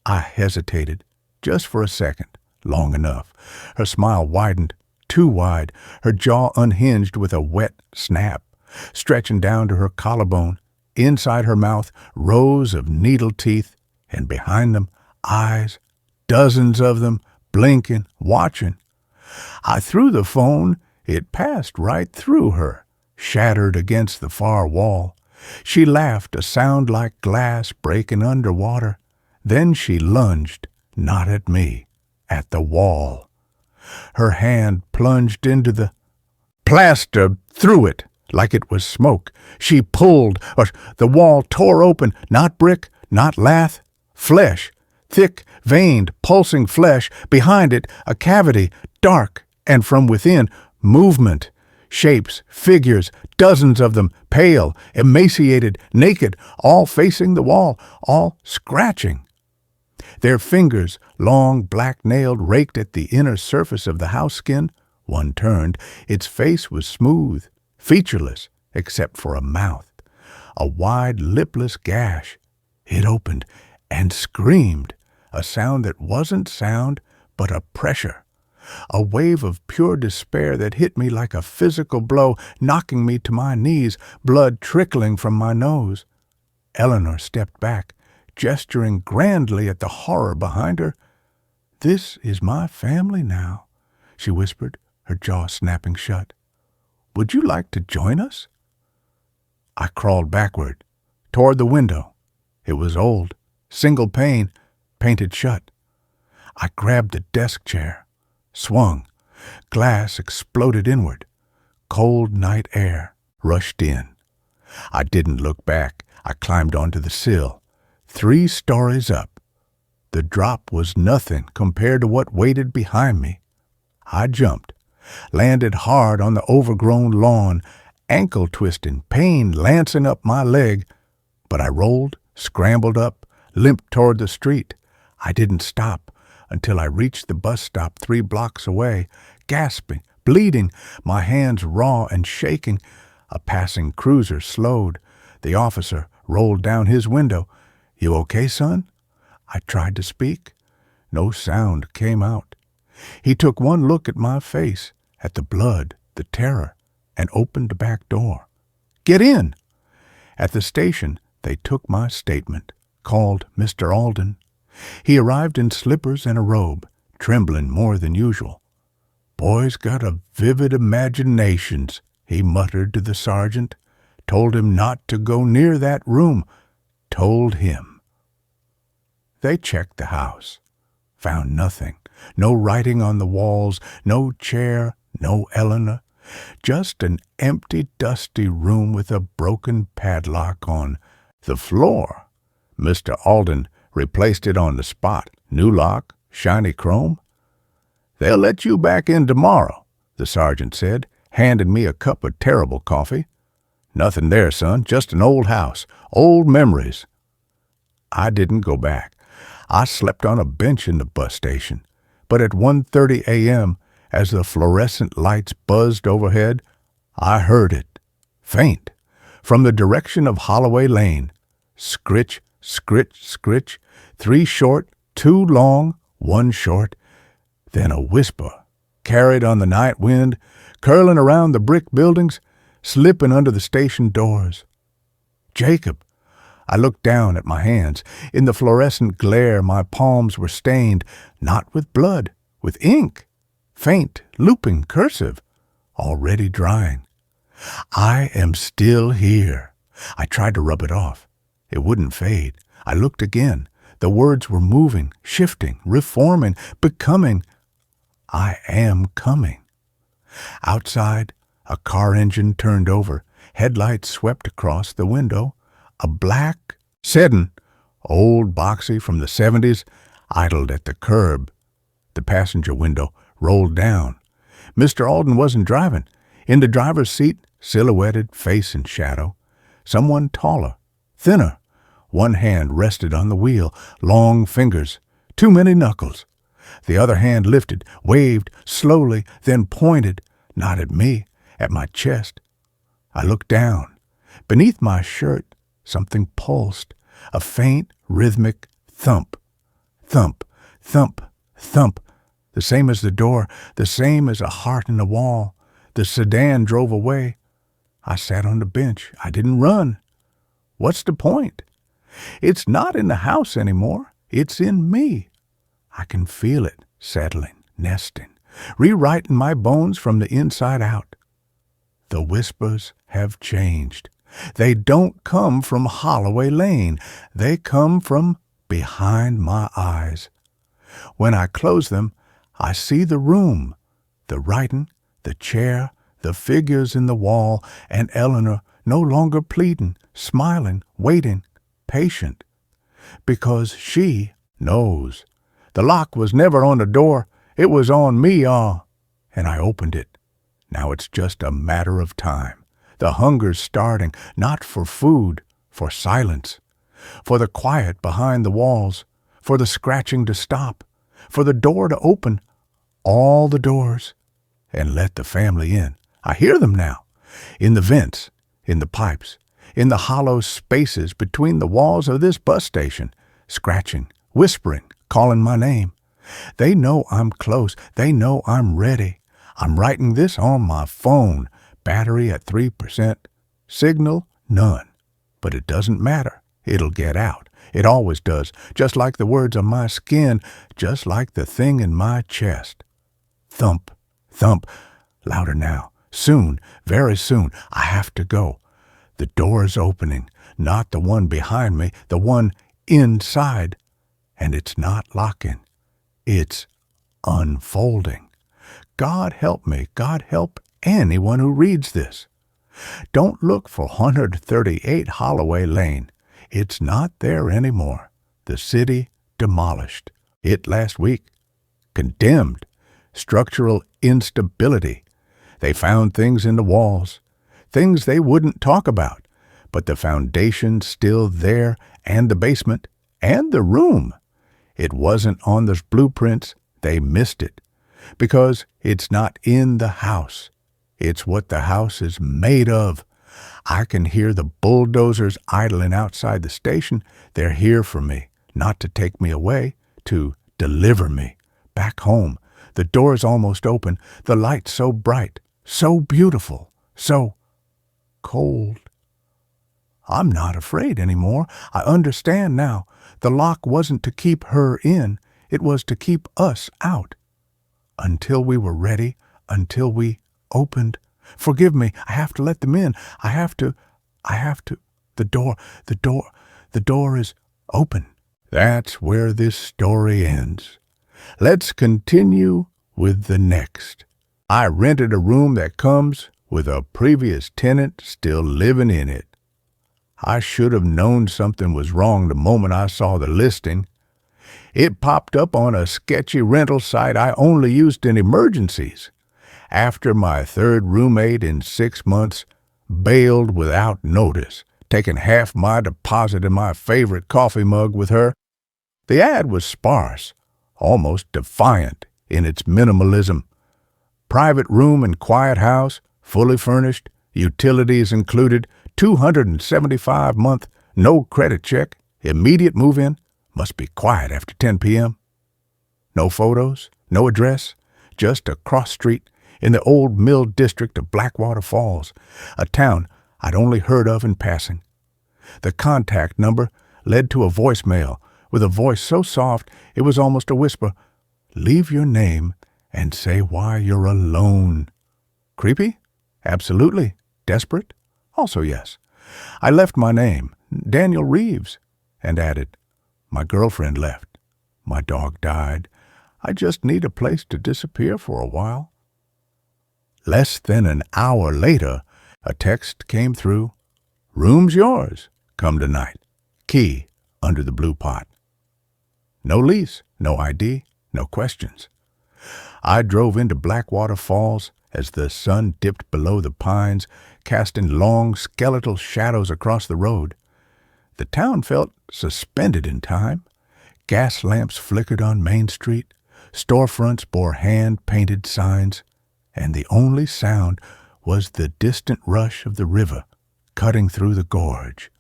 I hesitated, just for a second, long enough. Her smile widened, too wide, her jaw unhinged with a wet snap, stretching down to her collarbone. Inside her mouth, rows of needle teeth, and behind them, eyes, dozens of them, blinking, watching. I threw the phone. It passed right through her, shattered against the far wall. She laughed, a sound like glass breaking underwater. Then she lunged, not at me, at the wall. Her hand plunged into the plaster, through it like it was smoke. She pulled, the wall tore open, not brick, not lath, flesh, thick, veined, pulsing flesh. Behind it, a cavity, dark, and from within, movement. Shapes, figures, dozens of them, pale, emaciated, naked, all facing the wall, all scratching. Their fingers, long, black-nailed, raked at the inner surface of the house skin. One turned. Its face was smooth, featureless, except for a mouth. A wide, lipless gash. It opened and screamed, a sound that wasn't sound, but a pressure. A wave of pure despair that hit me like a physical blow, knocking me to my knees, blood trickling from my nose. Eleanor stepped back, gesturing grandly at the horror behind her. "This is my family now," she whispered, her jaw snapping shut. "Would you like to join us?" I crawled backward, toward the window. It was old, single pane, painted shut. I grabbed the desk chair, swung. Glass exploded inward. Cold night air rushed in. I didn't look back. I climbed onto the sill, 3 stories up. The drop was nothing compared to what waited behind me. I jumped, landed hard on the overgrown lawn, ankle twisting, pain lancing up my leg. But I rolled, scrambled up, limped toward the street. I didn't stop until I reached the bus stop 3 blocks away, gasping, bleeding, my hands raw and shaking. A passing cruiser slowed. The officer rolled down his window. "You okay, son?" I tried to speak. No sound came out. He took one look at my face, at the blood, the terror, and opened the back door. "Get in!" At the station, they took my statement, called Mr. Alden. He arrived in slippers and a robe, trembling more than usual. "Boy's got a vivid imaginations," he muttered to the sergeant. "Told him not to go near that room. Told him." They checked the house. Found nothing. No writing on the walls, no chair, no Eleanor. Just an empty, dusty room with a broken padlock on the floor. Mr. Alden replaced it on the spot. New lock, shiny chrome. "They'll let you back in tomorrow," the sergeant said, handed me a cup of terrible coffee. "Nothing there, son, just an old house, old memories." I didn't go back. I slept on a bench in the bus station. But at 1:30 a.m., as the fluorescent lights buzzed overhead, I heard it, faint, from the direction of Holloway Lane. Scritch, scritch, scritch, 3 short, 2 long, 1 short. Then a whisper, carried on the night wind, curling around the brick buildings, slipping under the station doors. "Jacob, I looked down at my hands. In the fluorescent glare, my palms were stained, not with blood, with ink. Faint, looping cursive, already drying. I am still here. I tried to rub it off. It wouldn't fade. I looked again. The words were moving, shifting, reforming, becoming. I am coming. Outside, a car engine turned over. Headlights swept across the window. A black sedan, old boxy from the 70s, idled at the curb. The passenger window rolled down. Mr. Alden wasn't driving. In the driver's seat, silhouetted, face in shadow, someone taller, thinner. One hand rested on the wheel, long fingers, too many knuckles. The other hand lifted, waved slowly, then pointed, not at me, at my chest. I looked down. Beneath my shirt, something pulsed, a faint, rhythmic thump. Thump, thump, thump. The same as the door, the same as a heart in the wall. The sedan drove away. I sat on the bench. I didn't run. What's the point? It's not in the house anymore. It's in me. I can feel it settling, nesting, rewriting my bones from the inside out. The whispers have changed. They don't come from Holloway Lane. They come from behind my eyes. When I close them, I see the room, the writing, the chair, the figures in the wall, and Eleanor no longer pleading, smiling, waiting, patient. Because she knows. The lock was never on the door. It was on me, and I opened it. Now it's just a matter of time. The hunger's starting, not for food, for silence, for the quiet behind the walls, for the scratching to stop, for the door to open, all the doors, and let the family in. I hear them now, in the vents, in the pipes, in the hollow spaces between the walls of this bus station, scratching, whispering, calling my name. They know I'm close. They know I'm ready. I'm writing this on my phone, battery at 3%, signal none. But it doesn't matter. It'll get out. It always does, just like the words on my skin, just like the thing in my chest. Thump, thump, louder now. Soon, very soon, I have to go. The door's opening, not the one behind me, the one inside. And it's not locking. It's unfolding. God help me, God help anyone who reads this. Don't look for 138 Holloway Lane. It's not there anymore. The city demolished. It last week. Condemned. Structural instability. They found things in the walls, things they wouldn't talk about, but the foundation's still there, and the basement, and the room. It wasn't on the blueprints. They missed it. Because it's not in the house. It's what the house is made of. I can hear the bulldozers idling outside the station. They're here for me, not to take me away, to deliver me back home. The door's almost open, the light's so bright, so beautiful, so cold. I'm not afraid anymore. I understand now. The lock wasn't to keep her in. It was to keep us out. Until we were ready, until we opened. Forgive me, I have to let them in. I have to. The door is open. That's where this story ends. Let's continue with the next. I rented a room that comes with a previous tenant still living in it. I should have known something was wrong the moment I saw the listing. It popped up on a sketchy rental site I only used in emergencies. After my third roommate in 6 months bailed without notice, taking half my deposit in my favorite coffee mug with her, the ad was sparse, almost defiant in its minimalism. Private room and quiet house, fully furnished, utilities included, $275 month, no credit check, immediate move-in, must be quiet after 10 p.m. No photos, no address, just a cross street in the old mill district of Blackwater Falls, a town I'd only heard of in passing. The contact number led to a voicemail with a voice so soft it was almost a whisper. Leave your name and say why you're alone. Creepy? Absolutely. Desperate? Also yes. I left my name, Daniel Reeves, and added, my girlfriend left. My dog died. I just need a place to disappear for a while. Less than an hour later, a text came through. Room's yours. Come tonight. Key under the blue pot. No lease, no ID, no questions. I drove into Blackwater Falls as the sun dipped below the pines, casting long skeletal shadows across the road. The town felt suspended in time. Gas lamps flickered on Main Street. Storefronts bore hand-painted signs, and the only sound was the distant rush of the river cutting through the gorge.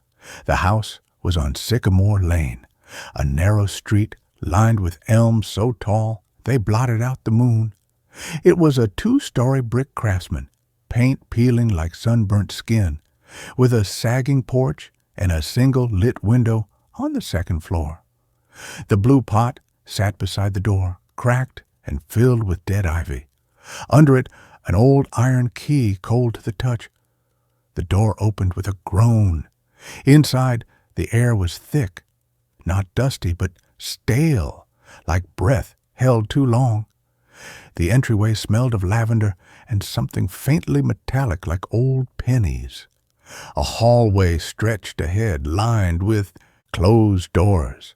The house was on Sycamore Lane, a narrow street lined with elms so tall they blotted out the moon. It was a 2-story brick craftsman, paint peeling like sunburnt skin, with a sagging porch and a single lit window on the second floor. The blue pot sat beside the door, cracked and filled with dead ivy. Under it, an old iron key cold to the touch. The door opened with a groan. Inside, the air was thick, not dusty, but stale, like breath held too long. The entryway smelled of lavender and something faintly metallic like old pennies. A hallway stretched ahead, lined with closed doors.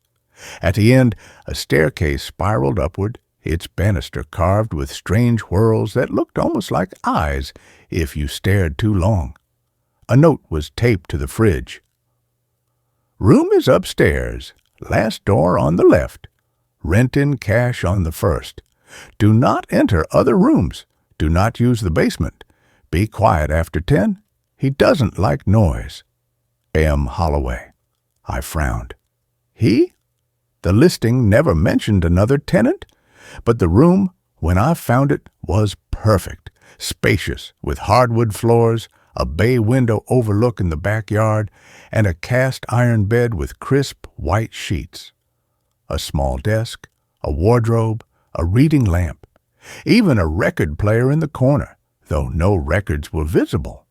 At the end, a staircase spiraled upward, its banister carved with strange whorls that looked almost like eyes if you stared too long. A note was taped to the fridge. Room is upstairs, last door on the left. Rent in cash on the first. Do not enter other rooms. Do not use the basement. Be quiet after 10. He doesn't like noise. M. Holloway. I frowned. He? The listing never mentioned another tenant, but the room, when I found it, was perfect, spacious, with hardwood floors, a bay window overlooking the backyard, and a cast iron bed with crisp white sheets. A small desk, a wardrobe, a reading lamp, even a record player in the corner, though no records were visible.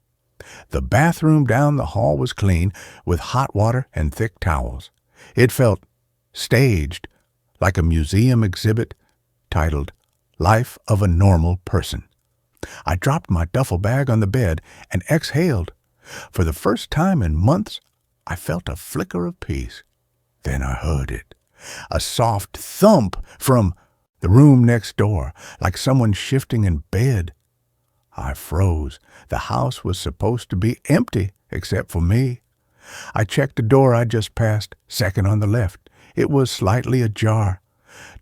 The bathroom down the hall was clean, with hot water and thick towels. It felt staged, like a museum exhibit titled Life of a Normal Person. I dropped my duffel bag on the bed and exhaled. For the first time in months, I felt a flicker of peace. Then I heard it, a soft thump from the room next door, like someone shifting in bed. I froze. The house was supposed to be empty, except for me. I checked the door I just passed, second on the left. It was slightly ajar.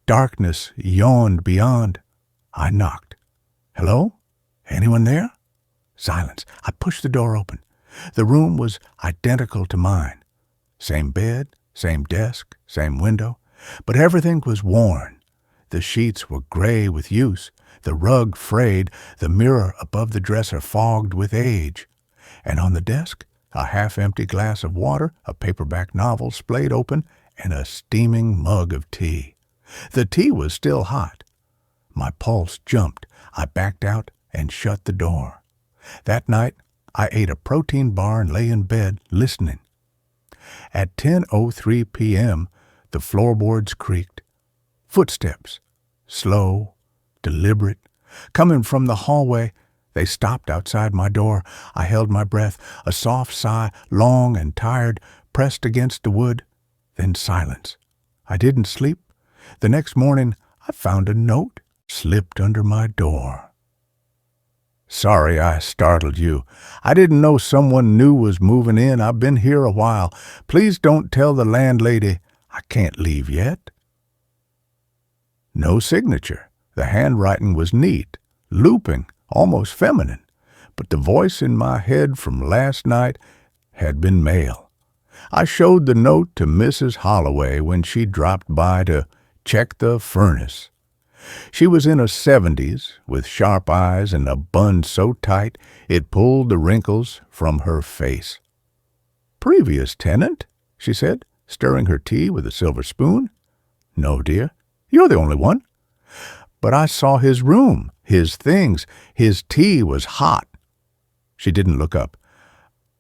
Darkness yawned beyond. I knocked. Hello? Anyone there? Silence. I pushed the door open. The room was identical to mine. Same bed, same desk, same window, but everything was worn. The sheets were gray with use, the rug frayed, the mirror above the dresser fogged with age. And on the desk, a half-empty glass of water, a paperback novel splayed open, and a steaming mug of tea. The tea was still hot. My pulse jumped. I backed out and shut the door. That night, I ate a protein bar and lay in bed listening. At 10:03 p.m., the floorboards creaked. Footsteps, slow, deliberate, coming from the hallway. They stopped outside my door. I held my breath, a soft sigh, long and tired, pressed against the wood. Then silence. I didn't sleep. The next morning, I found a note slipped under my door. Sorry I startled you. I didn't know someone new was moving in. I've been here a while. Please don't tell the landlady I can't leave yet. No signature. The handwriting was neat, looping, almost feminine, but the voice in my head from last night had been male. I showed the note to Mrs. Holloway when she dropped by to check the furnace. She was in her 70s, with sharp eyes and a bun so tight it pulled the wrinkles from her face. previous tenant?" she said, stirring her tea with a silver spoon. "No, dear. You're the only one." "But I saw his room, his things. His tea was hot." She didn't look up.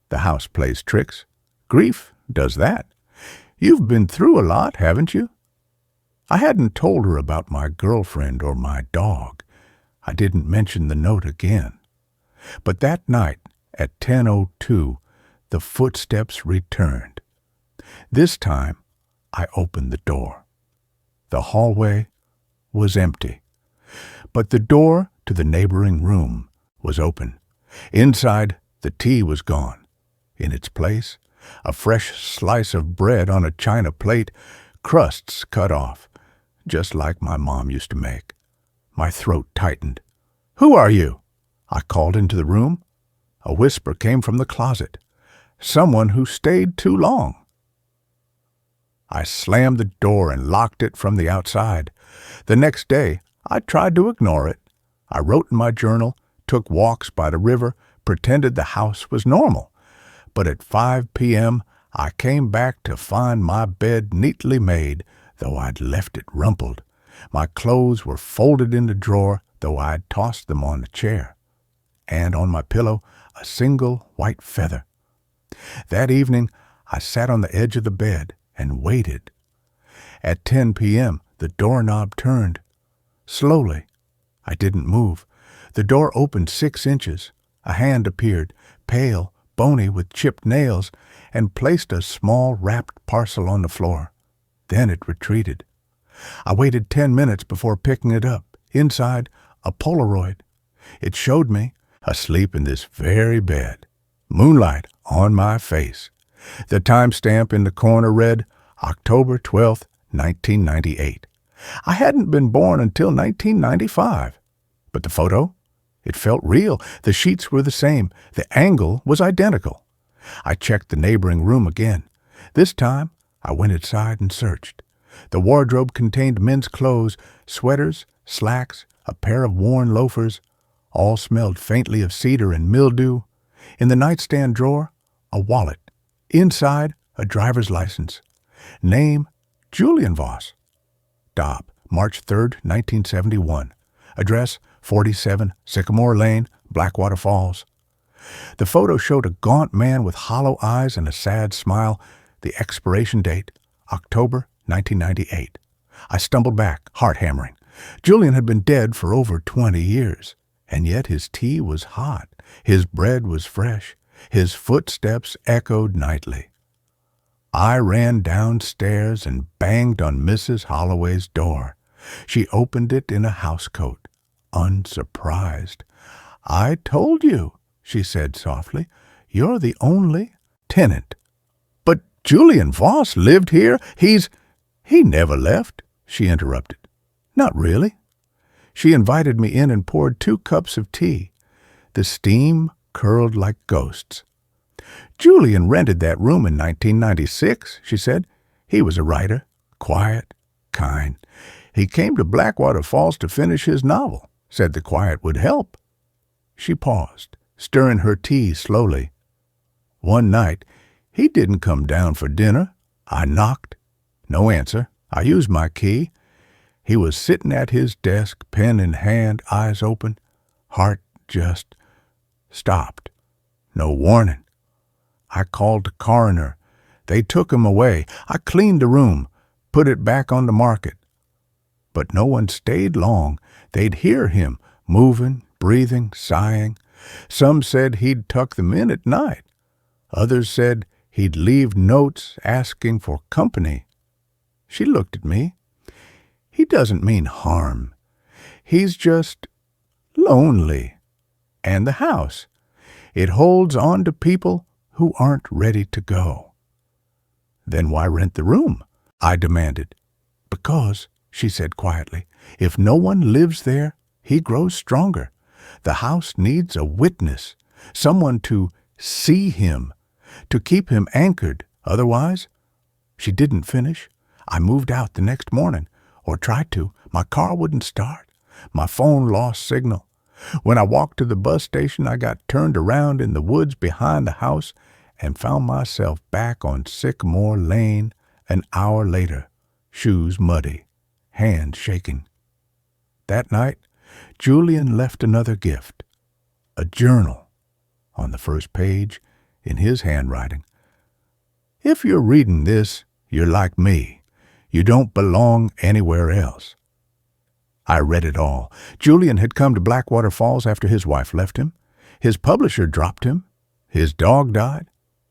The house plays tricks. Grief does that. "You've been through a lot, haven't you?" I hadn't told her about my girlfriend or my dog. I didn't mention the note again. But that night, at 10:02, the footsteps returned. This time, I opened the door. The hallway was empty, but the door to the neighboring room was open. Inside, the tea was gone. In its place, a fresh slice of bread on a china plate, crusts cut off, just like my mom used to make. My throat tightened. "Who are you?" I called into the room. A whisper came from the closet. "Someone who stayed too long." I slammed the door and locked it from the outside. The next day, I tried to ignore it. I wrote in my journal, took walks by the river, pretended the house was normal. But at 5 p.m., I came back to find my bed neatly made, though I'd left it rumpled. My clothes were folded in the drawer, though I'd tossed them on the chair. And on my pillow, a single white feather. That evening, I sat on the edge of the bed and waited. At 10 p.m., the doorknob turned. Slowly. I didn't move. The door opened 6 inches. A hand appeared, pale, bony with chipped nails, and placed a small wrapped parcel on the floor. Then it retreated. I waited 10 minutes before picking it up. Inside, a Polaroid. It showed me, asleep in this very bed, moonlight on my face. The timestamp in the corner read, October 12th, 1998. I hadn't been born until 1995. But the photo? It felt real. The sheets were the same. The angle was identical. I checked the neighboring room again. This time, I went inside and searched. The wardrobe contained men's clothes, sweaters, slacks, a pair of worn loafers. All smelled faintly of cedar and mildew. In the nightstand drawer, a wallet. Inside, a driver's license. Name, Julian Voss. Dob, March 3rd, 1971. Address, 47 Sycamore Lane, Blackwater Falls. The photo showed a gaunt man with hollow eyes and a sad smile. The expiration date, October 1998. I stumbled back, heart hammering. Julian had been dead for over 20 years, and yet his tea was hot, his bread was fresh, his footsteps echoed nightly. I ran downstairs and banged on Mrs. Holloway's door. She opened it in a housecoat, unsurprised. "I told you," she said softly, "you're the only tenant." "But Julian Voss lived here. He never left," she interrupted. "Not really." She invited me in and poured 2 cups of tea. The steam curled like ghosts. "Julian rented that room in 1996, she said. "He was a writer, quiet, kind. He came to Blackwater Falls to finish his novel, said the quiet would help." She paused, stirring her tea slowly. "One night, he didn't come down for dinner. I knocked. No answer. I used my key. He was sitting at his desk, pen in hand, eyes open. Heart just stopped. No warning. I called the coroner. They took him away. I cleaned the room, put it back on the market. But no one stayed long. They'd hear him, moving, breathing, sighing. Some said he'd tuck them in at night. Others said he'd leave notes asking for company. She looked at me. He doesn't mean harm. He's just lonely. And the house. It holds on to people who aren't ready to go. "Then why rent the room?" I demanded. "Because," she said quietly, "if no one lives there, he grows stronger. The house needs a witness, someone to see him, to keep him anchored. Otherwise—" She didn't finish. I moved out the next morning, or tried to. My car wouldn't start. My phone lost signal. When I walked to the bus station, I got turned around in the woods behind the house and found myself back on Sycamore Lane an hour later, shoes muddy, hands shaking. That night, Julian left another gift, a journal, on the first page, in his handwriting. If you're reading this, you're like me. You don't belong anywhere else. I read it all. Julian had come to Blackwater Falls after his wife left him. His publisher dropped him. His dog died.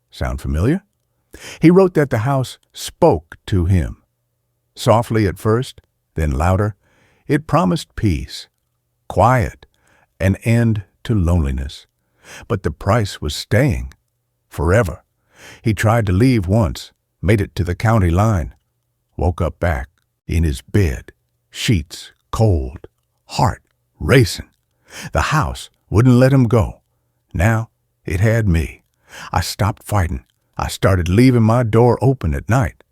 Sound familiar? He wrote that the house spoke to him. Softly at first, then louder, it promised peace, quiet, an end to loneliness. But the price was staying, forever. He tried to leave once, made it to the county line, woke up back in his bed, sheets cold, heart racing. The house wouldn't let him go. Now it had me. I stopped fighting. I started leaving my door open at night.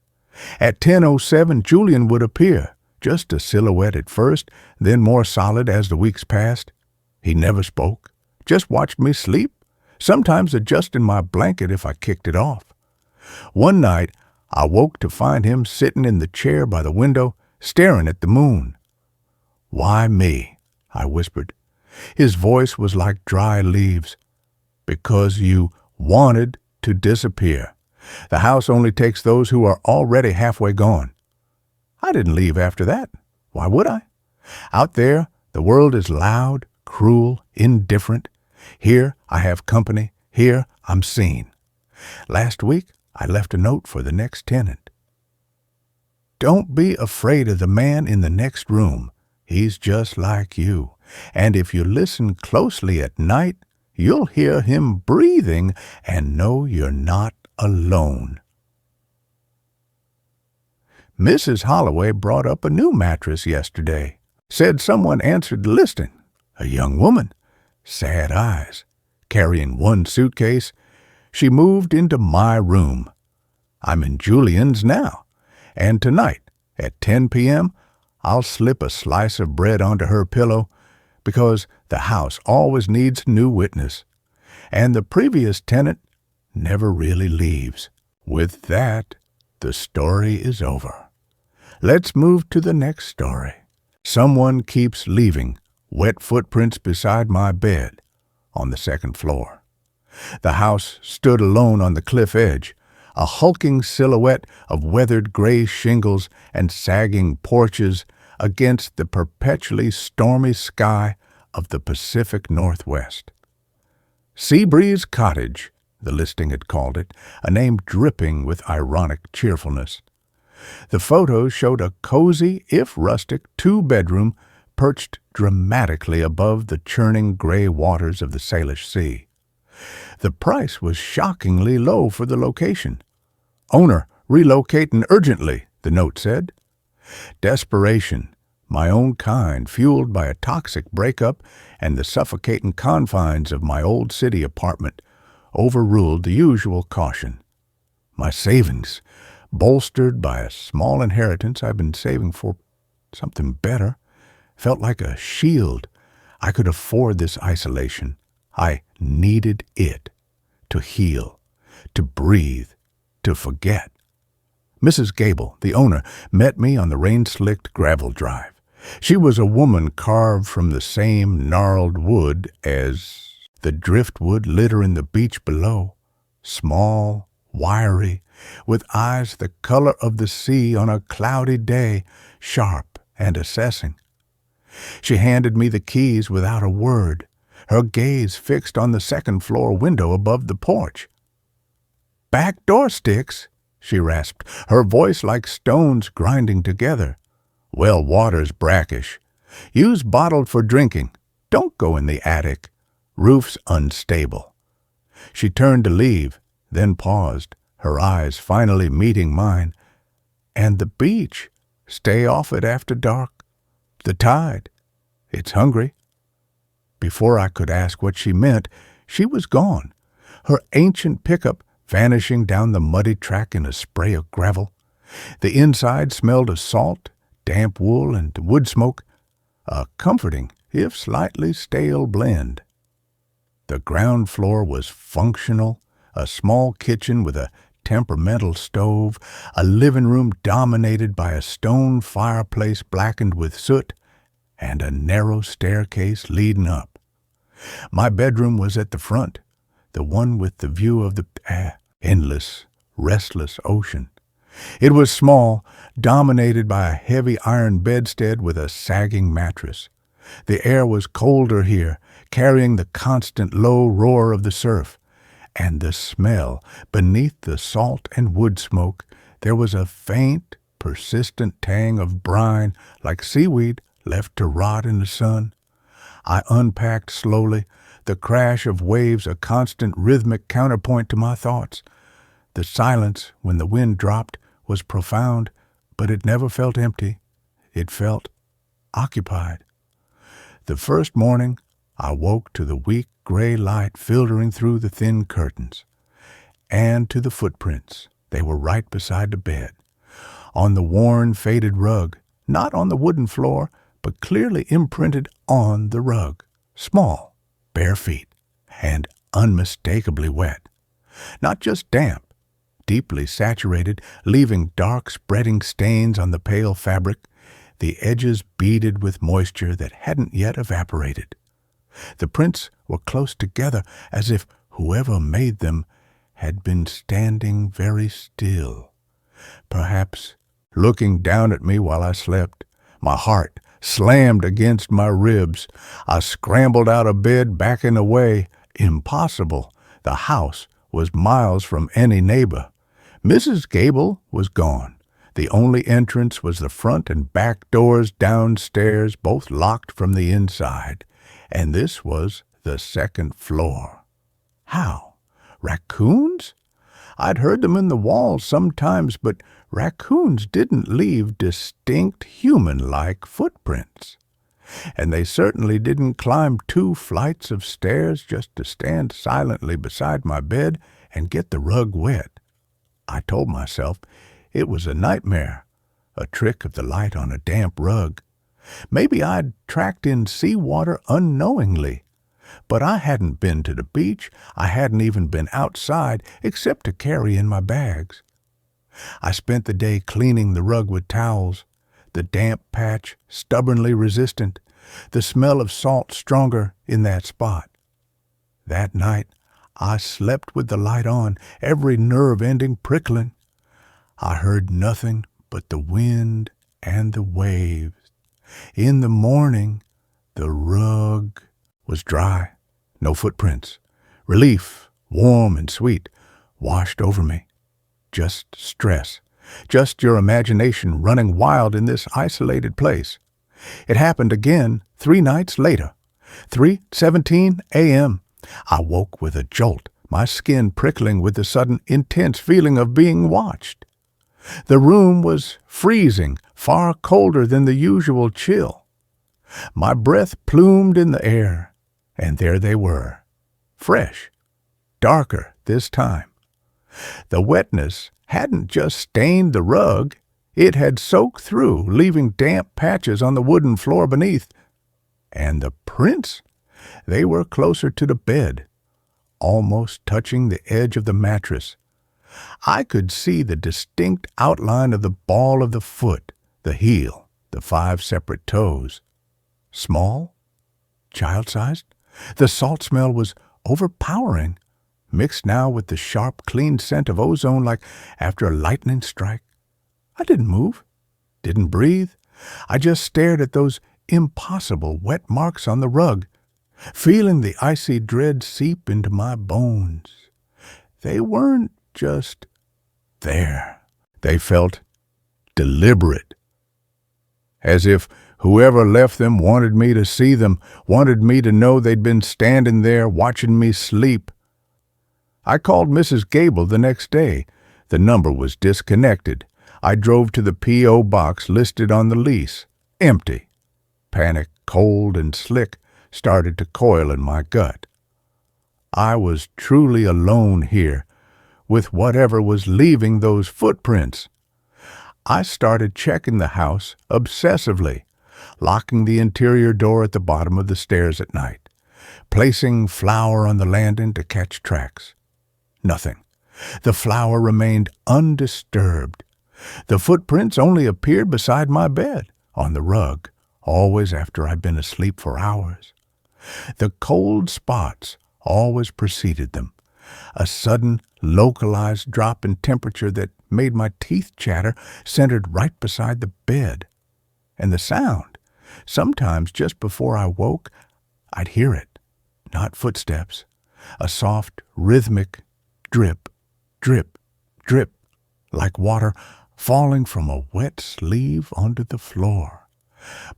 At 10:07, Julian would appear, just a silhouette at first, then more solid as the weeks passed. He never spoke, just watched me sleep, sometimes adjusting my blanket if I kicked it off. One night, I woke to find him sitting in the chair by the window, staring at the moon. "Why me?" I whispered. His voice was like dry leaves. "Because you wanted to disappear. The house only takes those who are already halfway gone." I didn't leave after that. Why would I? Out there, the world is loud, cruel, indifferent. Here, I have company. Here, I'm seen. Last week, I left a note for the next tenant. "Don't be afraid of the man in the next room. He's just like you. And if you listen closely at night, you'll hear him breathing and know you're not alone." Mrs. Holloway brought up a new mattress yesterday. Said someone answered the listing. A young woman, sad eyes, carrying one suitcase. She moved into my room. I'm in Julian's now, and tonight at 10 p.m., I'll slip a slice of bread onto her pillow because the house always needs a new witness, and the previous tenant never really leaves. With that, the story is over. Let's move to the next story. Someone keeps leaving wet footprints beside my bed on the second floor. The house stood alone on the cliff edge, a hulking silhouette of weathered gray shingles and sagging porches against the perpetually stormy sky of the Pacific Northwest. Seabreeze Cottage, the listing had called it, a name dripping with ironic cheerfulness. The photos showed a cozy, if rustic, two-bedroom perched dramatically above the churning gray waters of the Salish Sea. The price was shockingly low for the location. "Owner relocating urgently," the note said. Desperation, my own kind, fueled by a toxic breakup and the suffocating confines of my old city apartment, overruled the usual caution. My savings, bolstered by a small inheritance I've been saving for something better, felt like a shield. I could afford this isolation. I needed it to heal, to breathe, to forget. Mrs. Gable, the owner, met me on the rain-slicked gravel drive. She was a woman carved from the same gnarled wood as the driftwood littering the beach below, small, wiry, with eyes the color of the sea on a cloudy day, sharp and assessing. She handed me the keys without a word, her gaze fixed on the second-floor window above the porch. "Back door sticks," she rasped, her voice like stones grinding together. "Well, water's brackish. Use bottled for drinking. Don't go in the attic. Roof's unstable." She turned to leave, then paused, her eyes finally meeting mine. "And the beach. Stay off it after dark. The tide. It's hungry." Before I could ask what she meant, she was gone, her ancient pickup vanishing down the muddy track in a spray of gravel. The inside smelled of salt, damp wool, and wood smoke, a comforting, if slightly stale blend. The ground floor was functional, a small kitchen with a temperamental stove, a living room dominated by a stone fireplace blackened with soot, and a narrow staircase leading up. My bedroom was at the front, the one with the view of the endless, restless ocean. It was small, dominated by a heavy iron bedstead with a sagging mattress. The air was colder here, carrying the constant low roar of the surf. And the smell, beneath the salt and wood smoke, there was a faint, persistent tang of brine like seaweed left to rot in the sun. I unpacked slowly, the crash of waves a constant rhythmic counterpoint to my thoughts. The silence, when the wind dropped, was profound, but it never felt empty. It felt occupied. The first morning, I woke to the weak gray light filtering through the thin curtains, and to the footprints. They were right beside the bed, on the worn, faded rug, not on the wooden floor, but clearly imprinted on the rug. Small, bare feet, and unmistakably wet. Not just damp, deeply saturated, leaving dark spreading stains on the pale fabric, the edges beaded with moisture that hadn't yet evaporated. The prints were close together, as if whoever made them had been standing very still, perhaps looking down at me while I slept. My heart slammed against my ribs. I scrambled out of bed, backing away. Impossible. The house was miles from any neighbor. Mrs. Gable was gone. The only entrance was the front and back doors downstairs, both locked from the inside. And this was the second floor. How? Raccoons? I'd heard them in the walls sometimes, but raccoons didn't leave distinct human-like footprints. And they certainly didn't climb 2 flights of stairs just to stand silently beside my bed and get the rug wet. I told myself it was a nightmare, a trick of the light on a damp rug. Maybe I'd tracked in seawater unknowingly. But I hadn't been to the beach. I hadn't even been outside except to carry in my bags. I spent the day cleaning the rug with towels, the damp patch stubbornly resistant, the smell of salt stronger in that spot. That night, I slept with the light on, every nerve ending prickling. I heard nothing but the wind and the waves. In the morning, the rug was dry, no footprints. Relief, warm and sweet, washed over me. Just stress, just your imagination running wild in this isolated place. It happened again 3 nights later. 3:17 a.m. I woke with a jolt, my skin prickling with the sudden intense feeling of being watched. The room was freezing, far colder than the usual chill. My breath plumed in the air, and there they were, fresh, darker this time. The wetness hadn't just stained the rug, it had soaked through, leaving damp patches on the wooden floor beneath. And the prints? They were closer to the bed, almost touching the edge of the mattress. I could see the distinct outline of the ball of the foot, the heel, the 5 separate toes. Small? Child-sized? The salt smell was overpowering, mixed now with the sharp, clean scent of ozone like after a lightning strike. I didn't move, didn't breathe. I just stared at those impossible wet marks on the rug, feeling the icy dread seep into my bones. They weren't just there. They felt deliberate, as if whoever left them wanted me to see them, wanted me to know they'd been standing there watching me sleep. I called Mrs. Gable the next day. The number was disconnected. I drove to the P.O. box listed on the lease. Empty. Panic, cold and slick, started to coil in my gut. I was truly alone here, with whatever was leaving those footprints. I started checking the house obsessively, locking the interior door at the bottom of the stairs at night, placing flour on the landing to catch tracks. Nothing. The flower remained undisturbed. The footprints only appeared beside my bed, on the rug, always after I'd been asleep for hours. The cold spots always preceded them, a sudden, localized drop in temperature that made my teeth chatter, centered right beside the bed. And the sound, sometimes just before I woke, I'd hear it, not footsteps, a soft, rhythmic drip, drip, drip, like water falling from a wet sleeve onto the floor.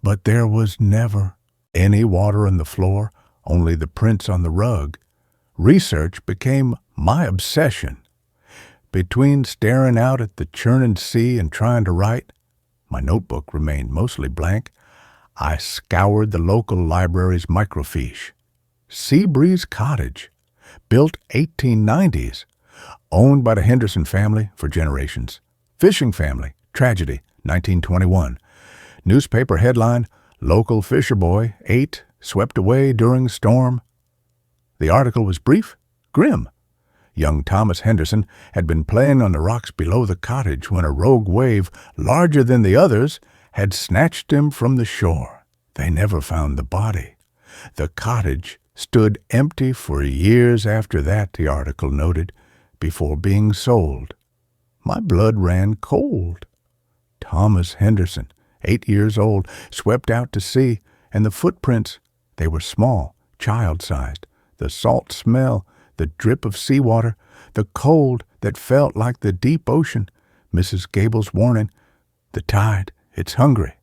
But there was never any water on the floor, only the prints on the rug. Research became my obsession. Between staring out at the churning sea and trying to write, my notebook remained mostly blank, I scoured the local library's microfiche. Seabreeze Cottage, built 1890s, owned by the Henderson family for generations. Fishing family, tragedy, 1921. Newspaper headline, local fisher boy, 8, swept away during storm. The article was brief, grim. Young Thomas Henderson had been playing on the rocks below the cottage when a rogue wave, larger than the others, had snatched him from the shore. They never found the body. The cottage stood empty for years after that, the article noted, before being sold. My blood ran cold. Thomas Henderson, 8 years old, swept out to sea, and the footprints, they were small, child-sized. The salt smell, the drip of seawater, the cold that felt like the deep ocean, Mrs. Gable's warning, the tide, it's hungry.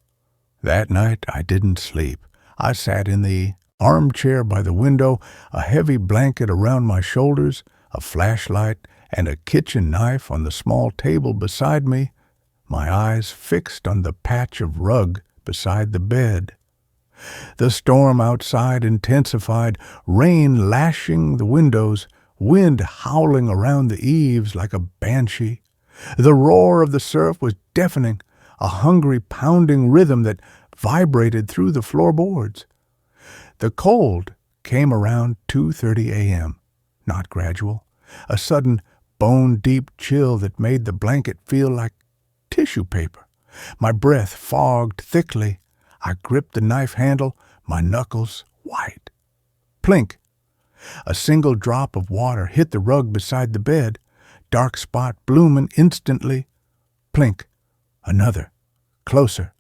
That night I didn't sleep. I sat in the armchair by the window, a heavy blanket around my shoulders, a flashlight, and a kitchen knife on the small table beside me, my eyes fixed on the patch of rug beside the bed. The storm outside intensified, rain lashing the windows, wind howling around the eaves like a banshee. The roar of the surf was deafening, a hungry pounding rhythm that vibrated through the floorboards. The cold came around 2:30 a.m., not gradual, a sudden bone-deep chill that made the blanket feel like tissue paper. My breath fogged thickly. I gripped the knife handle, my knuckles white. Plink! A single drop of water hit the rug beside the bed, dark spot blooming instantly. Plink! Another. Closer.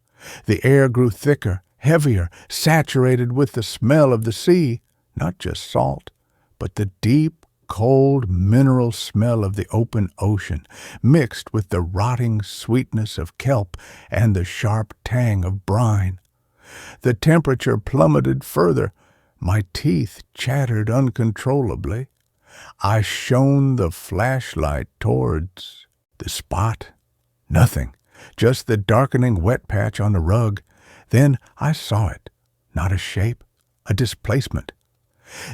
The air grew thicker, heavier, saturated with the smell of the sea, not just salt, but the deep, cold mineral smell of the open ocean, mixed with the rotting sweetness of kelp and the sharp tang of brine. The temperature plummeted further. My teeth chattered uncontrollably. I shone the flashlight towards the spot. Nothing, just the darkening wet patch on the rug. Then I saw it, not a shape, a displacement.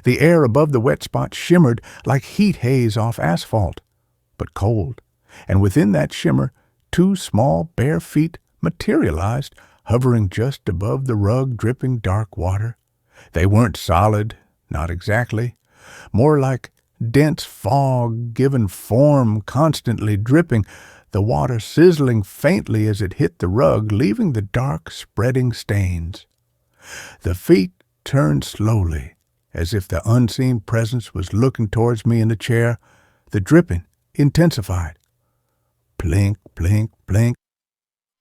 The air above the wet spot shimmered like heat haze off asphalt, but cold, and within that shimmer 2 small bare feet materialized, hovering just above the rug dripping dark water. They weren't solid, not exactly, more like dense fog given form, constantly dripping, the water sizzling faintly as it hit the rug, leaving the dark, spreading stains. The feet turned slowly, as if the unseen presence was looking towards me in the chair. The dripping intensified. Plink, plink, plink.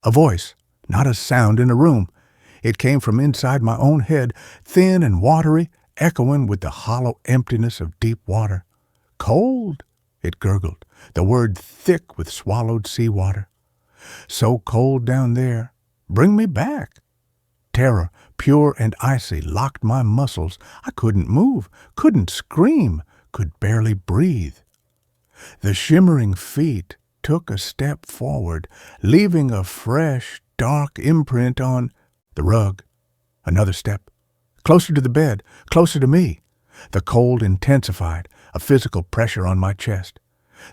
A voice, not a sound in the room. It came from inside my own head, thin and watery, echoing with the hollow emptiness of deep water. Cold, it gurgled, the word thick with swallowed seawater. So cold down there. Bring me back. Terror, pure and icy, locked my muscles. I couldn't move, couldn't scream, could barely breathe. The shimmering feet took a step forward, leaving a fresh, dark imprint on the rug. Another step. Closer to the bed, closer to me. The cold intensified, a physical pressure on my chest.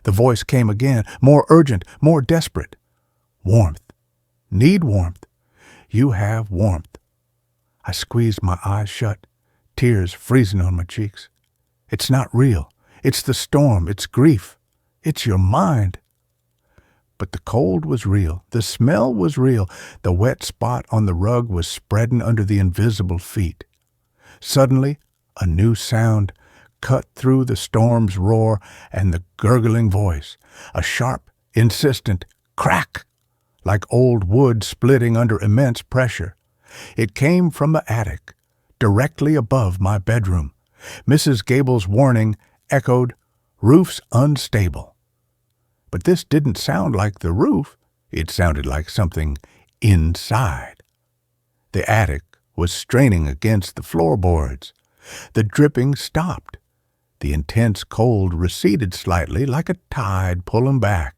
The voice came again, more urgent, more desperate. Warmth. Need warmth. You have warmth. I squeezed my eyes shut, tears freezing on my cheeks. It's not real. It's the storm, it's grief, it's your mind. But the cold was real, the smell was real, the wet spot on the rug was spreading under the invisible feet. Suddenly, a new sound cut through the storm's roar and the gurgling voice, a sharp, insistent crack, like old wood splitting under immense pressure. It came from the attic, directly above my bedroom. Mrs. Gable's warning echoed, "Roof's unstable." But this didn't sound like the roof. It sounded like something inside. The attic was straining against the floorboards. The dripping stopped. The intense cold receded slightly like a tide pulling back.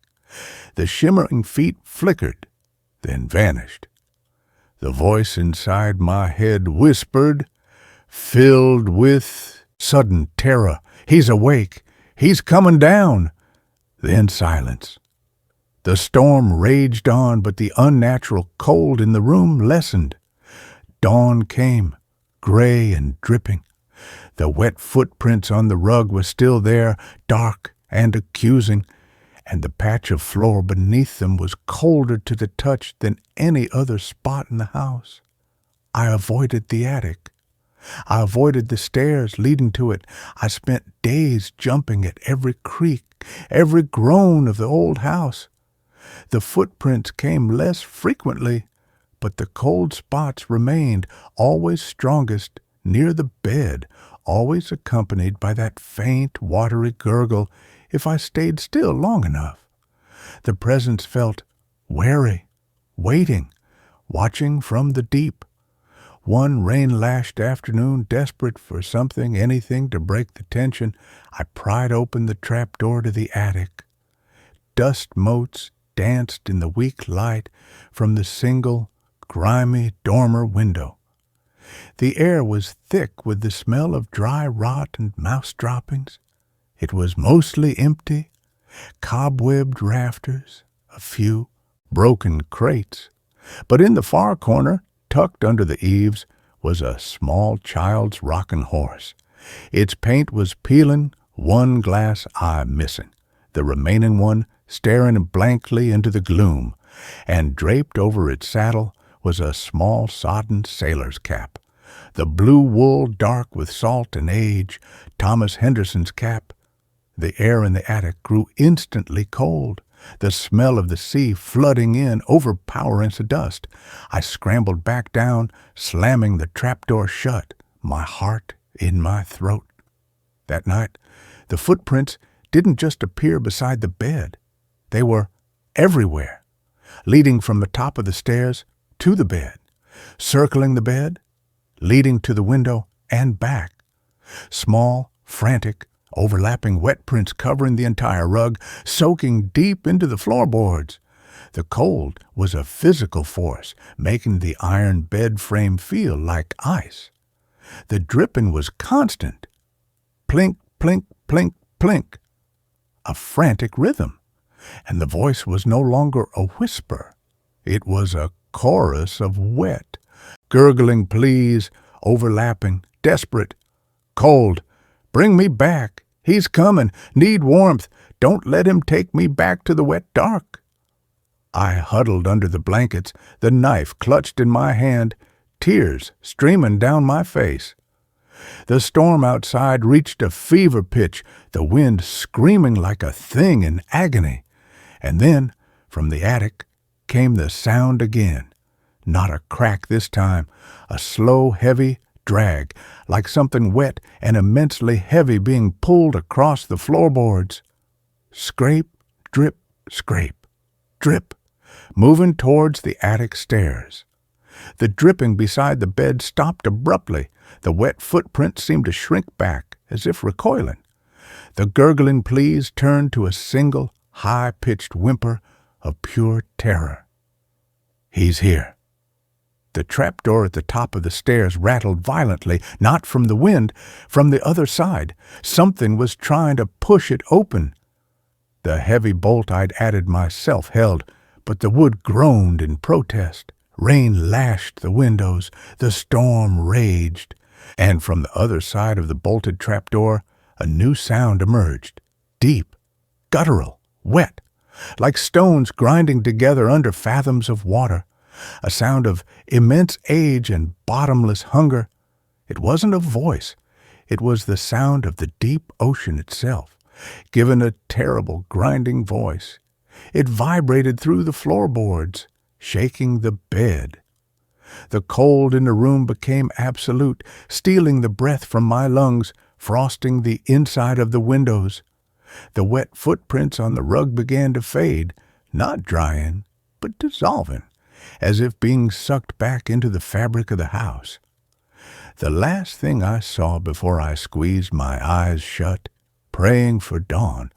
The shimmering feet flickered, then vanished. The voice inside my head whispered, filled with sudden terror, "He's awake! He's coming down!" Then silence. The storm raged on, but the unnatural cold in the room lessened. Dawn came, gray and dripping. The wet footprints on the rug were still there, dark and accusing, and the patch of floor beneath them was colder to the touch than any other spot in the house. I avoided the attic. I avoided the stairs leading to it. I spent days jumping at every creak, every groan of the old house. The footprints came less frequently, but the cold spots remained, always strongest near the bed, always accompanied by that faint, watery gurgle if I stayed still long enough. The presence felt wary, waiting, watching from the deep. One rain-lashed afternoon, desperate for something, anything to break the tension, I pried open the trapdoor to the attic. Dust motes danced in the weak light from the single, grimy dormer window. The air was thick with the smell of dry rot and mouse droppings. It was mostly empty, cobwebbed rafters, a few broken crates. But in the far corner, tucked under the eaves, was a small child's rocking horse. Its paint was peeling, one glass eye missing, the remaining one staring blankly into the gloom, and draped over its saddle was a small sodden sailor's cap. The blue wool dark with salt and age, Thomas Henderson's cap. The air in the attic grew instantly cold, the smell of the sea flooding in, overpowering the dust. I scrambled back down, slamming the trapdoor shut, my heart in my throat. That night, the footprints didn't just appear beside the bed. They were everywhere, leading from the top of the stairs to the bed, circling the bed, leading to the window and back. Small, frantic, overlapping wet prints covering the entire rug, soaking deep into the floorboards. The cold was a physical force, making the iron bed frame feel like ice. The dripping was constant. Plink, plink, plink, plink. A frantic rhythm. And the voice was no longer a whisper. It was a chorus of wet, gurgling pleas, overlapping, desperate. Cold. Bring me back. He's coming. Need warmth. Don't let him take me back to the wet dark. I huddled under the blankets, the knife clutched in my hand, tears streaming down my face. The storm outside reached a fever pitch, the wind screaming like a thing in agony. And then, from the attic, came the sound again. Not a crack this time, a slow, heavy drag, like something wet and immensely heavy being pulled across the floorboards. Scrape, drip, scrape, drip, moving towards the attic stairs. The dripping beside the bed stopped abruptly. The wet footprints seemed to shrink back, as if recoiling. The gurgling pleas turned to a single, high-pitched whimper of pure terror. He's here. The trapdoor at the top of the stairs rattled violently, not from the wind, from the other side. Something was trying to push it open. The heavy bolt I'd added myself held, but the wood groaned in protest. Rain lashed the windows, the storm raged, and from the other side of the bolted trapdoor, a new sound emerged, deep, guttural, wet, like stones grinding together under fathoms of water, a sound of immense age and bottomless hunger. It wasn't a voice. It was the sound of the deep ocean itself, given a terrible, grinding voice. It vibrated through the floorboards, shaking the bed. The cold in the room became absolute, stealing the breath from my lungs, frosting the inside of the windows. The wet footprints on the rug began to fade, not drying, but dissolving, as if being sucked back into the fabric of the house. The last thing I saw before I squeezed my eyes shut, praying for dawn,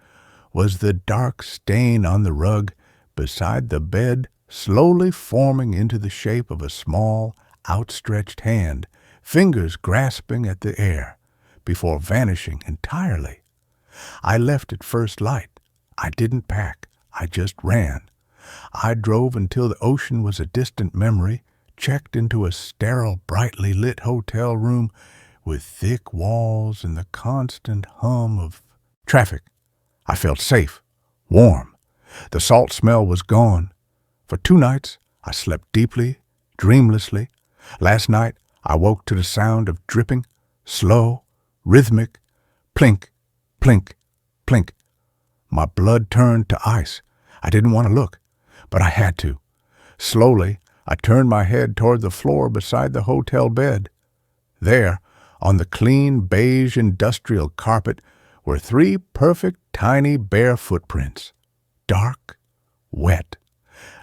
was the dark stain on the rug beside the bed, slowly forming into the shape of a small, outstretched hand, fingers grasping at the air, before vanishing entirely. I left at first light. I didn't pack. I just ran. I drove until the ocean was a distant memory, checked into a sterile, brightly lit hotel room with thick walls and the constant hum of traffic. I felt safe, warm. The salt smell was gone. For 2 nights, I slept deeply, dreamlessly. Last night, I woke to the sound of dripping, slow, rhythmic, plink, plink, plink. My blood turned to ice. I didn't want to look, but I had to. Slowly, I turned my head toward the floor beside the hotel bed. There, on the clean beige industrial carpet, were 3 perfect tiny bare footprints, dark, wet,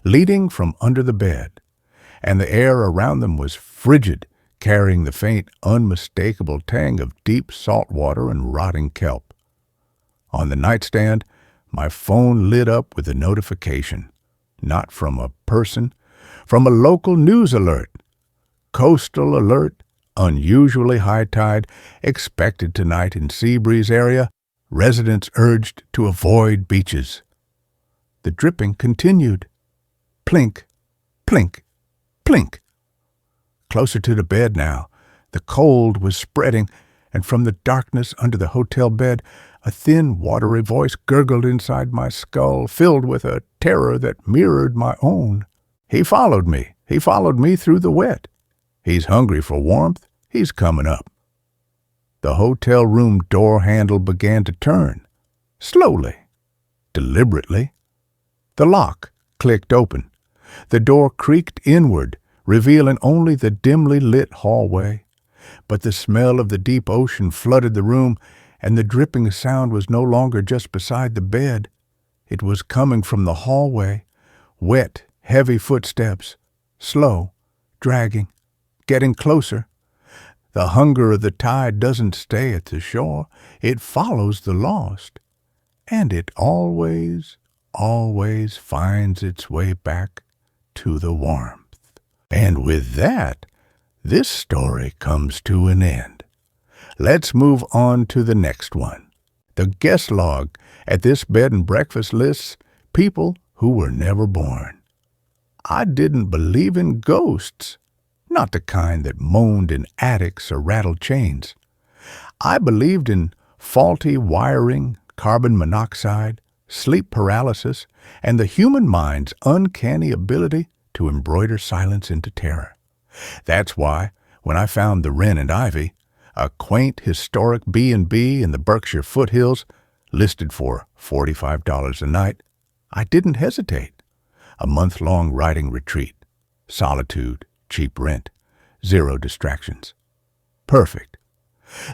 leading from under the bed, and the air around them was frigid, carrying the faint, unmistakable tang of deep salt water and rotting kelp. On the nightstand, my phone lit up with a notification, not from a person, from a local news alert. Coastal alert, unusually high tide, expected tonight in Seabreeze area, residents urged to avoid beaches. The dripping continued. Plink, plink, plink. Closer to the bed now, the cold was spreading, and from the darkness under the hotel bed, a thin, watery voice gurgled inside my skull, filled with a terror that mirrored my own. He followed me. He followed me through the wet. He's hungry for warmth. He's coming up. The hotel room door handle began to turn, slowly, deliberately. The lock clicked open. The door creaked inward, revealing only the dimly lit hallway. But the smell of the deep ocean flooded the room, and the dripping sound was no longer just beside the bed. It was coming from the hallway, wet, heavy footsteps, slow, dragging, getting closer. The hunger of the tide doesn't stay at the shore. It follows the lost. And it always, always finds its way back to the warmth. And with that, this story comes to an end. Let's move on to the next one. The guest log at this bed and breakfast lists people who were never born. I didn't believe in ghosts, not the kind that moaned in attics or rattled chains. I believed in faulty wiring, carbon monoxide, sleep paralysis, and the human mind's uncanny ability to embroider silence into terror. That's why, when I found the Wren and Ivy, a quaint historic B&B in the Berkshire foothills, listed for $45 a night, I didn't hesitate. A month-long writing retreat, solitude, cheap rent, 0 distractions. Perfect.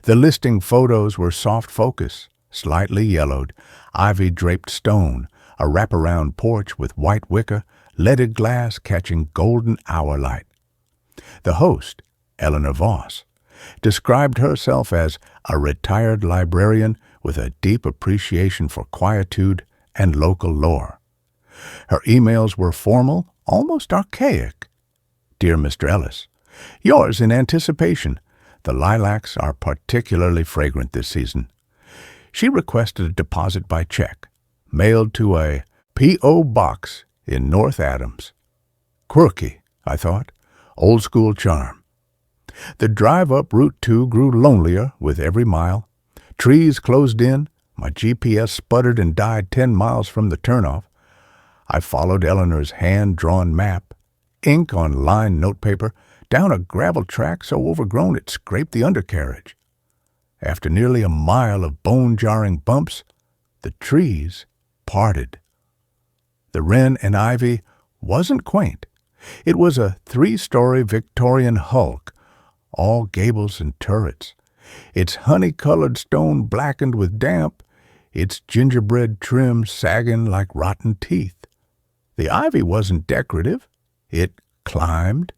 The listing photos were soft focus, slightly yellowed, ivy-draped stone, a wraparound porch with white wicker, leaded glass catching golden hour light. The host, Eleanor Voss, described herself as a retired librarian with a deep appreciation for quietude and local lore. Her emails were formal, almost archaic. Dear Mr. Ellis, yours in anticipation. The lilacs are particularly fragrant this season. She requested a deposit by check, mailed to a P.O. box in North Adams. Quirky, I thought. Old school charm. The drive up Route 2 grew lonelier with every mile. Trees closed in. My GPS sputtered and died 10 miles from the turnoff. I followed Eleanor's hand-drawn map, ink on lined notepaper, down a gravel track so overgrown it scraped the undercarriage. After nearly a mile of bone-jarring bumps, the trees parted. The wren and ivy wasn't quaint. It was a 3-story Victorian hulk, all gables and turrets, its honey-colored stone blackened with damp, its gingerbread trim sagging like rotten teeth. The ivy wasn't decorative. It climbed,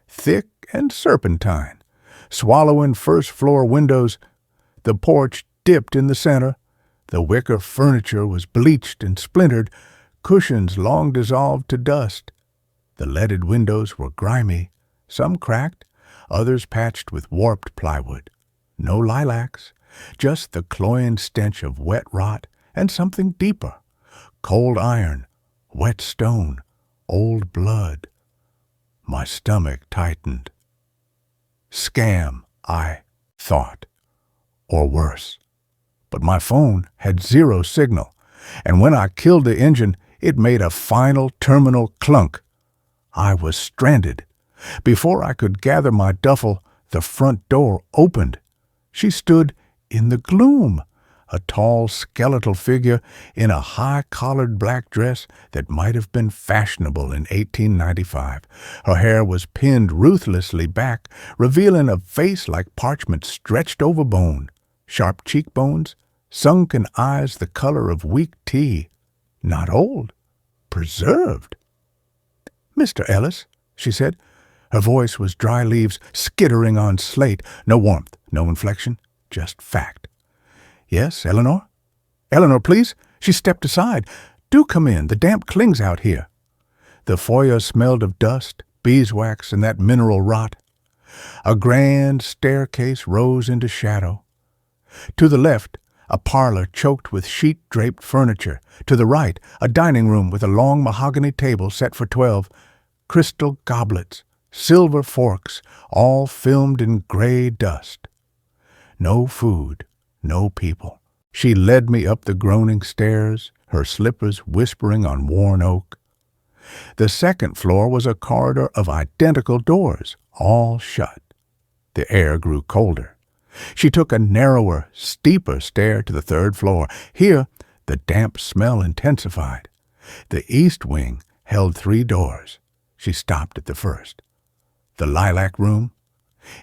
thick and serpentine, swallowing first-floor windows. The porch dipped in the center. The wicker furniture was bleached and splintered, cushions long dissolved to dust. The leaded windows were grimy, some cracked, others patched with warped plywood. No lilacs, just the cloying stench of wet rot and something deeper, cold iron, wet stone, old blood. My stomach tightened. Scam, I thought, or worse. But my phone had 0 signal, and when I killed the engine, it made a final terminal clunk. I was stranded. Before I could gather my duffel, the front door opened. She stood in the gloom, a tall, skeletal figure in a high-collared black dress that might have been fashionable in 1895. Her hair was pinned ruthlessly back, revealing a face like parchment stretched over bone, sharp cheekbones, sunken eyes the color of weak tea. Not old, preserved. "Mr. Ellis," she said. Her voice was dry leaves skittering on slate. No warmth, no inflection, just fact. "Yes, Eleanor?" "Eleanor, please." She stepped aside. "Do come in. The damp clings out here." The foyer smelled of dust, beeswax, and that mineral rot. A grand staircase rose into shadow. To the left, a parlor choked with sheet-draped furniture. To the right, a dining room with a long mahogany table set for 12, crystal goblets, silver forks, all filmed in gray dust. No food, no people. She led me up the groaning stairs, her slippers whispering on worn oak. The second floor was a corridor of identical doors, all shut. The air grew colder. She took a narrower, steeper stair to the third floor. Here, the damp smell intensified. The east wing held 3 doors. She stopped at the first. The lilac room.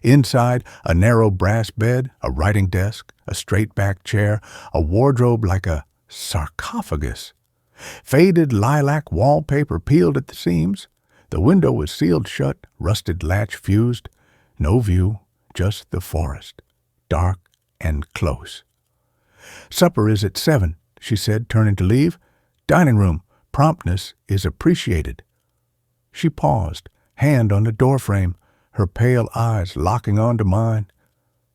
Inside, a narrow brass bed, a writing desk, a straight-back chair, a wardrobe like a sarcophagus. Faded lilac wallpaper peeled at the seams. The window was sealed shut, rusted latch fused. No view, just the forest, dark and close. "Supper is at 7, she said, turning to leave. "Dining room, promptness is appreciated." She paused, hand on the doorframe, her pale eyes locking onto mine.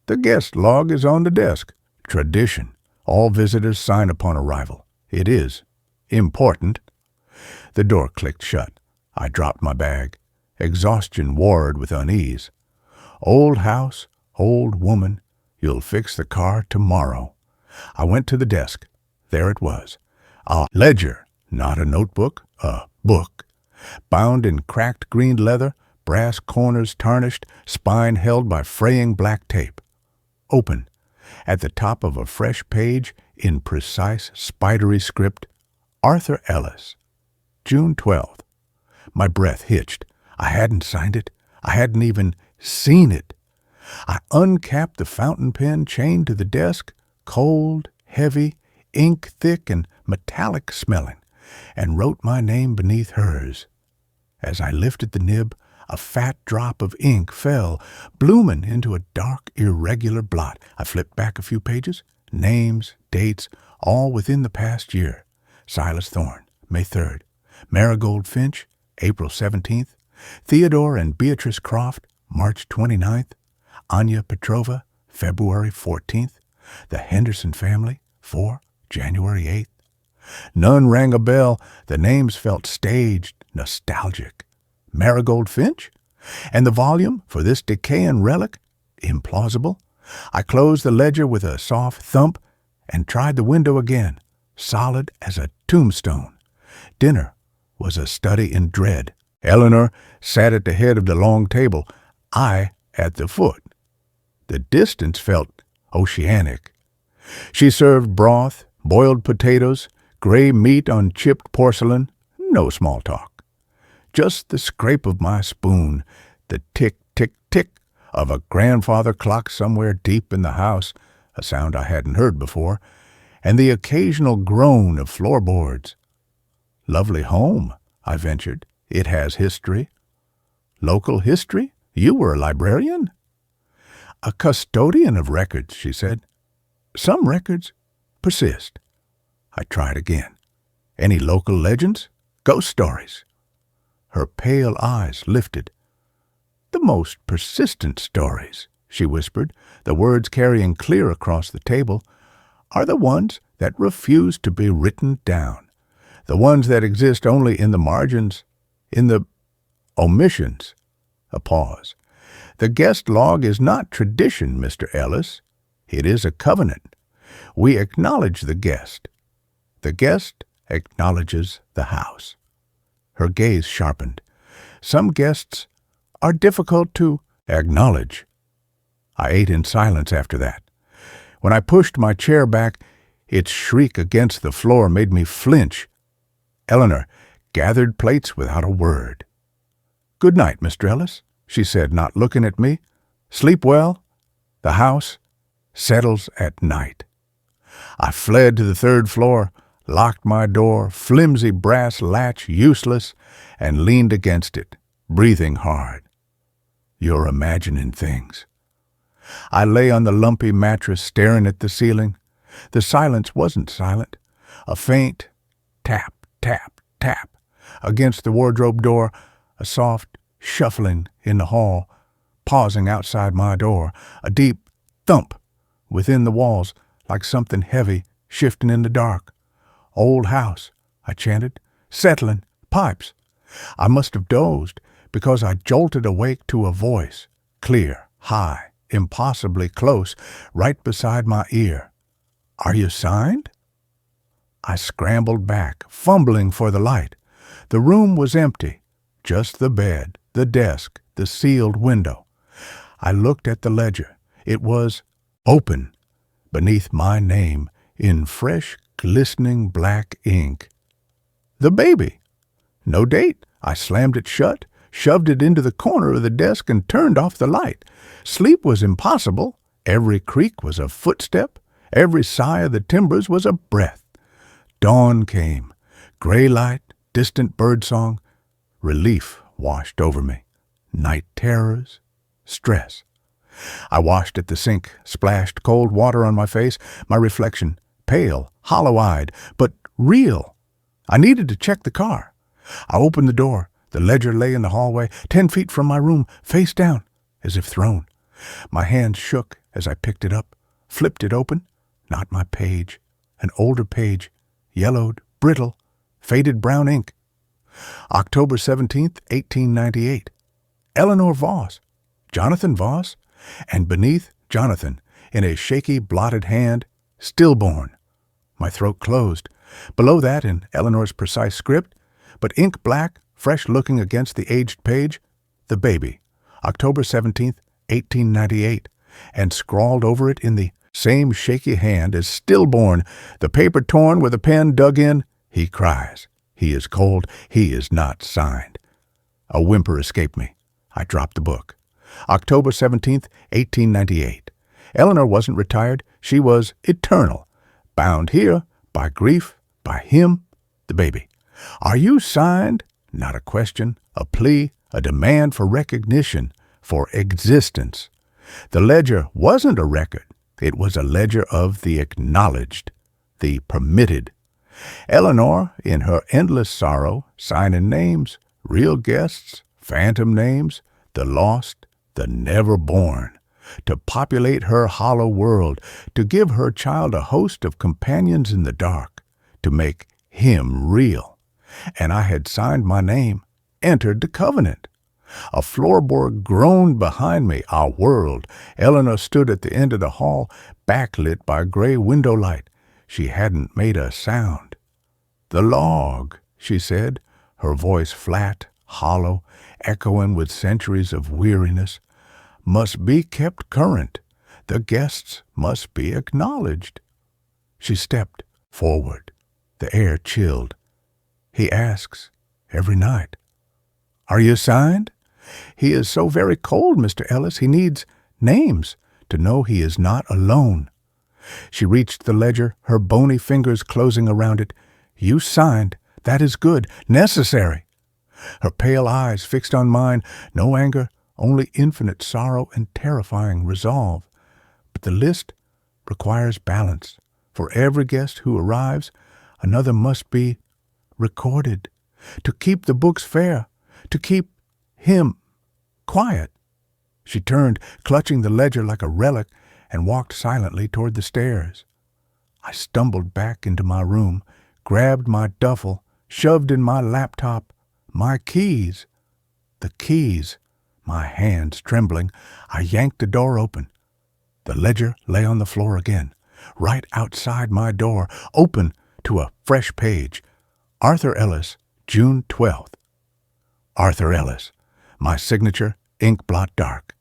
"The guest log is on the desk. Tradition. All visitors sign upon arrival. It is important." The door clicked shut. I dropped my bag. Exhaustion warred with unease. "Old house, old woman. You'll fix the car tomorrow." I went to the desk. There it was. A ledger, not a notebook, a book. Bound in cracked green leather, brass corners tarnished, spine held by fraying black tape. Open. At the top of a fresh page, in precise, spidery script, Arthur Ellis. June 12th. My breath hitched. I hadn't signed it. I hadn't even seen it. I uncapped the fountain pen chained to the desk, cold, heavy, ink thick and metallic smelling, and wrote my name beneath hers. As I lifted the nib, a fat drop of ink fell, blooming into a dark, irregular blot. I flipped back a few pages. Names, dates, all within the past year. Silas Thorne, May 3rd. Marigold Finch, April 17th. Theodore and Beatrice Croft, March 29th. Anya Petrova, February 14th. The Henderson family, 4, January 8th. None rang a bell. The names felt staged, nostalgic. Marigold Finch? And the volume for this decaying relic? Implausible. I closed the ledger with a soft thump and tried the window again, solid as a tombstone. Dinner was a study in dread. Eleanor sat at the head of the long table, I at the foot. The distance felt oceanic. She served broth, boiled potatoes, gray meat on chipped porcelain, no small talk. Just the scrape of my spoon, the tick, tick, tick of a grandfather clock somewhere deep in the house, a sound I hadn't heard before, and the occasional groan of floorboards. Lovely home, I ventured. It has history. Local history? You were a librarian? A custodian of records, she said. Some records persist. I tried again. Any local legends? Ghost stories? Her pale eyes lifted. The most persistent stories, she whispered, the words carrying clear across the table, are the ones that refuse to be written down, the ones that exist only in the margins, in the omissions. A pause. The guest log is not tradition, Mr. Ellis. It is a covenant. We acknowledge the guest. The guest acknowledges the house. Her gaze sharpened. Some guests are difficult to acknowledge. I ate in silence after that. When I pushed my chair back, its shriek against the floor made me flinch. Eleanor gathered plates without a word. "Good night, Mr. Ellis," she said, not looking at me. "Sleep well. The house settles at night." I fled to the third floor, locked my door, flimsy brass latch useless, and leaned against it, breathing hard. You're imagining things. I lay on the lumpy mattress staring at the ceiling. The silence wasn't silent. A faint tap, tap, tap against the wardrobe door, a soft shuffling in the hall, pausing outside my door, a deep thump within the walls like something heavy shifting in the dark. "Old house," I chanted, "settling, pipes." I must have dozed because I jolted awake to a voice, clear, high, impossibly close, right beside my ear. "Are you signed?" I scrambled back, fumbling for the light. The room was empty, just the bed, the desk, the sealed window. I looked at the ledger. It was open, beneath my name, in fresh, glistening black ink. The baby. No date. I slammed it shut, shoved it into the corner of the desk, and turned off the light. Sleep was impossible. Every creak was a footstep. Every sigh of the timbers was a breath. Dawn came. Gray light, distant birdsong. Relief washed over me. Night terrors. Stress. I washed at the sink, splashed cold water on my face, my reflection, pale, hollow-eyed, but real. I needed to check the car. I opened the door. The ledger lay in the hallway, 10 feet from my room, face down, as if thrown. My hands shook as I picked it up, flipped it open. Not my page. An older page, yellowed, brittle, faded brown ink. October 17th, 1898. Eleanor Voss. Jonathan Voss. And beneath Jonathan, in a shaky, blotted hand, stillborn. My throat closed. Below that, in Eleanor's precise script, but ink black, fresh-looking against the aged page, the baby, October 17th, 1898, and scrawled over it in the same shaky hand as stillborn, the paper torn with a pen dug in, he cries. He is cold. He is not signed. A whimper escaped me. I dropped the book. October 17th, 1898. Eleanor wasn't retired. She was eternal, bound here by grief, by him, the baby. Are you signed? Not a question, a plea, a demand for recognition, for existence. The ledger wasn't a record. It was a ledger of the acknowledged, the permitted. Eleanor, in her endless sorrow, signing names, real guests, phantom names, the lost, the never born, to populate her hollow world, to give her child a host of companions in the dark, to make him real. And I had signed my name, entered the covenant. A floorboard groaned behind me. I whirled. Eleanor stood at the end of the hall, backlit by gray window light. She hadn't made a sound. "The log," she said, her voice flat, hollow, echoing with centuries of weariness, "must be kept current. The guests must be acknowledged." She stepped forward. The air chilled. "He asks every night, 'Are you signed?' He is so very cold, Mr. Ellis. He needs names to know he is not alone." She reached the ledger, her bony fingers closing around it. "You signed. That is good. Necessary." Her pale eyes fixed on mine. No anger, only infinite sorrow and terrifying resolve. But the list requires balance. For every guest who arrives, another must be recorded. To keep the books fair, to keep him quiet. She turned, clutching the ledger like a relic, and walked silently toward the stairs. I stumbled back into my room, grabbed my duffel, shoved in my laptop, my keys. The keys, my hands trembling, I yanked the door open. The ledger lay on the floor again, right outside my door, open to a fresh page. Arthur Ellis, June 12th. Arthur Ellis. My signature, ink blot dark.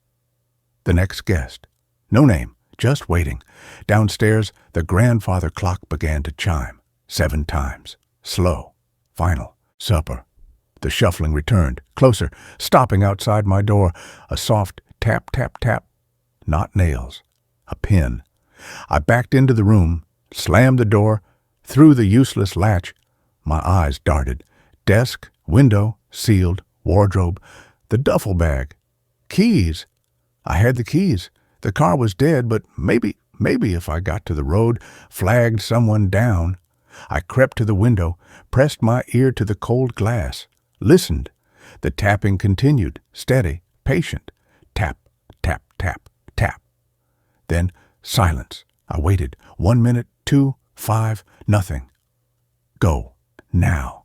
The next guest. No name, just waiting. Downstairs, the grandfather clock began to chime. 7 times. Slow. Final. Supper. The shuffling returned. Closer, stopping outside my door. A soft tap, tap, tap. Not nails. A pin. I backed into the room, slammed the door, threw the useless latch. My eyes darted. Desk, window, sealed, wardrobe, the duffel bag, keys. I had the keys. The car was dead, but maybe if I got to the road, flagged someone down. I crept to the window, pressed my ear to the cold glass, listened. The tapping continued, steady, patient. Tap, tap, tap, tap. Then silence. I waited. 1 minute, 2, 5, nothing. Go. Now.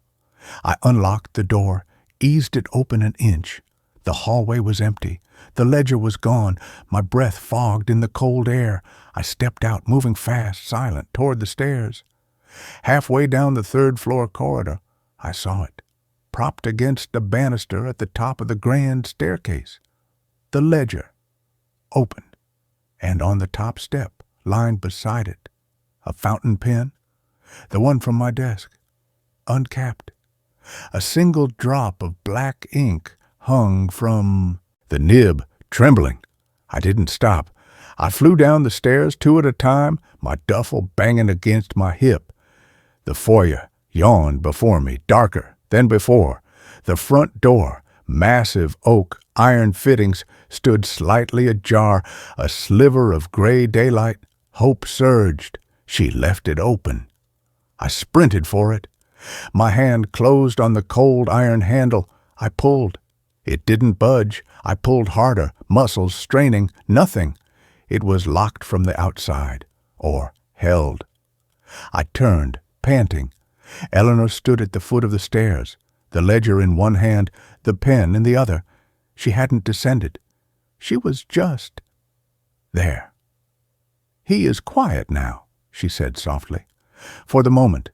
I unlocked the door, eased it open an inch. The hallway was empty. The ledger was gone. My breath fogged in the cold air. I stepped out, moving fast, silent, toward the stairs. Halfway down the 3rd-floor corridor, I saw it, propped against the banister at the top of the grand staircase. The ledger, open, and on the top step, lined beside it, a fountain pen, the one from my desk, uncapped. A single drop of black ink hung from the nib, trembling. I didn't stop. I flew down the stairs 2 at a time, my duffel banging against my hip. The foyer yawned before me, darker than before. The front door, massive oak iron fittings, stood slightly ajar, a sliver of gray daylight. Hope surged. She left it open. I sprinted for it. My hand closed on the cold iron handle. I pulled. It didn't budge. I pulled harder, muscles straining. Nothing. It was locked from the outside, or held. I turned, panting. Eleanor stood at the foot of the stairs, the ledger in one hand, the pen in the other. She hadn't descended. She was just there. "He is quiet now," she said softly, "for the moment,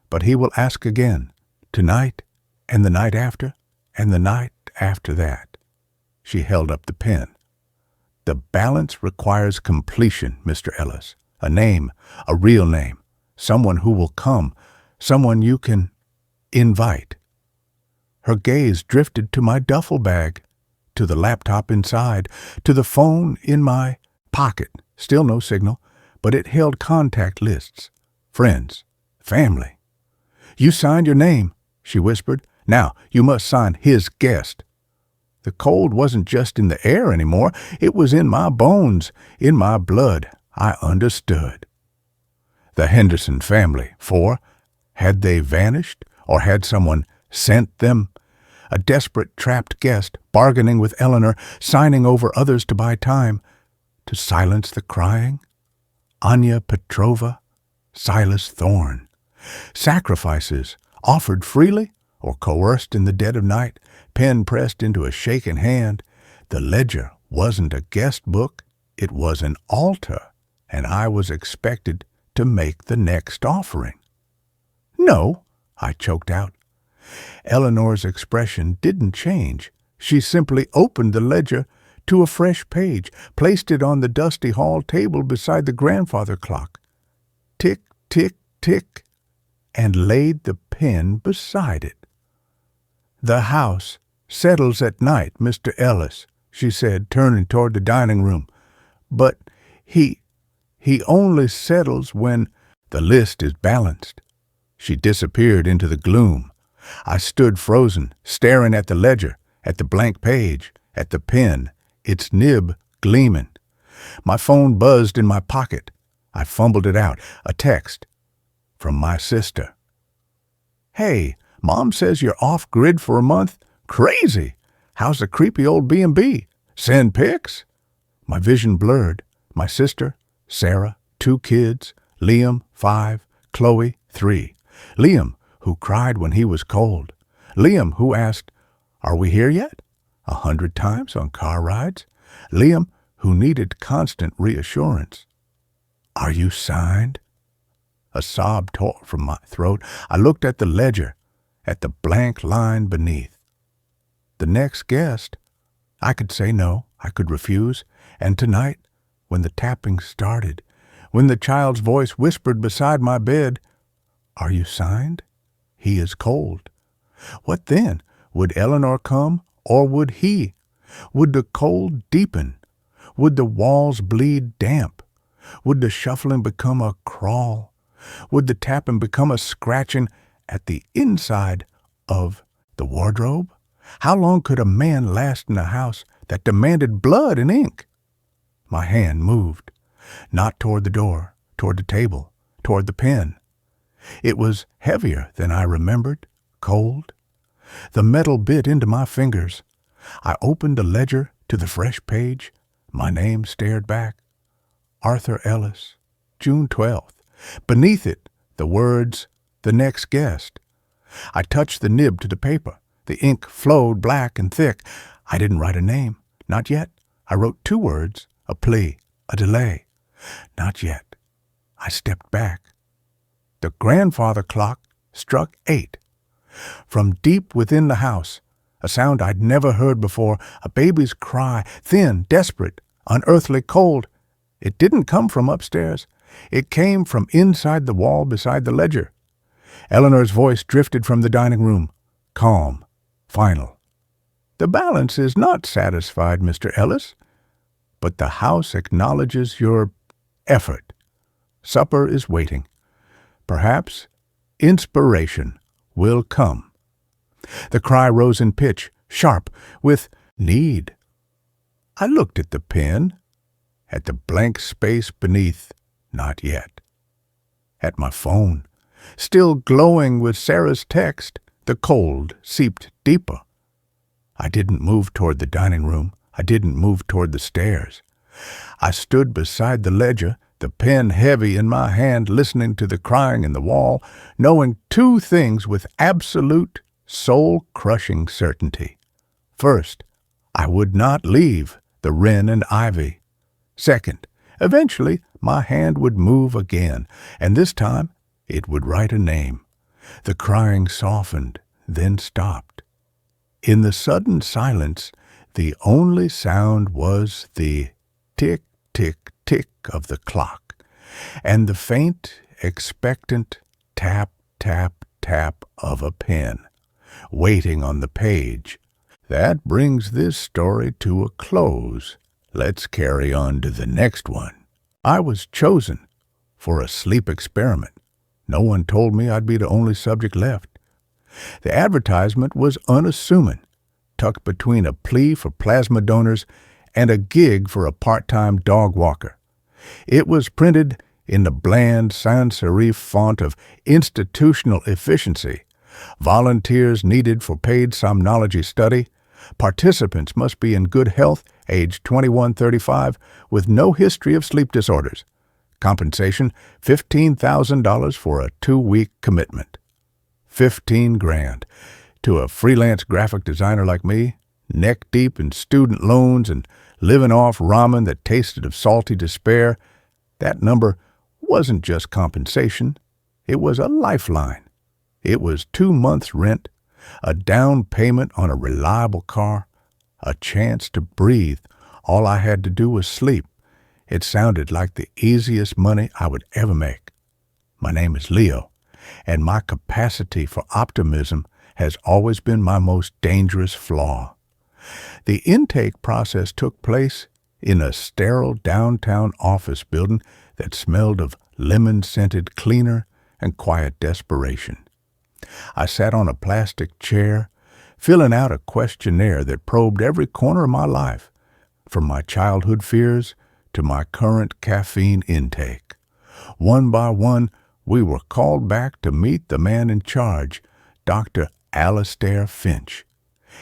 but he will ask again, tonight, and the night after, and the night after that." She held up the pen. "The balance requires completion, Mr. Ellis. A name, a real name, someone who will come, someone you can invite." Her gaze drifted to my duffel bag, to the laptop inside, to the phone in my pocket. Still no signal, but it held contact lists, friends, family. "You signed your name," she whispered. "Now you must sign his guest." The cold wasn't just in the air anymore. It was in my bones, in my blood. I understood. The Henderson family, for had they vanished, or had someone sent them? A desperate trapped guest, bargaining with Eleanor, signing over others to buy time, to silence the crying? Anya Petrova, Silas Thorne. Sacrifices, offered freely or coerced in the dead of night, pen pressed into a shaking hand. The ledger wasn't a guest book, it was an altar, and I was expected to make the next offering. "No," I choked out. Eleanor's expression didn't change. She simply opened the ledger to a fresh page, placed it on the dusty hall table beside the grandfather clock. Tick, tick, tick, and laid the pen beside it. "The house settles at night, Mr. Ellis," she said, turning toward the dining room. "But he only settles when the list is balanced." She disappeared into the gloom. I stood frozen, staring at the ledger, at the blank page, at the pen, its nib gleaming. My phone buzzed in my pocket. I fumbled it out. A text from my sister. "Hey, Mom says you're off-grid for a month. Crazy! How's the creepy old B&B? Send pics?" My vision blurred. My sister, Sarah, 2 kids, Liam, 5, Chloe, 3. Liam, who cried when he was cold. Liam, who asked, "Are we here yet?" 100 times on car rides. Liam, who needed constant reassurance. "Are you signed?" A sob tore from my throat. I looked at the ledger, at the blank line beneath. The next guest. I could say no, I could refuse, and tonight, when the tapping started, when the child's voice whispered beside my bed, "Are you signed? He is cold." What then? Would Eleanor come, or would he? Would the cold deepen? Would the walls bleed damp? Would the shuffling become a crawl? Would the tapping become a scratching at the inside of the wardrobe? How long could a man last in a house that demanded blood and ink? My hand moved, not toward the door, toward the table, toward the pen. It was heavier than I remembered, cold. The metal bit into my fingers. I opened the ledger to the fresh page. My name stared back. Arthur Ellis, June 12th. Beneath it, the words, "The next guest." I touched the nib to the paper. The ink flowed black and thick. I didn't write a name. Not yet. I wrote 2 words, a plea, a delay. Not yet. I stepped back. The grandfather clock struck 8. From deep within the house, a sound I'd never heard before, a baby's cry, thin, desperate, unearthly cold. It didn't come from upstairs. It came from inside the wall beside the ledger. Eleanor's voice drifted from the dining room, calm, final. "The balance is not satisfied, Mr. Ellis, but the house acknowledges your effort. Supper is waiting. Perhaps inspiration will come." The cry rose in pitch, sharp, with need. I looked at the pen, at the blank space beneath, not yet. At my phone, still glowing with Sarah's text, the cold seeped deeper. I didn't move toward the dining room. I didn't move toward the stairs. I stood beside the ledger, the pen heavy in my hand, listening to the crying in the wall, knowing 2 things with absolute, soul-crushing certainty. First, I would not leave the wren and ivy. Second, eventually my hand would move again, and this time it would write a name. The crying softened, then stopped. In the sudden silence, the only sound was the tick, tick, tick of the clock, and the faint, expectant tap, tap, tap of a pen, waiting on the page. That brings this story to a close. Let's carry on to the next one. I was chosen for a sleep experiment. No one told me I'd be the only subject left. The advertisement was unassuming, tucked between a plea for plasma donors and a gig for a part-time dog walker. It was printed in the bland sans-serif font of institutional efficiency. Volunteers needed for paid somnology study. Participants must be in good health, age 21-35, with no history of sleep disorders. Compensation, $15,000 for a 2-week commitment. $15,000. To a freelance graphic designer like me, neck deep in student loans and living off ramen that tasted of salty despair, that number wasn't just compensation. It was a lifeline. It was 2 months' rent, a down payment on a reliable car, a chance to breathe. All I had to do was sleep. It sounded like the easiest money I would ever make. My name is Leo, and my capacity for optimism has always been my most dangerous flaw. The intake process took place in a sterile downtown office building that smelled of lemon-scented cleaner and quiet desperation. I sat on a plastic chair, filling out a questionnaire that probed every corner of my life, from my childhood fears to my current caffeine intake. One by one, we were called back to meet the man in charge, Dr. Alastair Finch.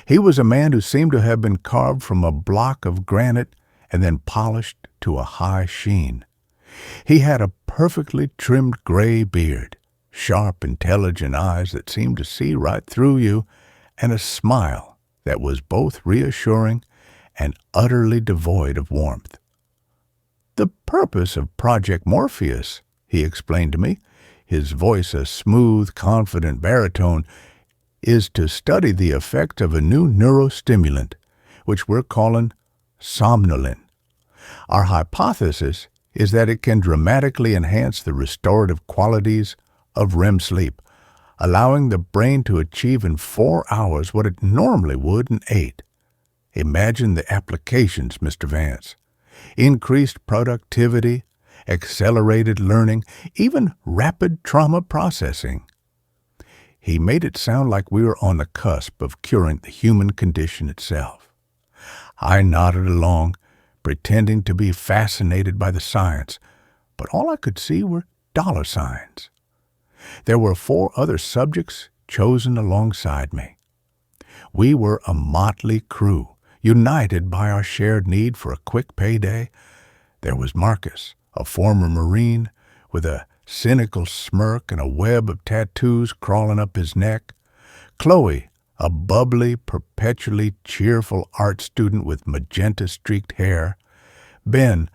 He was a man who seemed to have been carved from a block of granite and then polished to a high sheen. He had a perfectly trimmed gray beard, sharp, intelligent eyes that seemed to see right through you, and a smile that was both reassuring and utterly devoid of warmth. "The purpose of Project Morpheus," he explained to me, his voice a smooth, confident baritone, "is to study the effect of a new neurostimulant, which we're calling somnolin. Our hypothesis is that it can dramatically enhance the restorative qualities of REM sleep, allowing the brain to achieve in 4 hours what it normally would in 8. Imagine the applications, Mr. Vance. Increased productivity, accelerated learning, even rapid trauma processing." He made it sound like we were on the cusp of curing the human condition itself. I nodded along, pretending to be fascinated by the science, but all I could see were dollar signs. There were 4 other subjects chosen alongside me. We were a motley crew, united by our shared need for a quick payday. There was Marcus, a former Marine, with a cynical smirk and a web of tattoos crawling up his neck. Chloe, a bubbly, perpetually cheerful art student with magenta-streaked hair. Ben,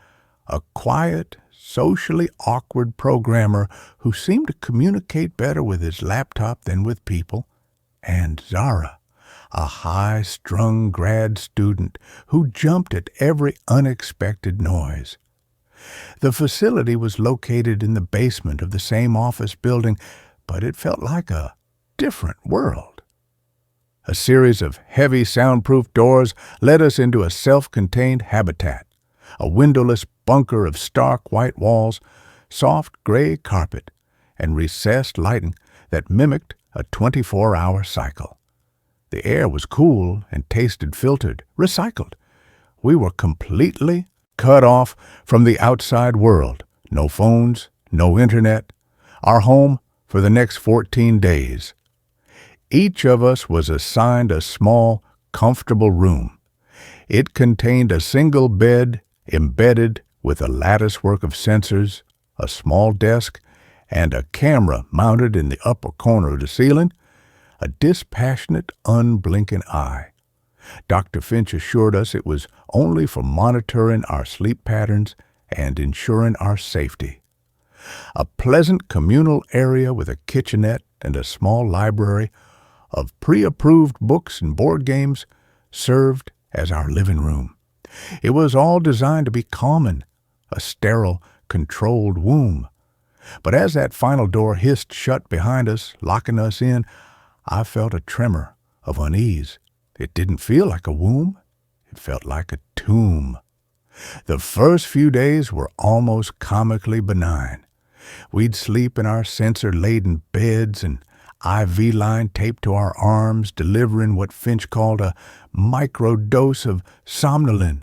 a quiet, socially awkward programmer who seemed to communicate better with his laptop than with people. And Zara, a high-strung grad student who jumped at every unexpected noise. The facility was located in the basement of the same office building, but it felt like a different world. A series of heavy soundproof doors led us into a self-contained habitat, a windowless bunker of stark white walls, soft gray carpet, and recessed lighting that mimicked a 24-hour cycle. The air was cool and tasted filtered, recycled. We were completely cut off from the outside world. No phones, no internet. Our home for the next 14 days. Each of us was assigned a small, comfortable room. It contained a single bed embedded with a latticework of sensors, a small desk, and a camera mounted in the upper corner of the ceiling, a dispassionate, unblinking eye. Dr. Finch assured us it was only for monitoring our sleep patterns and ensuring our safety. A pleasant communal area with a kitchenette and a small library of pre-approved books and board games served as our living room. It was all designed to be calming, a sterile, controlled womb. But as that final door hissed shut behind us, locking us in, I felt a tremor of unease. It didn't feel like a womb. It felt like a tomb. The first few days were almost comically benign. We'd sleep in our sensor-laden beds and IV line taped to our arms, delivering what Finch called a microdose of somnolin.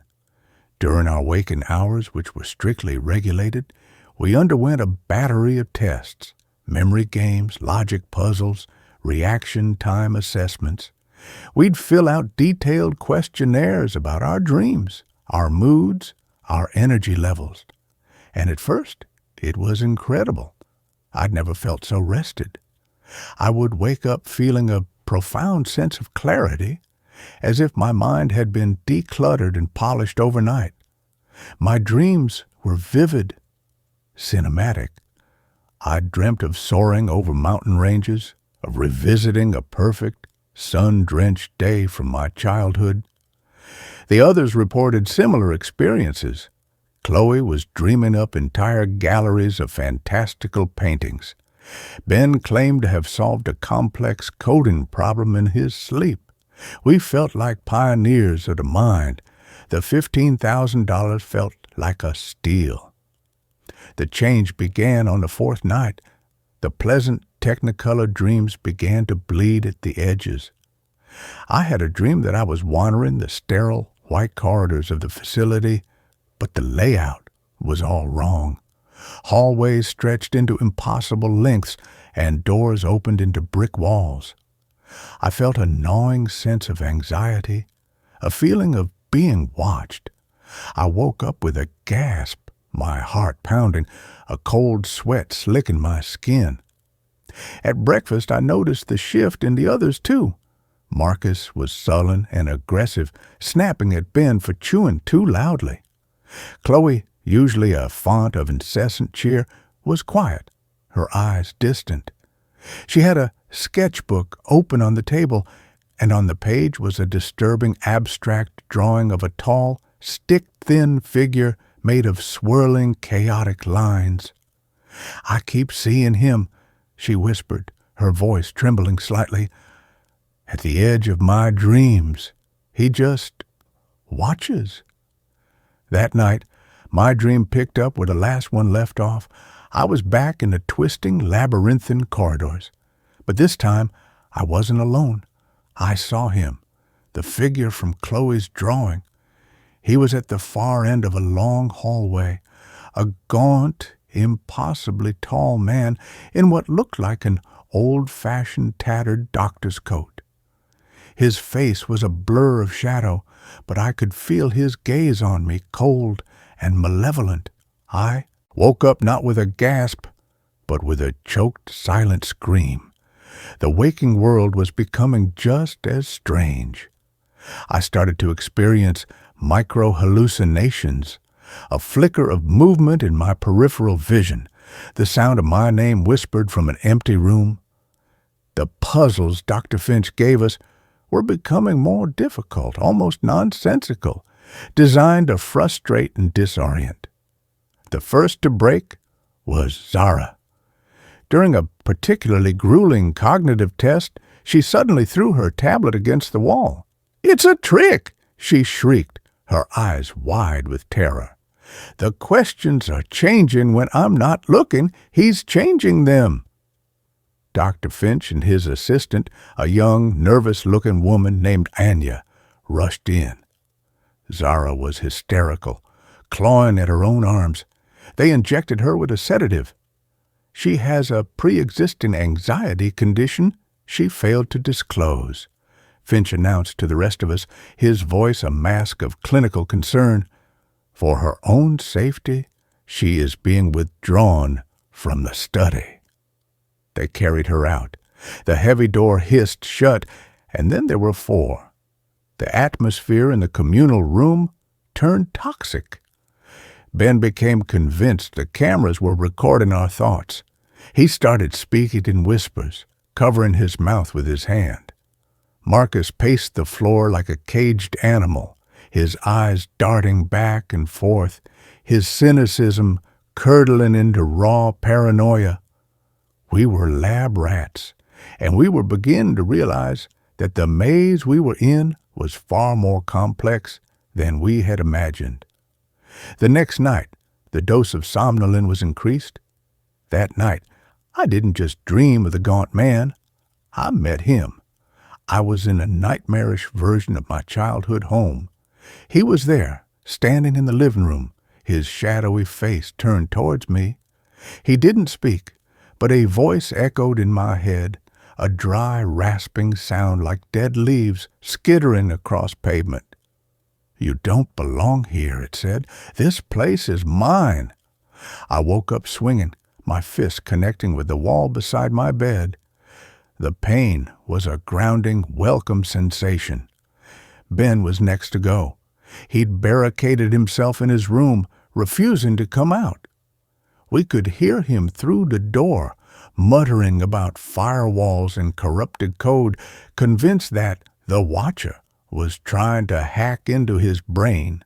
During our waking hours, which were strictly regulated, we underwent a battery of tests, memory games, logic puzzles, reaction time assessments. We'd fill out detailed questionnaires about our dreams, our moods, our energy levels. And at first, it was incredible. I'd never felt so rested. I would wake up feeling a profound sense of clarity, as if my mind had been decluttered and polished overnight. My dreams were vivid, cinematic. I dreamt of soaring over mountain ranges, of revisiting a perfect, sun-drenched day from my childhood. The others reported similar experiences. Chloe was dreaming up entire galleries of fantastical paintings. Ben claimed to have solved a complex coding problem in his sleep. We felt like pioneers of the mind. The $15,000 felt like a steal. The change began on the fourth night. The pleasant Technicolor dreams began to bleed at the edges. I had a dream that I was wandering the sterile white corridors of the facility, but the layout was all wrong. Hallways stretched into impossible lengths, and doors opened into brick walls. I felt a gnawing sense of anxiety, a feeling of being watched. I woke up with a gasp, my heart pounding, a cold sweat slicking my skin. At breakfast, I noticed the shift in the others, too. Marcus was sullen and aggressive, snapping at Ben for chewing too loudly. Chloe, usually a font of incessant cheer, was quiet, her eyes distant. She had a sketchbook open on the table, and on the page was a disturbing abstract drawing of a tall, stick-thin figure made of swirling, chaotic lines. "I keep seeing him," she whispered, her voice trembling slightly. "At the edge of my dreams. He just watches." That night, my dream picked up where the last one left off. I was back in the twisting, labyrinthine corridors. But this time, I wasn't alone. I saw him, the figure from Chloe's drawing. He was at the far end of a long hallway, a gaunt, impossibly tall man in what looked like an old-fashioned tattered doctor's coat. His face was a blur of shadow, but I could feel his gaze on me, cold and malevolent. I woke up not with a gasp, but with a choked, silent scream. The waking world was becoming just as strange. I started to experience micro-hallucinations, a flicker of movement in my peripheral vision, the sound of my name whispered from an empty room. The puzzles Dr. Finch gave us were becoming more difficult, almost nonsensical, designed to frustrate and disorient. The first to break was Zara. During a particularly grueling cognitive test, she suddenly threw her tablet against the wall. "It's a trick!" she shrieked, her eyes wide with terror. "The questions are changing when I'm not looking. He's changing them." Dr. Finch and his assistant, a young, nervous-looking woman named Anya, rushed in. Zara was hysterical, clawing at her own arms. They injected her with a sedative. She has a pre-existing anxiety condition she failed to disclose, Finch announced to the rest of us, his voice a mask of clinical concern. For her own safety, she is being withdrawn from the study. They carried her out. The heavy door hissed shut, and then there were four. The atmosphere in the communal room turned toxic. Ben became convinced the cameras were recording our thoughts. He started speaking in whispers, covering his mouth with his hand. Marcus paced the floor like a caged animal, his eyes darting back and forth, his cynicism curdling into raw paranoia. We were lab rats, and we were beginning to realize that the maze we were in was far more complex than we had imagined. The next night, the dose of somnolin was increased. That night, I didn't just dream of the gaunt man. I met him. I was in a nightmarish version of my childhood home. He was there, standing in the living room, his shadowy face turned towards me. He didn't speak, but a voice echoed in my head, a dry, rasping sound like dead leaves skittering across pavement. "You don't belong here," it said. "This place is mine." I woke up swinging, my fist connecting with the wall beside my bed. The pain was a grounding, welcome sensation. Ben was next to go. He'd barricaded himself in his room, refusing to come out. We could hear him through the door, muttering about firewalls and corrupted code, convinced that the Watcher was trying to hack into his brain.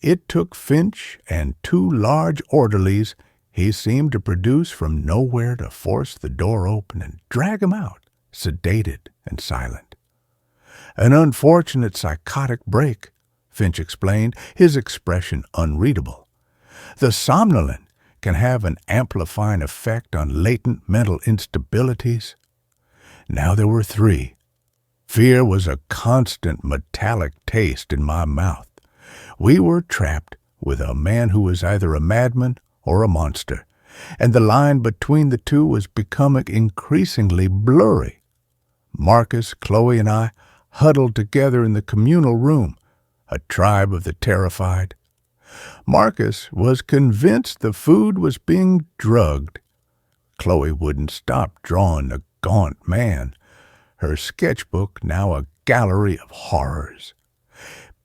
It took Finch and 2 large orderlies he seemed to produce from nowhere to force the door open and drag him out, sedated and silent. An unfortunate psychotic break, Finch explained, his expression unreadable. The somnolent can have an amplifying effect on latent mental instabilities. Now there were 3. Fear was a constant metallic taste in my mouth. We were trapped with a man who was either a madman or a monster, and the line between the two was becoming increasingly blurry. Marcus, Chloe, and I huddled together in the communal room, a tribe of the terrified. Marcus was convinced the food was being drugged. Chloe wouldn't stop drawing the gaunt man, her sketchbook now a gallery of horrors.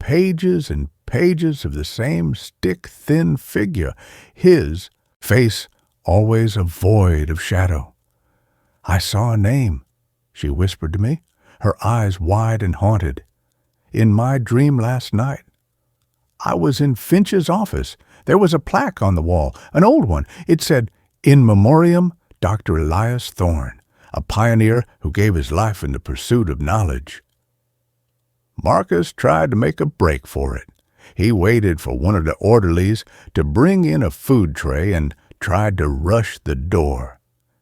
Pages and pages of the same stick-thin figure, his face always a void of shadow. "I saw a name," she whispered to me, her eyes wide and haunted. "In my dream last night. I was in Finch's office. There was a plaque on the wall, an old one. It said, 'In Memoriam, Dr. Elias Thorne, a pioneer who gave his life in the pursuit of knowledge.'" Marcus tried to make a break for it. He waited for one of the orderlies to bring in a food tray and tried to rush the door.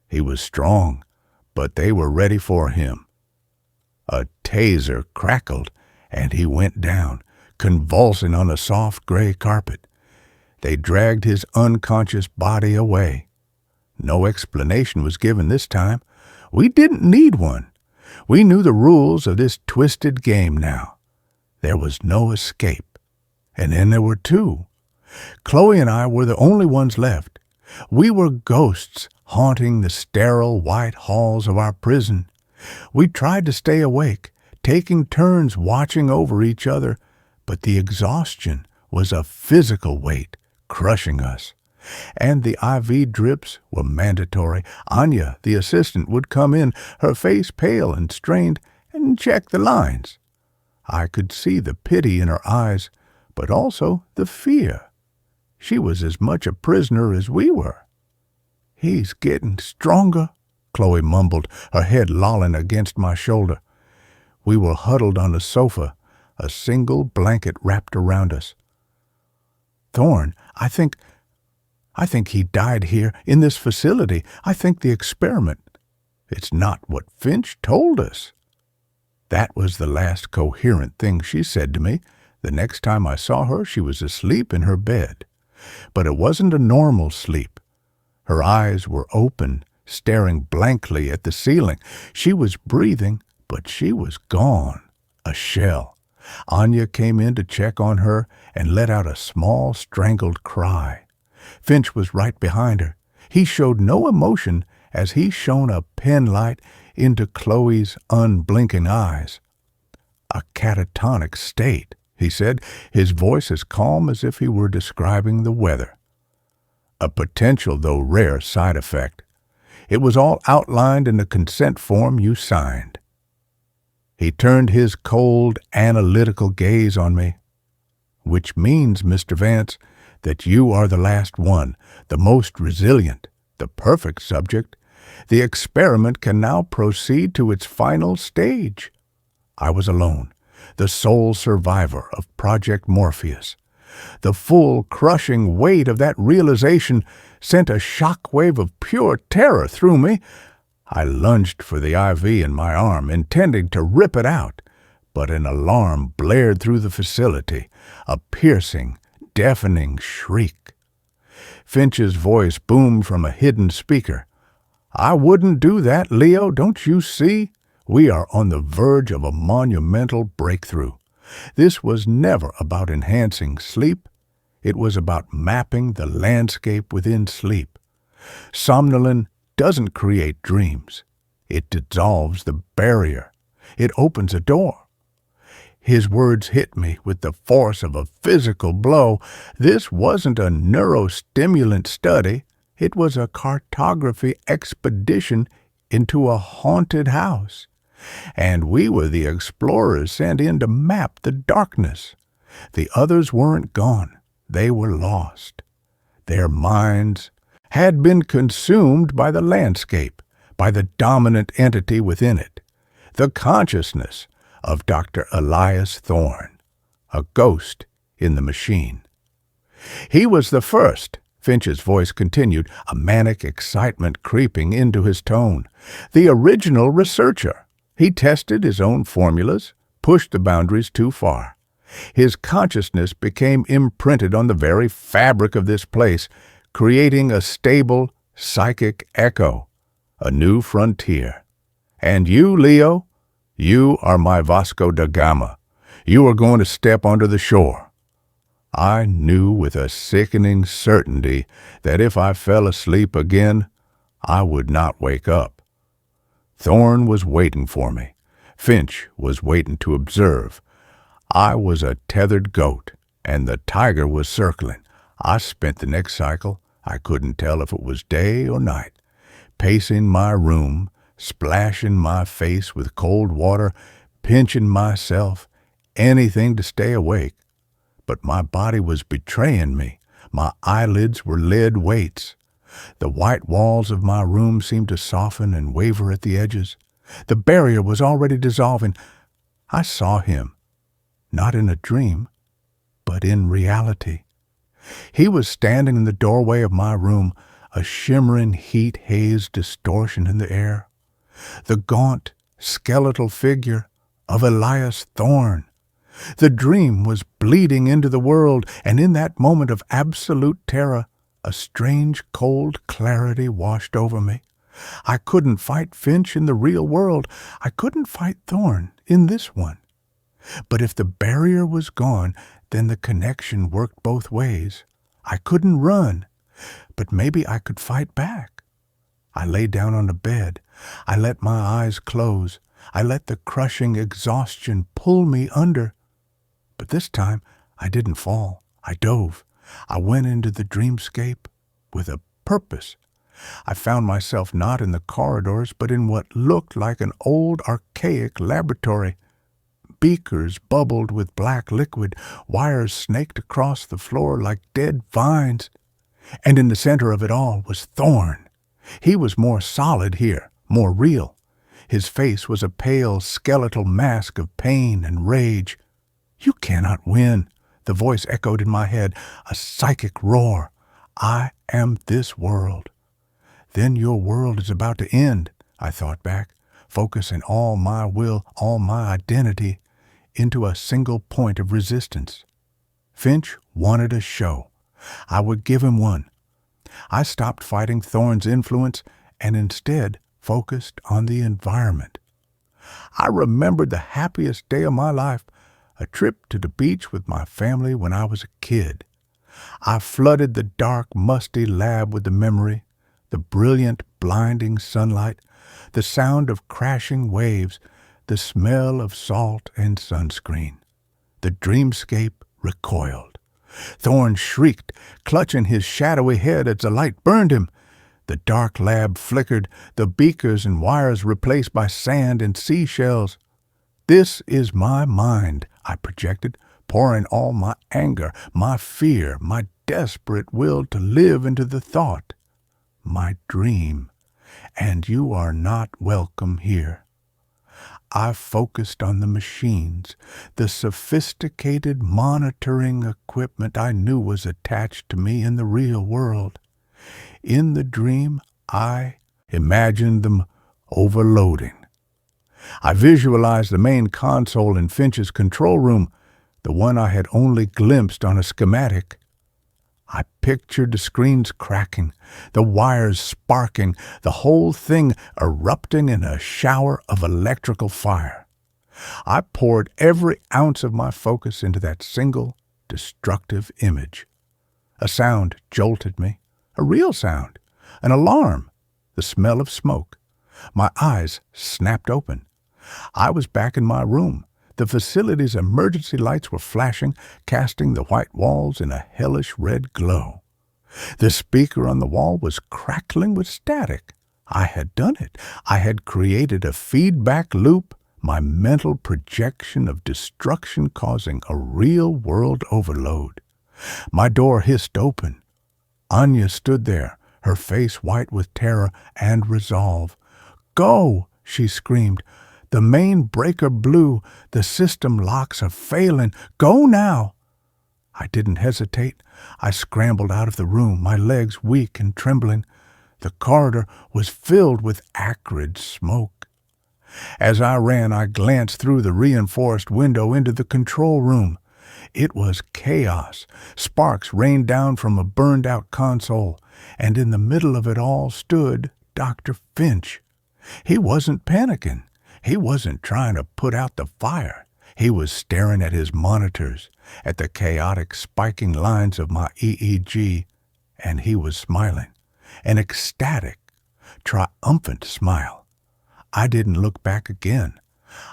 He was strong, but they were ready for him. A taser crackled, and he went down, convulsing on a soft gray carpet. They dragged his unconscious body away. No explanation was given this time. We didn't need one. We knew the rules of this twisted game now. There was no escape. And then there were 2. Chloe and I were the only ones left. We were ghosts haunting the sterile white halls of our prison. We tried to stay awake, taking turns watching over each other, but the exhaustion was a physical weight crushing us. And the IV drips were mandatory. Anya, the assistant, would come in, her face pale and strained, and check the lines. I could see the pity in her eyes, but also the fear. She was as much a prisoner as we were. "He's getting stronger," Chloe mumbled, her head lolling against my shoulder. We were huddled on the sofa, a single blanket wrapped around us. "Thorne, I think he died here, in this facility. I think the experiment. It's not what Finch told us." That was the last coherent thing she said to me. The next time I saw her, she was asleep in her bed. But it wasn't a normal sleep. Her eyes were open, staring blankly at the ceiling. She was breathing, but she was gone, a shell. Anya came in to check on her and let out a small, strangled cry. Finch was right behind her. He showed no emotion as he shone a penlight into Chloe's unblinking eyes. "A catatonic state," he said, his voice as calm as if he were describing the weather. "A potential, though rare, side effect. It was all outlined in the consent form you signed." He turned his cold, analytical gaze on me. "Which means, Mr. Vance, that you are the last one, the most resilient, the perfect subject. The experiment can now proceed to its final stage." I was alone, the sole survivor of Project Morpheus. The full, crushing weight of that realization sent a shockwave of pure terror through me. I lunged for the IV in my arm, intending to rip it out, but an alarm blared through the facility, a piercing, deafening shriek. Finch's voice boomed from a hidden speaker. "I wouldn't do that, Leo, don't you see? We are on the verge of a monumental breakthrough. This was never about enhancing sleep. It was about mapping the landscape within sleep. Somnolence doesn't create dreams. It dissolves the barrier. It opens a door. His words hit me with the force of a physical blow. This wasn't a neurostimulant study. It was a cartography expedition into a haunted house. And we were the explorers sent in to map the darkness. The others weren't gone. They were lost. Their minds had been consumed by the landscape, by the dominant entity within it, the consciousness of Dr. Elias Thorne, a ghost in the machine. He was the first, Finch's voice continued, a manic excitement creeping into his tone. The original researcher. He tested his own formulas, pushed the boundaries too far. His consciousness became imprinted on the very fabric of this place, creating a stable, psychic echo, a new frontier. And you, Leo, you are my Vasco da Gama. You are going to step onto the shore. I knew with a sickening certainty that if I fell asleep again, I would not wake up. Thorne was waiting for me. Finch was waiting to observe. I was a tethered goat, and the tiger was circling. I spent the next cycle, I couldn't tell if it was day or night, pacing my room, splashing my face with cold water, pinching myself, anything to stay awake. But my body was betraying me. My eyelids were lead weights. The white walls of my room seemed to soften and waver at the edges. The barrier was already dissolving. I saw him, not in a dream, but in reality. He was standing in the doorway of my room, a shimmering heat-hazed distortion in the air. The gaunt, skeletal figure of Elias Thorne. The dream was bleeding into the world, and in that moment of absolute terror, a strange, cold clarity washed over me. I couldn't fight Finch in the real world. I couldn't fight Thorne in this one. But if the barrier was gone, then the connection worked both ways. I couldn't run, but maybe I could fight back. I lay down on the bed. I let my eyes close. I let the crushing exhaustion pull me under. But this time, I didn't fall. I dove. I went into the dreamscape with a purpose. I found myself not in the corridors, but in what looked like an old, archaic laboratory. Beakers bubbled with black liquid, wires snaked across the floor like dead vines. And in the center of it all was Thorne. He was more solid here, more real. His face was a pale, skeletal mask of pain and rage. "You cannot win," the voice echoed in my head, a psychic roar. "I am this world." "Then your world is about to end," I thought back, focusing all my will, all my identity, into a single point of resistance. Finch wanted a show. I would give him one. I stopped fighting Thorne's influence and instead focused on the environment. I remembered the happiest day of my life, a trip to the beach with my family when I was a kid. I flooded the dark, musty lab with the memory, the brilliant, blinding sunlight, the sound of crashing waves, the smell of salt and sunscreen. The dreamscape recoiled. Thorne shrieked, clutching his shadowy head as the light burned him. The dark lab flickered, the beakers and wires replaced by sand and seashells. "This is my mind," I projected, pouring all my anger, my fear, my desperate will to live into the thought. "My dream, and you are not welcome here." I focused on the machines, the sophisticated monitoring equipment I knew was attached to me in the real world. In the dream, I imagined them overloading. I visualized the main console in Finch's control room, the one I had only glimpsed on a schematic. I pictured the screens cracking, the wires sparking, the whole thing erupting in a shower of electrical fire. I poured every ounce of my focus into that single, destructive image. A sound jolted me, a real sound, an alarm, the smell of smoke. My eyes snapped open. I was back in my room. The facility's emergency lights were flashing, casting the white walls in a hellish red glow. The speaker on the wall was crackling with static. I had done it. I had created a feedback loop, my mental projection of destruction causing a real-world overload. My door hissed open. Anya stood there, her face white with terror and resolve. "Go!" she screamed. "The main breaker blew. The system locks are failing. Go now!" I didn't hesitate. I scrambled out of the room, my legs weak and trembling. The corridor was filled with acrid smoke. As I ran, I glanced through the reinforced window into the control room. It was chaos. Sparks rained down from a burned-out console, and in the middle of it all stood Dr. Finch. He wasn't panicking. He wasn't trying to put out the fire. He was staring at his monitors, at the chaotic spiking lines of my EEG, and he was smiling, an ecstatic, triumphant smile. I didn't look back again.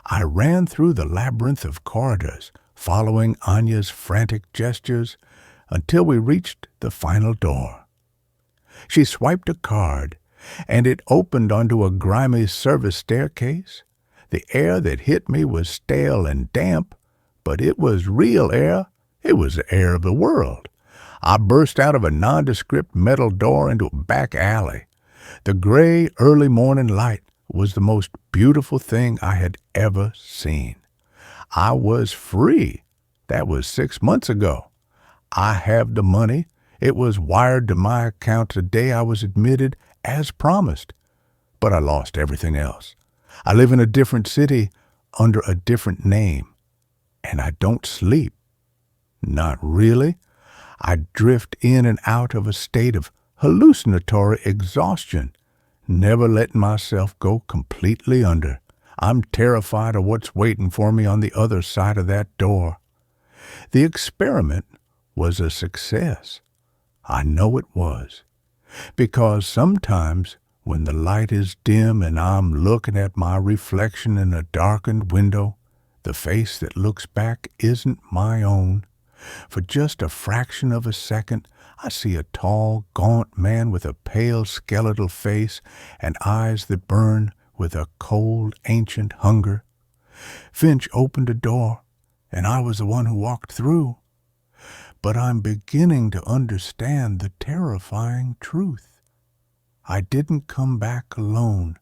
I ran through the labyrinth of corridors, following Anya's frantic gestures, until we reached the final door. She swiped a card, and it opened onto a grimy service staircase. The air that hit me was stale and damp, but it was real air. It was the air of the world. I burst out of a nondescript metal door into a back alley. The gray early morning light was the most beautiful thing I had ever seen. I was free. That was 6 months ago. I have the money. It was wired to my account the day I was admitted, as promised. But I lost everything else. I live in a different city under a different name. And I don't sleep. Not really. I drift in and out of a state of hallucinatory exhaustion, never letting myself go completely under. I'm terrified of what's waiting for me on the other side of that door. The experiment was a success. I know it was. Because sometimes when the light is dim and I'm looking at my reflection in a darkened window, the face that looks back isn't my own. For just a fraction of a second, I see a tall, gaunt man with a pale, skeletal face and eyes that burn with a cold, ancient hunger. Finch opened a door, and I was the one who walked through. But I'm beginning to understand the terrifying truth. I didn't come back alone.